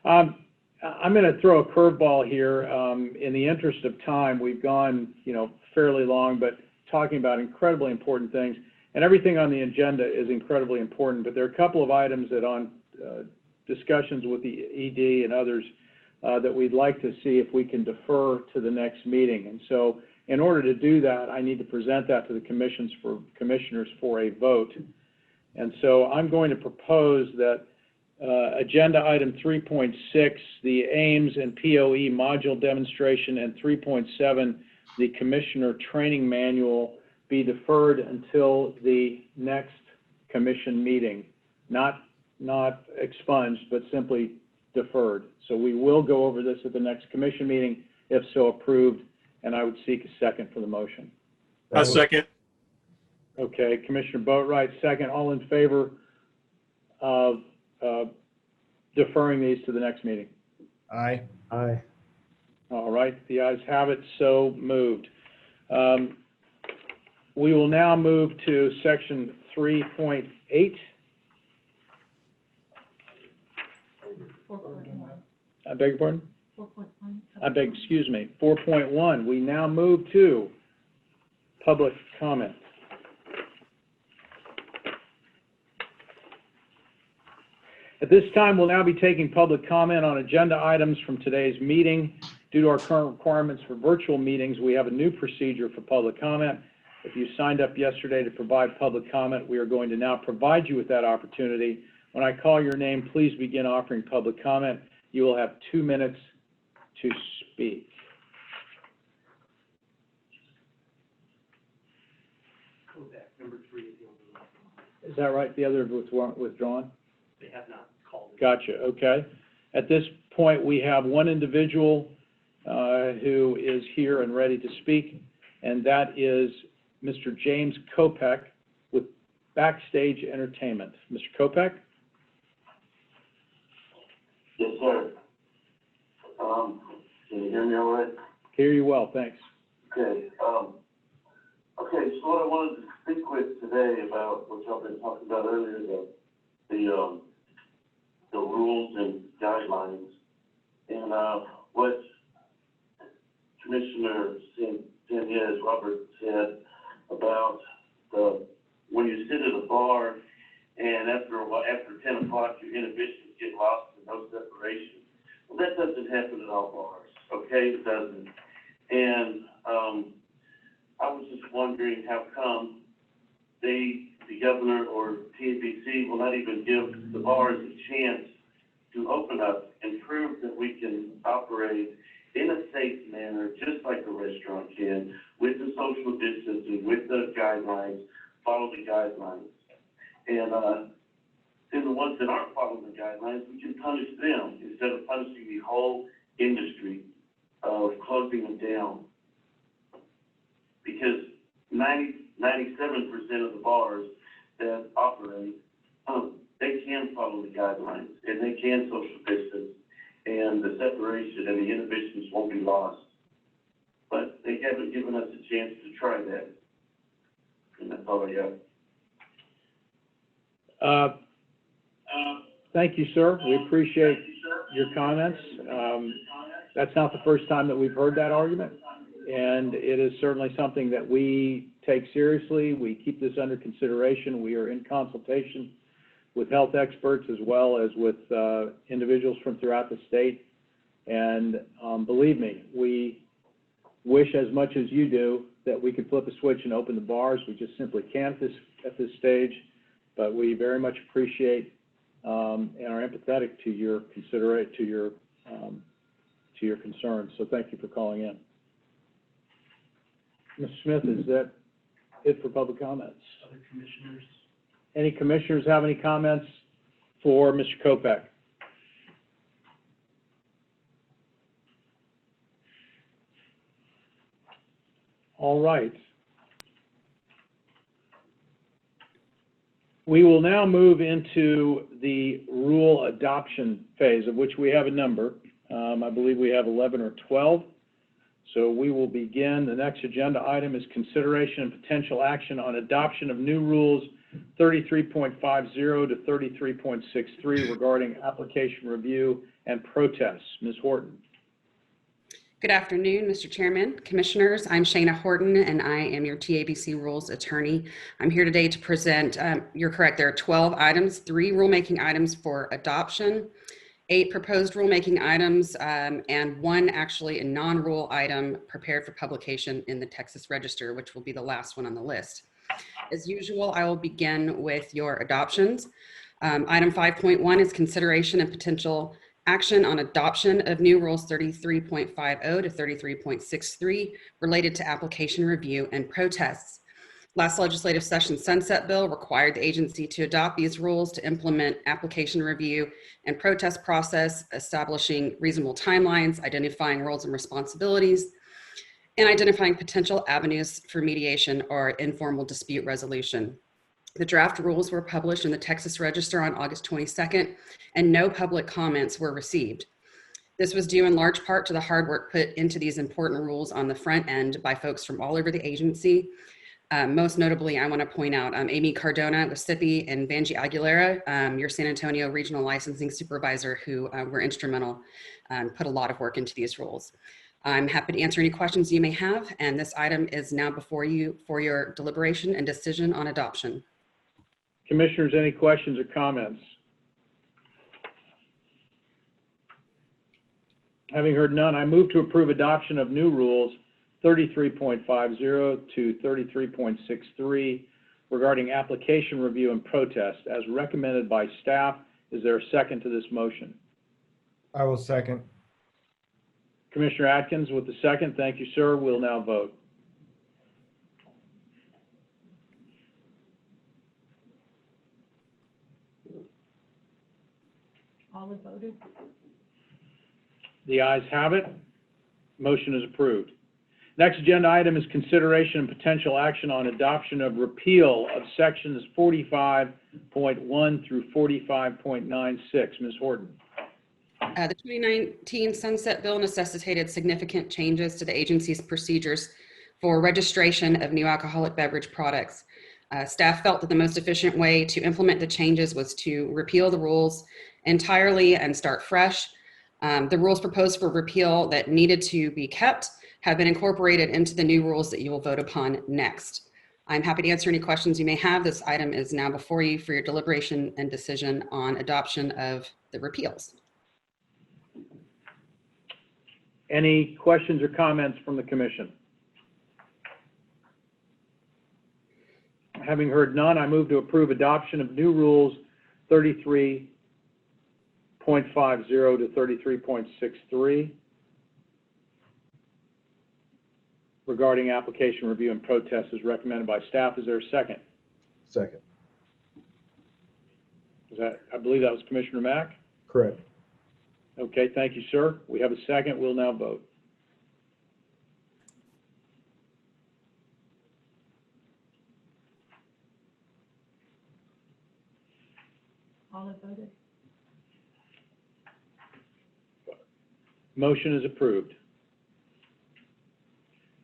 I'm going to throw a curveball here. In the interest of time, we've gone, fairly long, but talking about incredibly important things. And everything on the agenda is incredibly important, but there are a couple of items that on discussions with the ED and others that we'd like to see if we can defer to the next meeting. And so in order to do that, I need to present that to the commissioners for a vote. And so I'm going to propose that agenda item 3.6, the AIMS and POE module demonstration, and 3.7, the commissioner training manual, be deferred until the next commission meeting, not not expunged, but simply deferred. So we will go over this at the next commission meeting, if so approved, and I would seek a second for the motion. A second. Okay, Commissioner Boatright, second. All in favor of deferring these to the next meeting? Aye. Aye. All right, the ayes have it, so moved. We will now move to section 3.8. I beg your pardon? 4.1. Excuse me, 4.1. We now move to public comment. At this time, we'll now be taking public comment on agenda items from today's meeting. Due to our current requirements for virtual meetings, we have a new procedure for public comment. If you signed up yesterday to provide public comment, we are going to now provide you with that opportunity. When I call your name, please begin offering public comment. You will have 2 minutes to speak. Is that right? The other withdrawn? They have not called. Gotcha, okay. At this point, we have one individual who is here and ready to speak, and that is Mr. James Kopek with Backstage Entertainment. Mr. Kopek? Yes, sir. Can you hear me all right? Hear you well, thanks. Okay. Okay, so what I wanted to speak with today about, which I've been talking about earlier, the rules and guidelines, and what Commissioner Sanchez Robert said about when you sit at a bar and after 10 o'clock your inhibitions get lost and no separation. Well, that doesn't happen at all bars, okay? It doesn't. And I was just wondering how come the governor or TABC will not even give the bars a chance to open up and prove that we can operate in a safe manner, just like a restaurant can, with the social distancing, with the guidelines, follow the guidelines. And then the ones that aren't following the guidelines, we can punish them instead of punishing the whole industry of closing them down. Because 97% of the bars that operate, they can follow the guidelines and they can social distance, and the separation and the inhibitions won't be lost. But they haven't given us a chance to try that. And that's all I got. Thank you, sir. We appreciate your comments. That's not the first time that we've heard that argument, and it is certainly something that we take seriously. We keep this under consideration. We are in consultation with health experts as well as with individuals from throughout the state. And believe me, we wish as much as you do that we could flip a switch and open the bars. We just simply can't at this stage, but we very much appreciate and are empathetic to your concerns. So thank you for calling in. Mr. Smith, is that it for public comments? Other commissioners? Any commissioners have any comments for Mr. Kopek? All right. We will now move into the rule adoption phase, of which we have a number. I believe we have 11 or 12. So we will begin. The next agenda item is consideration and potential action on adoption of new rules 33.50 to 33.63 regarding application review and protests. Ms. Horton. Good afternoon, Mr. Chairman, Commissioners. I'm Shana Horton, and I am your TABC Rules Attorney. I'm here today to present, you're correct, there are 12 items, 3 rulemaking items for adoption, 8 proposed rulemaking items, and 1 actually a non-rule item prepared for publication in the Texas Register, which will be the last one on the list. As usual, I will begin with your adoptions. Item 5.1 is consideration and potential action on adoption of new rules 33.50 to 33.63 related to application review and protests. Last legislative session sunset bill required the agency to adopt these rules to implement application review and protest process, establishing reasonable timelines, identifying roles and responsibilities, and identifying potential avenues for mediation or informal dispute resolution. The draft rules were published in the Texas Register on August 22nd, and no public comments were received. This was due in large part to the hard work put into these important rules on the front end by folks from all over the agency. Most notably, I want to point out Amy Cardona with SIPI and Vanjie Aguilera, your San Antonio Regional Licensing Supervisor, who were instrumental, put a lot of work into these rules. I'm happy to answer any questions you may have, and this item is now before you for your deliberation and decision on adoption. Commissioners, any questions or comments? Having heard none, I move to approve adoption of new rules 33.50 to 33.63 regarding application review and protest as recommended by staff. Is there a second to this motion? I will second. Commissioner Atkins with the second. Thank you, sir. We'll now vote. All have voted. The ayes have it. Motion is approved. Next agenda item is consideration and potential action on adoption of repeal of sections 45.1 through 45.96. Ms. Horton. The 2019 Sunset Bill necessitated significant changes to the agency's procedures for registration of new alcoholic beverage products. Staff felt that the most efficient way to implement the changes was to repeal the rules entirely and start fresh. The rules proposed for repeal that needed to be kept have been incorporated into the new rules that you will vote upon next. I'm happy to answer any questions you may have. This item is now before you for your deliberation and decision on adoption of the repeals. Any questions or comments from the commission? Having heard none, I move to approve adoption of new rules 33.50 to 33.63 regarding application review and protest as recommended by staff. Is there a second? Second. I believe that was Commissioner Mack? Correct. Okay, thank you, sir. We have a second. We'll now vote. All have voted. Motion is approved.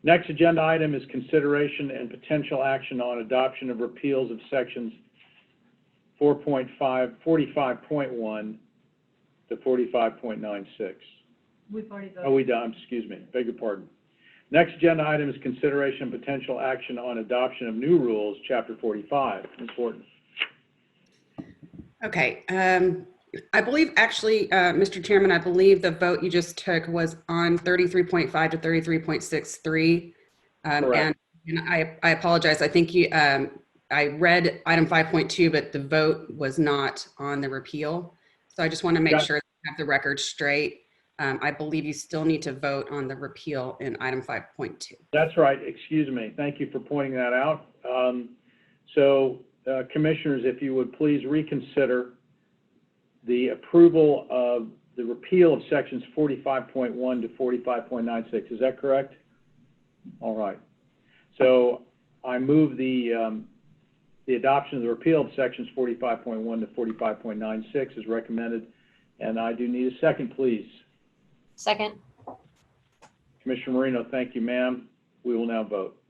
Next agenda item is consideration and potential action on adoption of repeals of sections 45.1 to 45.96. We've already voted. Oh, we done, excuse me, beg your pardon. Next agenda item is consideration and potential action on adoption of new rules, Chapter 45. Ms. Horton. Okay, I believe actually, Mr. Chairman, I believe the vote you just took was on 33.5 to 33.63. Correct. And I apologize. I think you, I read item 5.2, but the vote was not on the repeal. So I just want to make sure that we have the record straight. I believe you still need to vote on the repeal in item 5.2. That's right. Excuse me. Thank you for pointing that out. Commissioners, if you would please reconsider the approval of the repeal of sections 45.1 to 45.96. Is that correct? All right. So I move the adoption of the repeal of sections 45.1 to 45.96 as recommended. And I do need a second, please. Second. Commissioner Marino, thank you, ma'am. We will now vote.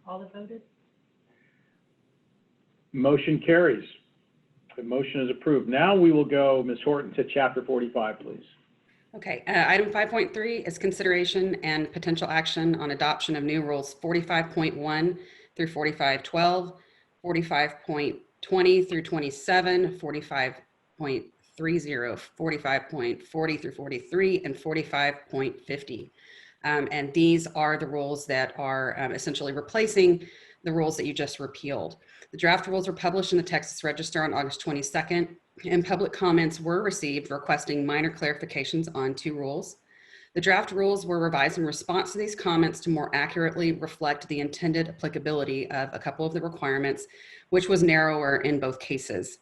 All have voted. Motion carries. The motion is approved. Now we will go, Ms. Horton, to Chapter 45, please. Okay, item 5.3 is consideration and potential action on adoption of new rules 45.1 through 45.12, 45.20 through 27, 45.30, 45.40 through 43, and 45.50. And these are the rules that are essentially replacing the rules that you just repealed. The draft rules were published in the Texas Register on August 22nd. and public comments were received requesting minor clarifications on 2 rules. The draft rules were revised in response to these comments to more accurately reflect the intended applicability of a couple of the requirements, which was narrower in both cases.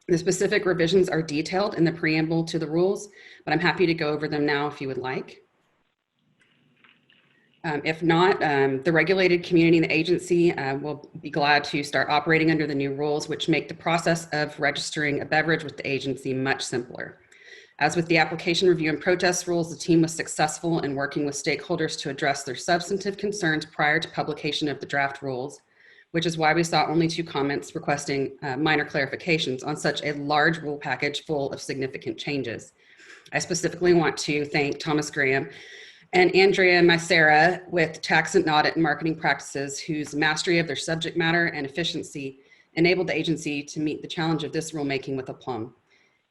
The specific revisions are detailed in the preamble to the rules, but I'm happy to go over them now if you would like. If not, the regulated community and the agency will be glad to start operating under the new rules, which make the process of registering a beverage with the agency much simpler. As with the application review and protest rules, the team was successful in working with stakeholders to address their substantive concerns prior to publication of the draft rules, which is why we saw only 2 comments requesting minor clarifications on such a large rule package full of significant changes. I specifically want to thank Thomas Graham and Andrea Macera with Tax and Audit and Marketing Practices, whose mastery of their subject matter and efficiency enabled the agency to meet the challenge of this rulemaking with aplomb.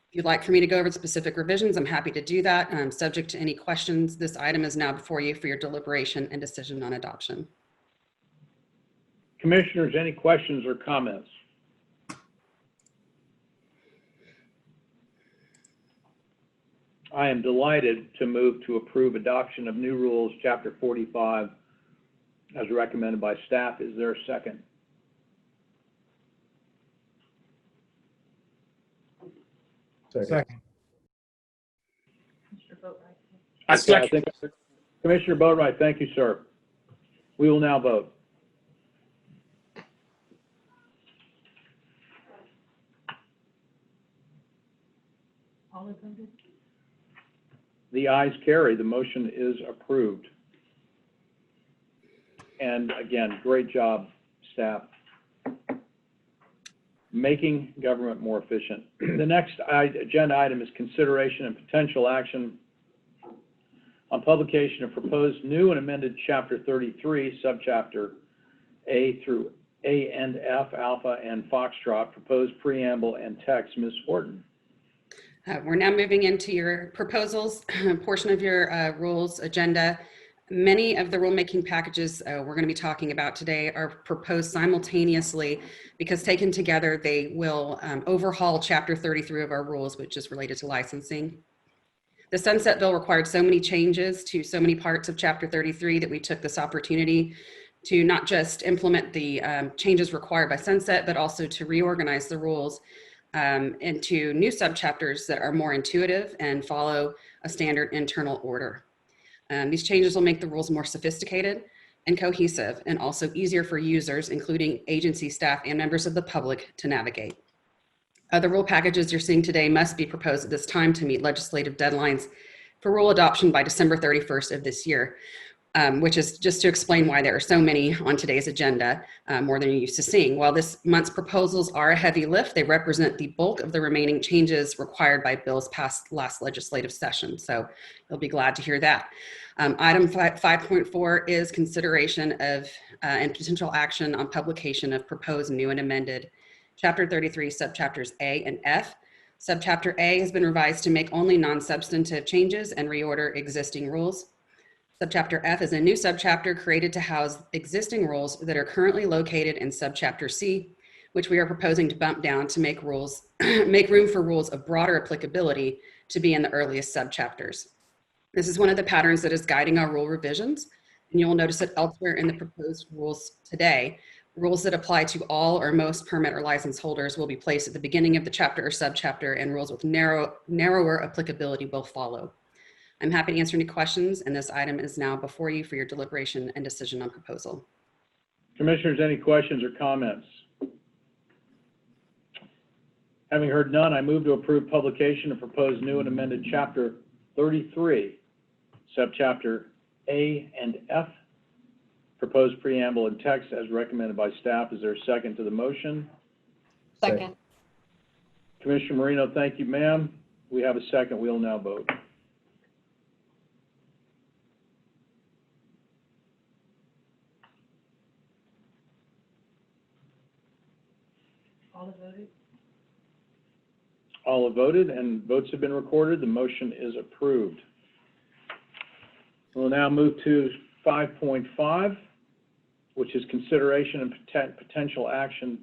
If you'd like for me to go over the specific revisions, I'm happy to do that. Subject to any questions, this item is now before you for your deliberation and decision on adoption. Commissioners, any questions or comments? I am delighted to move to approve adoption of new rules, Chapter 45, as recommended by staff. Is there a second? Second. I second. Commissioner Boatright, thank you, sir. We will now vote. All have voted? The ayes carry. The motion is approved. And again, great job, staff, making government more efficient. The next agenda item is consideration and potential action on publication of proposed new and amended Chapter 33, Subchapter A through A and F, Alpha and Foxtrot, proposed preamble and text. Ms. Horton. We're now moving into your proposals portion of your rules agenda. Many of the rulemaking packages we're going to be talking about today are proposed simultaneously because taken together, they will overhaul Chapter 33 of our rules, which is related to licensing. The Sunset Bill required so many changes to so many parts of Chapter 33 that we took this opportunity to not just implement the changes required by Sunset, but also to reorganize the rules into new subchapters that are more intuitive and follow a standard internal order. These changes will make the rules more sophisticated and cohesive, and also easier for users, including agency staff and members of the public, to navigate. Other rule packages you're seeing today must be proposed at this time to meet legislative deadlines for rule adoption by December 31st of this year, which is just to explain why there are so many on today's agenda, more than you're used to seeing. While this month's proposals are a heavy lift, they represent the bulk of the remaining changes required by bills passed last legislative session. So you'll be glad to hear that. Item 5.4 is consideration of and potential action on publication of proposed new and amended Chapter 33, subchapters A and F. Subchapter A has been revised to make only non-substantive changes and reorder existing rules. Subchapter F is a new subchapter created to house existing rules that are currently located in Subchapter C, which we are proposing to bump down to make room for rules of broader applicability to be in the earliest subchapters. This is one of the patterns that is guiding our rule revisions, and you will notice it elsewhere in the proposed rules today. Rules that apply to all or most permit or license holders will be placed at the beginning of the chapter or subchapter, and rules with narrower applicability will follow. I'm happy to answer any questions, and this item is now before you for your deliberation and decision on proposal. Commissioners, any questions or comments? Having heard none, I move to approve publication of proposed new and amended Chapter 33, Subchapter A and F, proposed preamble and text as recommended by staff. Is there a second to the motion? Second. Commissioner Marino, thank you, ma'am. We have a second. We'll now vote. All have voted? All have voted and votes have been recorded. The motion is approved. We'll now move to 5.5, which is consideration and potential action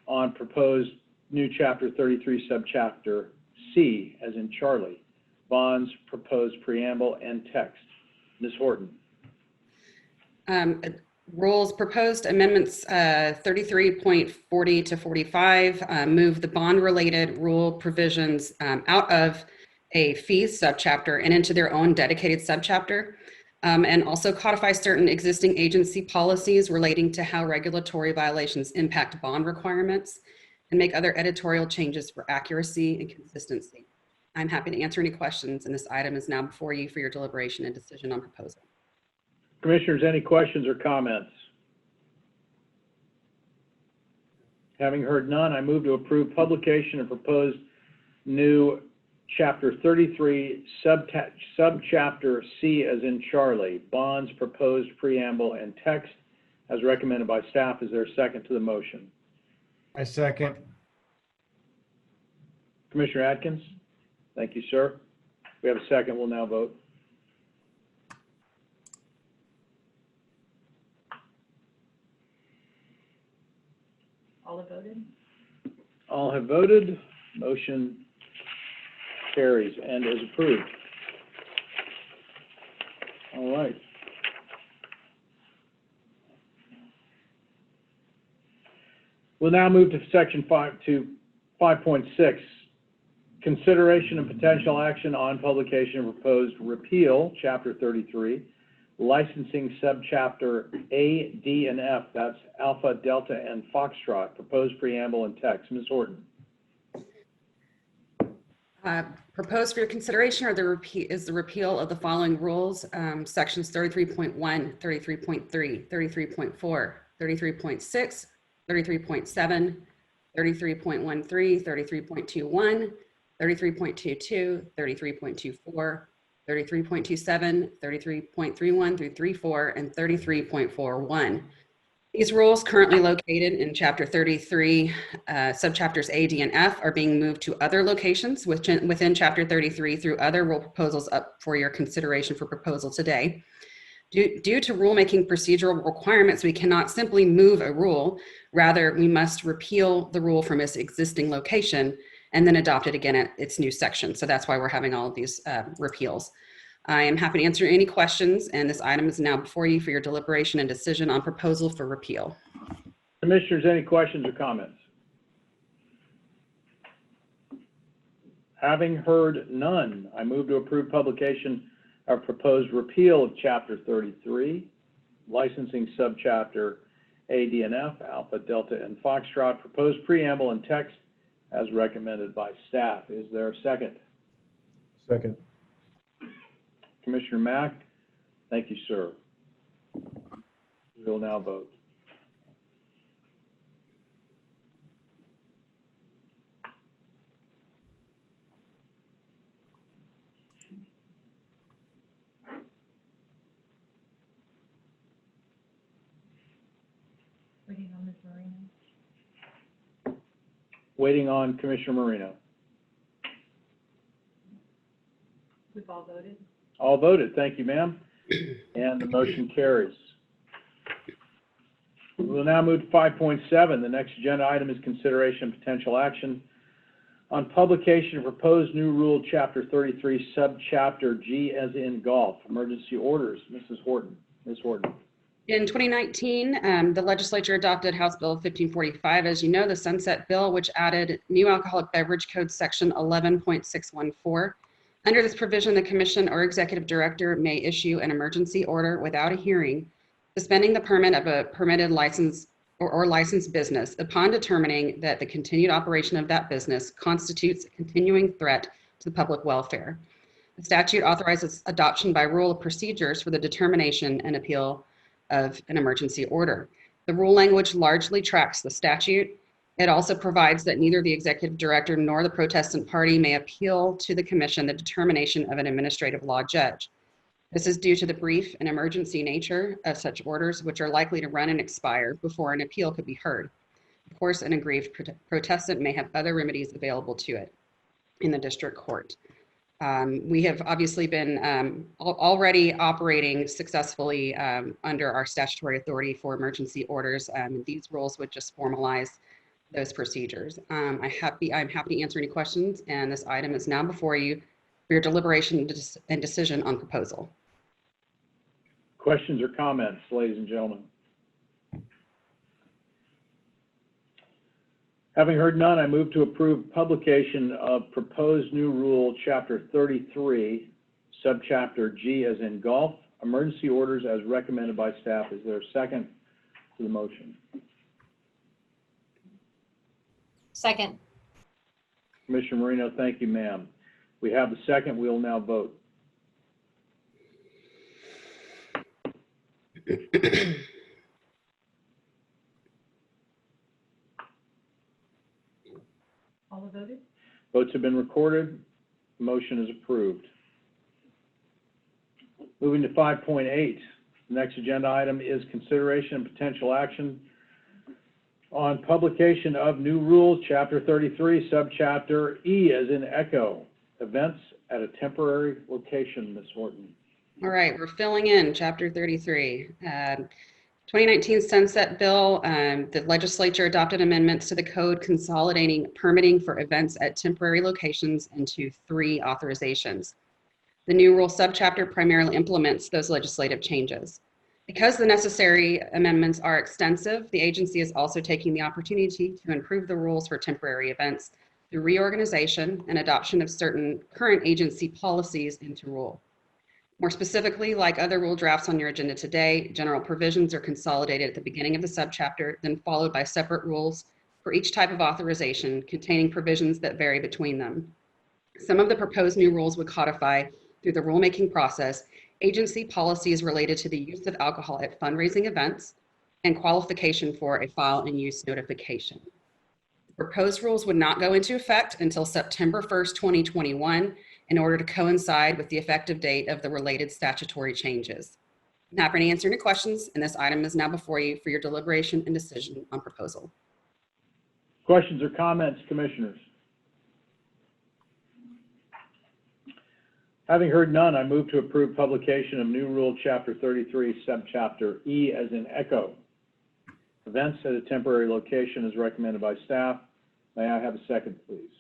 on proposed new Chapter 33, Subchapter C, as in Charlie, bonds, proposed preamble, and text. Ms. Horton. Rules proposed amendments 33.40 to 45 move the bond-related rule provisions out of a fees subchapter and into their own dedicated subchapter, and also codify certain existing agency policies relating to how regulatory violations impact bond requirements, and make other editorial changes for accuracy and consistency. I'm happy to answer any questions, and this item is now before you for your deliberation and decision on proposal. Commissioners, any questions or comments? Having heard none, I move to approve publication of proposed new Chapter 33, Subchapter C, as in Charlie, bonds, proposed preamble, and text, as recommended by staff. Is there a second to the motion? I second. Commissioner Atkins? Thank you, sir. We have a second. We'll now vote. All have voted? All have voted. Motion carries and is approved. All right. We'll now move to section 5.6, consideration and potential action on publication of proposed repeal, Chapter 33, licensing subchapter A, D, and F. That's Alpha, Delta, and Foxtrot. Proposed preamble and text. Ms. Horton. Proposed for your consideration is the repeal of the following rules, sections 33.1, 33.3, 33.4, 33.6, 33.7, 33.13, 33.21, 33.22, 33.24, 33.27, 33.31 through 34, and 33.41. These rules, currently located in Chapter 33, subchapters A, D, and F, are being moved to other locations within Chapter 33 through other rule proposals up for your consideration for proposal today. Due to rulemaking procedural requirements, we cannot simply move a rule. Rather, we must repeal the rule from its existing location and then adopt it again at its new section. So that's why we're having all of these repeals. I am happy to answer any questions, and this item is now before you for your deliberation and decision on proposal for repeal. Commissioners, any questions or comments? Having heard none, I move to approve publication of proposed repeal of Chapter 33, licensing subchapter A, D, and F, Alpha, Delta, and Foxtrot, proposed preamble and text as recommended by staff. Is there a second? Second. Commissioner Mack, thank you, sir. We will now vote. Waiting on Ms. Marino. Waiting on Commissioner Marino. We've all voted? All voted. Thank you, ma'am. And the motion carries. We will now move to 5.7. The next agenda item is consideration of potential action on publication of proposed new rule, Chapter 33, Subchapter G, as in golf, emergency orders. Mrs. Horton. Ms. Horton. In 2019, the legislature adopted House Bill 1545, as you know, the Sunset Bill, which added new Alcoholic Beverage Code Section 11.614. Under this provision, the commission or executive director may issue an emergency order without a hearing, suspending the permit of a permitted license or licensed business upon determining that the continued operation of that business constitutes a continuing threat to the public welfare. The statute authorizes adoption by rule of procedures for the determination and appeal of an emergency order. The rule language largely tracks the statute. It also provides that neither the executive director nor the protestant party may appeal to the commission the determination of an administrative law judge. This is due to the brief and emergency nature of such orders, which are likely to run and expire before an appeal could be heard. Of course, an aggrieved protestant may have other remedies available to it in the district court. We have obviously been already operating successfully under our statutory authority for emergency orders. These rules would just formalize those procedures. I'm happy to answer any questions, and this item is now before you for your deliberation and decision on proposal. Questions or comments, ladies and gentlemen? Having heard none, I move to approve publication of proposed new rule, Chapter 33, Subchapter G as in golf, emergency orders as recommended by staff. Is there a second to the motion? Second. Commissioner Marino, thank you, ma'am. We have the second. We will now vote. All have voted? Votes have been recorded. Motion is approved. Moving to 5.8, the next agenda item is consideration and potential action on publication of new rules, Chapter 33, Subchapter E as in Echo, events at a temporary location, Ms. Horton. All right, we're filling in Chapter 33. 2019 Sunset Bill, the legislature adopted amendments to the code consolidating permitting for events at temporary locations into 3 authorizations. The new rule subchapter primarily implements those legislative changes. Because the necessary amendments are extensive, the agency is also taking the opportunity to improve the rules for temporary events through reorganization and adoption of certain current agency policies into rule. More specifically, like other rule drafts on your agenda today, general provisions are consolidated at the beginning of the subchapter, then followed by separate rules for each type of authorization containing provisions that vary between them. Some of the proposed new rules would codify through the rulemaking process agency policies related to the use of alcohol at fundraising events and qualification for a file and use notification. The proposed rules would not go into effect until September 1st, 2021 in order to coincide with the effective date of the related statutory changes. I'm happy to answer any questions, and this item is now before you for your deliberation and decision on proposal. Questions or comments, commissioners? Having heard none, I move to approve publication of new rule, Chapter 33, Subchapter E as in Echo, events at a temporary location as recommended by staff. May I have a second, please?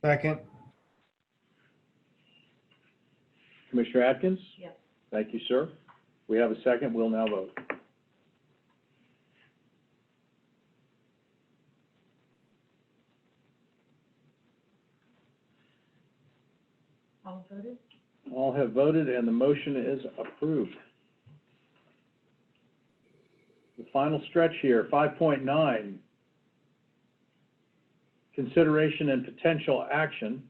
Second. Commissioner Atkins? Yes. Thank you, sir. We have a second. We'll now vote. All have voted? All have voted, and the motion is approved. The final stretch here, 5.9, consideration and potential action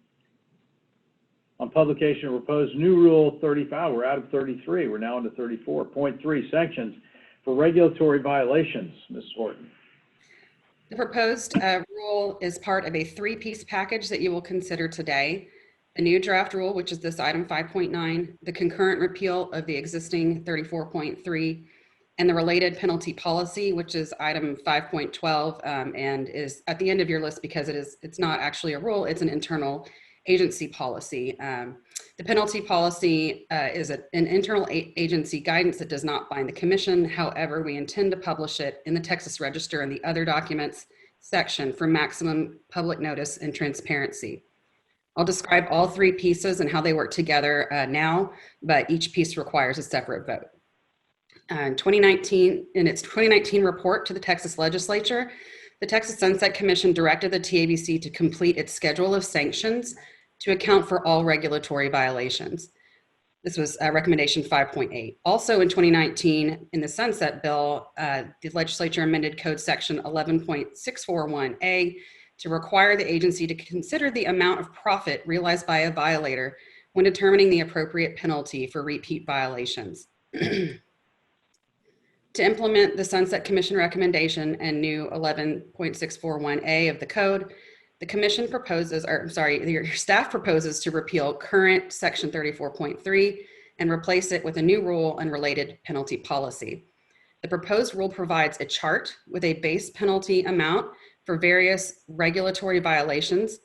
on publication of proposed new rule 35. We're out of 33. We're now into 34.3, sanctions for regulatory violations. Ms. Horton. The proposed rule is part of a 3-piece package that you will consider today. The new draft rule, which is this item 5.9, the concurrent repeal of the existing 34.3, and the related penalty policy, which is item 5.12, and is at the end of your list because it's not actually a rule, it's an internal agency policy. The penalty policy is an internal agency guidance that does not bind the commission. However, we intend to publish it in the Texas Register and the other documents section for maximum public notice and transparency. I'll describe all 3 pieces and how they work together now, but each piece requires a separate vote. In its 2019 report to the Texas Legislature, the Texas Sunset Commission directed the TABC to complete its schedule of sanctions to account for all regulatory violations. This was recommendation 5.8. Also in 2019, in the Sunset Bill, the legislature amended Code Section 11.641A to require the agency to consider the amount of profit realized by a violator when determining the appropriate penalty for repeat violations. To implement the Sunset Commission recommendation and new 11.641A of the code, the commission proposes, your staff proposes to repeal current section 34.3 and replace it with a new rule and related penalty policy. The proposed rule provides a chart with a base penalty amount for various regulatory violations,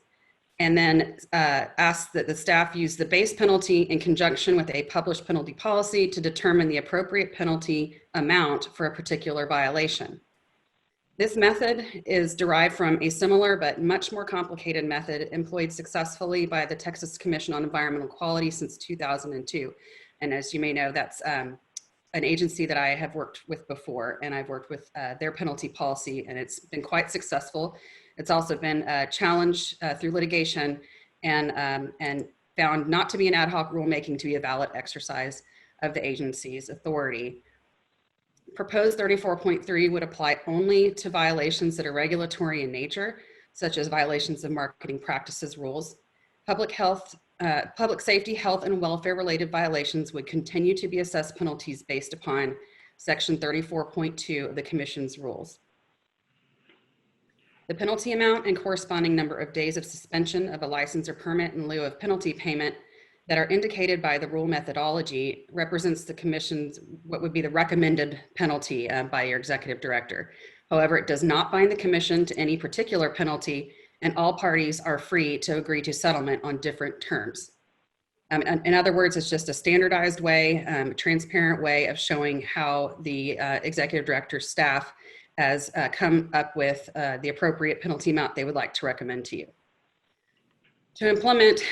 and then asks that the staff use the base penalty in conjunction with a published penalty policy to determine the appropriate penalty amount for a particular violation. This method is derived from a similar but much more complicated method employed successfully by the Texas Commission on Environmental Quality since 2002. And as you may know, that's an agency that I have worked with before, and I've worked with their penalty policy, and it's been quite successful. It's also been challenged through litigation and found not to be an ad hoc rulemaking, to be a valid exercise of the agency's authority. Proposed 34.3 would apply only to violations that are regulatory in nature, such as violations of marketing practices rules. Public safety, health, and welfare related violations would continue to be assessed penalties based upon Section 34.2 of the Commission's rules. The penalty amount and corresponding number of days of suspension of a license or permit in lieu of penalty payment that are indicated by the rule methodology represents the Commission's, what would be the recommended penalty by your executive director. However, it does not bind the Commission to any particular penalty, and all parties are free to agree to settlement on different terms. In other words, it's just a standardized way, transparent way of showing how the executive director's staff has come up with the appropriate penalty amount they would like to recommend to you. To implement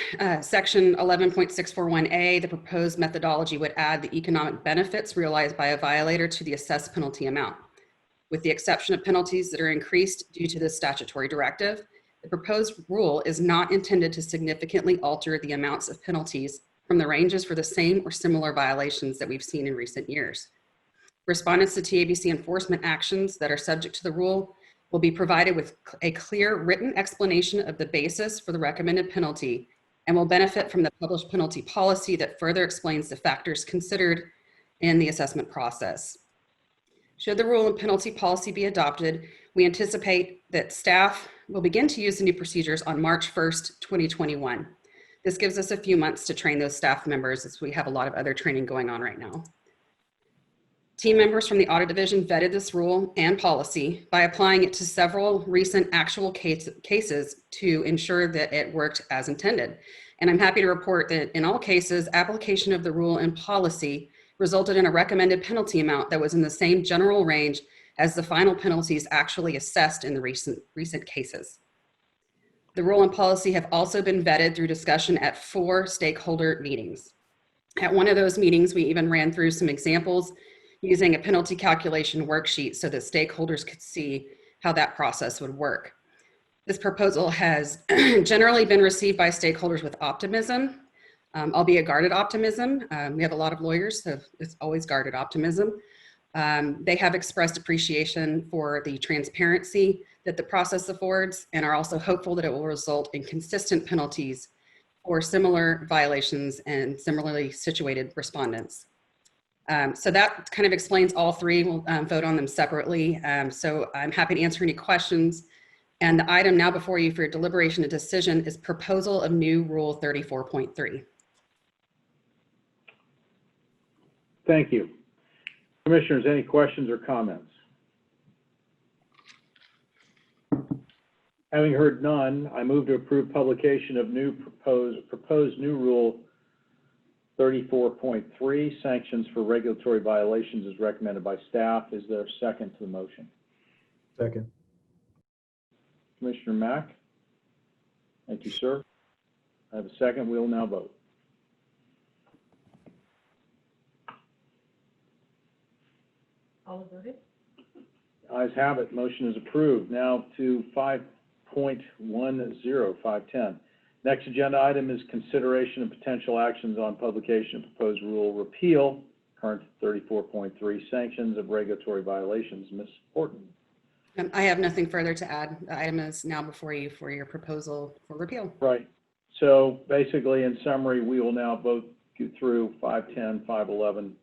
Section 11.641A, the proposed methodology would add the economic benefits realized by a violator to the assessed penalty amount. With the exception of penalties that are increased due to this statutory directive, the proposed rule is not intended to significantly alter the amounts of penalties from the ranges for the same or similar violations that we've seen in recent years. Respondents to TABC enforcement actions that are subject to the rule will be provided with a clear written explanation of the basis for the recommended penalty and will benefit from the published penalty policy that further explains the factors considered in the assessment process. Should the rule and penalty policy be adopted, we anticipate that staff will begin to use the new procedures on March 1st, 2021. This gives us a few months to train those staff members, as we have a lot of other training going on right now. Team members from the audit division vetted this rule and policy by applying it to several recent actual cases to ensure that it worked as intended. And I'm happy to report that in all cases, application of the rule and policy resulted in a recommended penalty amount that was in the same general range as the final penalties actually assessed in the recent cases. The rule and policy have also been vetted through discussion at 4 stakeholder meetings. At one of those meetings, we even ran through some examples using a penalty calculation worksheet so that stakeholders could see how that process would work. This proposal has generally been received by stakeholders with optimism, albeit guarded optimism. We have a lot of lawyers, so it's always guarded optimism. They have expressed appreciation for the transparency that the process affords and are also hopeful that it will result in consistent penalties for similar violations and similarly situated respondents. So that kind of explains all 3. We'll vote on them separately. So I'm happy to answer any questions. And the item now before you for your deliberation and decision is proposal of new rule 34.3. Thank you. Commissioners, any questions or comments? Having heard none, I move to approve publication of proposed new rule 34.3, sanctions for regulatory violations as recommended by staff. Is there a second to the motion? Second. Commissioner Mack? Thank you, sir. I have a second. We will now vote. All voted? Ayes have it. Motion is approved. Now to 5.10, 510. Next agenda item is consideration of potential actions on publication of proposed rule repeal, current 34.3, sanctions of regulatory violations. Ms. Horton. I have nothing further to add. The item is now before you for your proposal for repeal. Right. So basically, in summary, we will now vote through 510, 511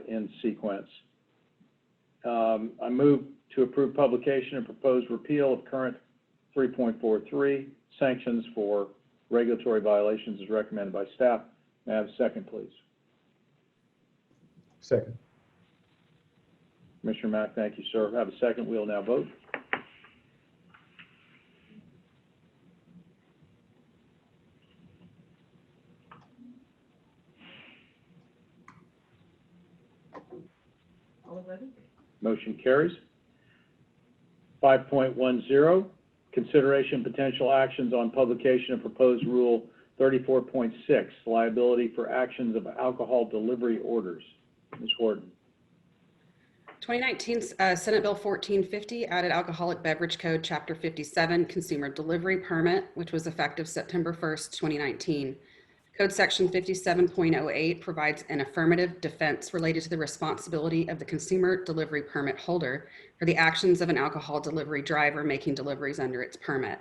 in sequence. I move to approve publication and proposed repeal of current 3.43, sanctions for regulatory violations as recommended by staff. May I have a second, please? Second. Commissioner Mack, thank you, sir. I have a second. We will now vote. All voted? Motion carries. 5.10, consideration potential actions on publication of proposed Rule 34.6, liability for actions of alcohol delivery orders. Ms. Horton. 2019 Senate Bill 1450 added Alcoholic Beverage Code Chapter 57 Consumer Delivery Permit, which was effective September 1st, 2019. Code Section 57.08 provides an affirmative defense related to the responsibility of the consumer delivery permit holder for the actions of an alcohol delivery driver making deliveries under its permit.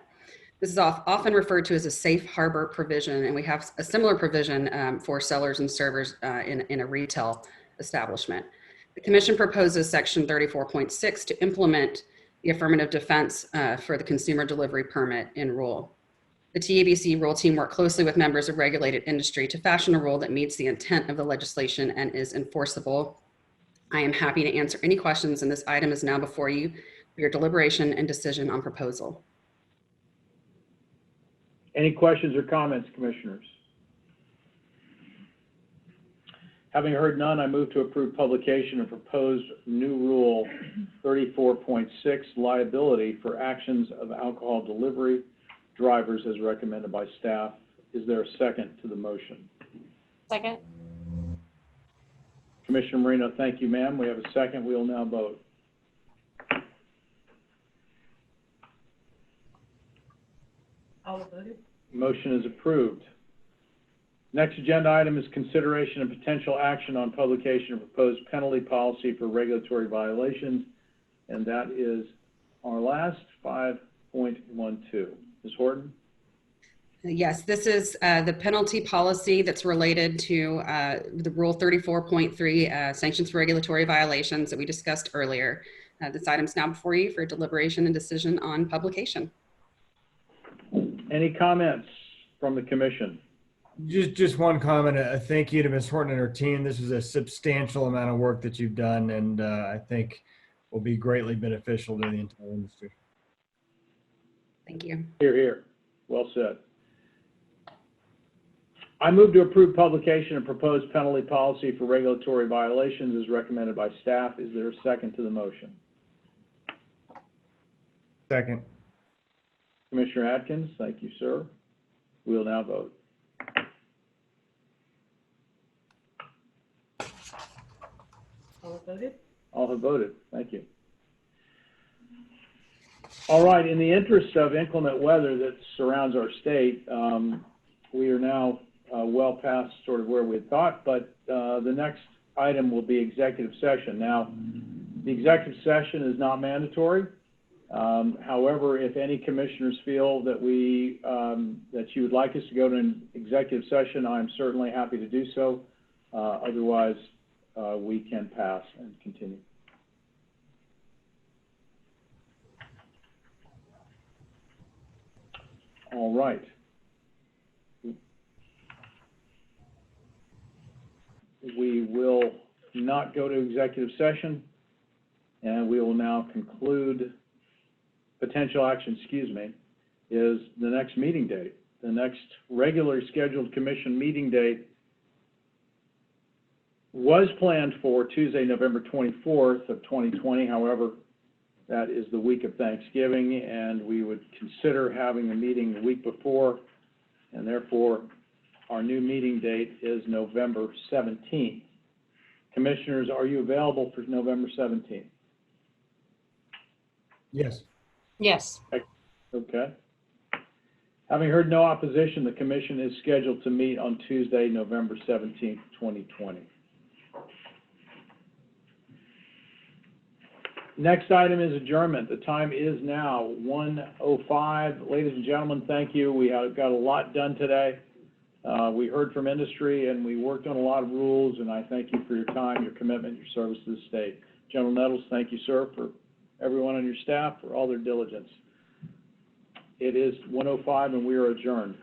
This is often referred to as a safe harbor provision, and we have a similar provision for sellers and servers in a retail establishment. The Commission proposes Section 34.6 to implement the affirmative defense for the consumer delivery permit in rule. The TABC rule team worked closely with members of regulated industry to fashion a rule that meets the intent of the legislation and is enforceable. I am happy to answer any questions, and this item is now before you for your deliberation and decision on proposal. Any questions or comments, Commissioners? Having heard none, I move to approve publication of proposed new Rule 34.6, liability for actions of alcohol delivery drivers as recommended by staff. Is there a second to the motion? Second. Commissioner Marino, thank you, ma'am. We have a second. We will now vote. All voted? Motion is approved. Next agenda item is consideration of potential action on publication of proposed penalty policy for regulatory violations, and that is our last 5.12. Ms. Horton? Yes, this is the penalty policy that's related to the Rule 34.3 sanctions for regulatory violations that we discussed earlier. This item is now before you for deliberation and decision on publication. Any comments from the Commission? Just one comment. Thank you to Ms. Horton and her team. This is a substantial amount of work that you've done, and I think will be greatly beneficial to the entire industry. Thank you. Hear, hear. Well said. I move to approve publication of proposed penalty policy for regulatory violations as recommended by staff. Is there a second to the motion? Second. Commissioner Atkins, thank you, sir. We'll now vote. All voted? All have voted. Thank you. All right, in the interest of inclement weather that surrounds our state, we are now well past sort of where we had thought, but the next item will be executive session. Now, the executive session is not mandatory. However, if any commissioners feel that that you would like us to go to an executive session, I'm certainly happy to do so. Otherwise, we can pass and continue. All right. We will not go to executive session, and we will now conclude potential action, is the next meeting date. The next regularly scheduled commission meeting date was planned for Tuesday, November 24th of 2020. However, that is the week of Thanksgiving, and we would consider having a meeting the week before, and therefore our new meeting date is November 17th. Commissioners, are you available for November 17th? Yes. Yes. Okay. Having heard no opposition, the commission is scheduled to meet on Tuesday, November 17th, 2020. Next item is adjournment. The time is now 1:05. Ladies and gentlemen, thank you. We have got a lot done today. We heard from industry and we worked on a lot of rules, and I thank you for your time, your commitment, your service to the state. General Nettles, thank you, sir, for everyone on your staff for all their diligence. It is 1:05 and we are adjourned.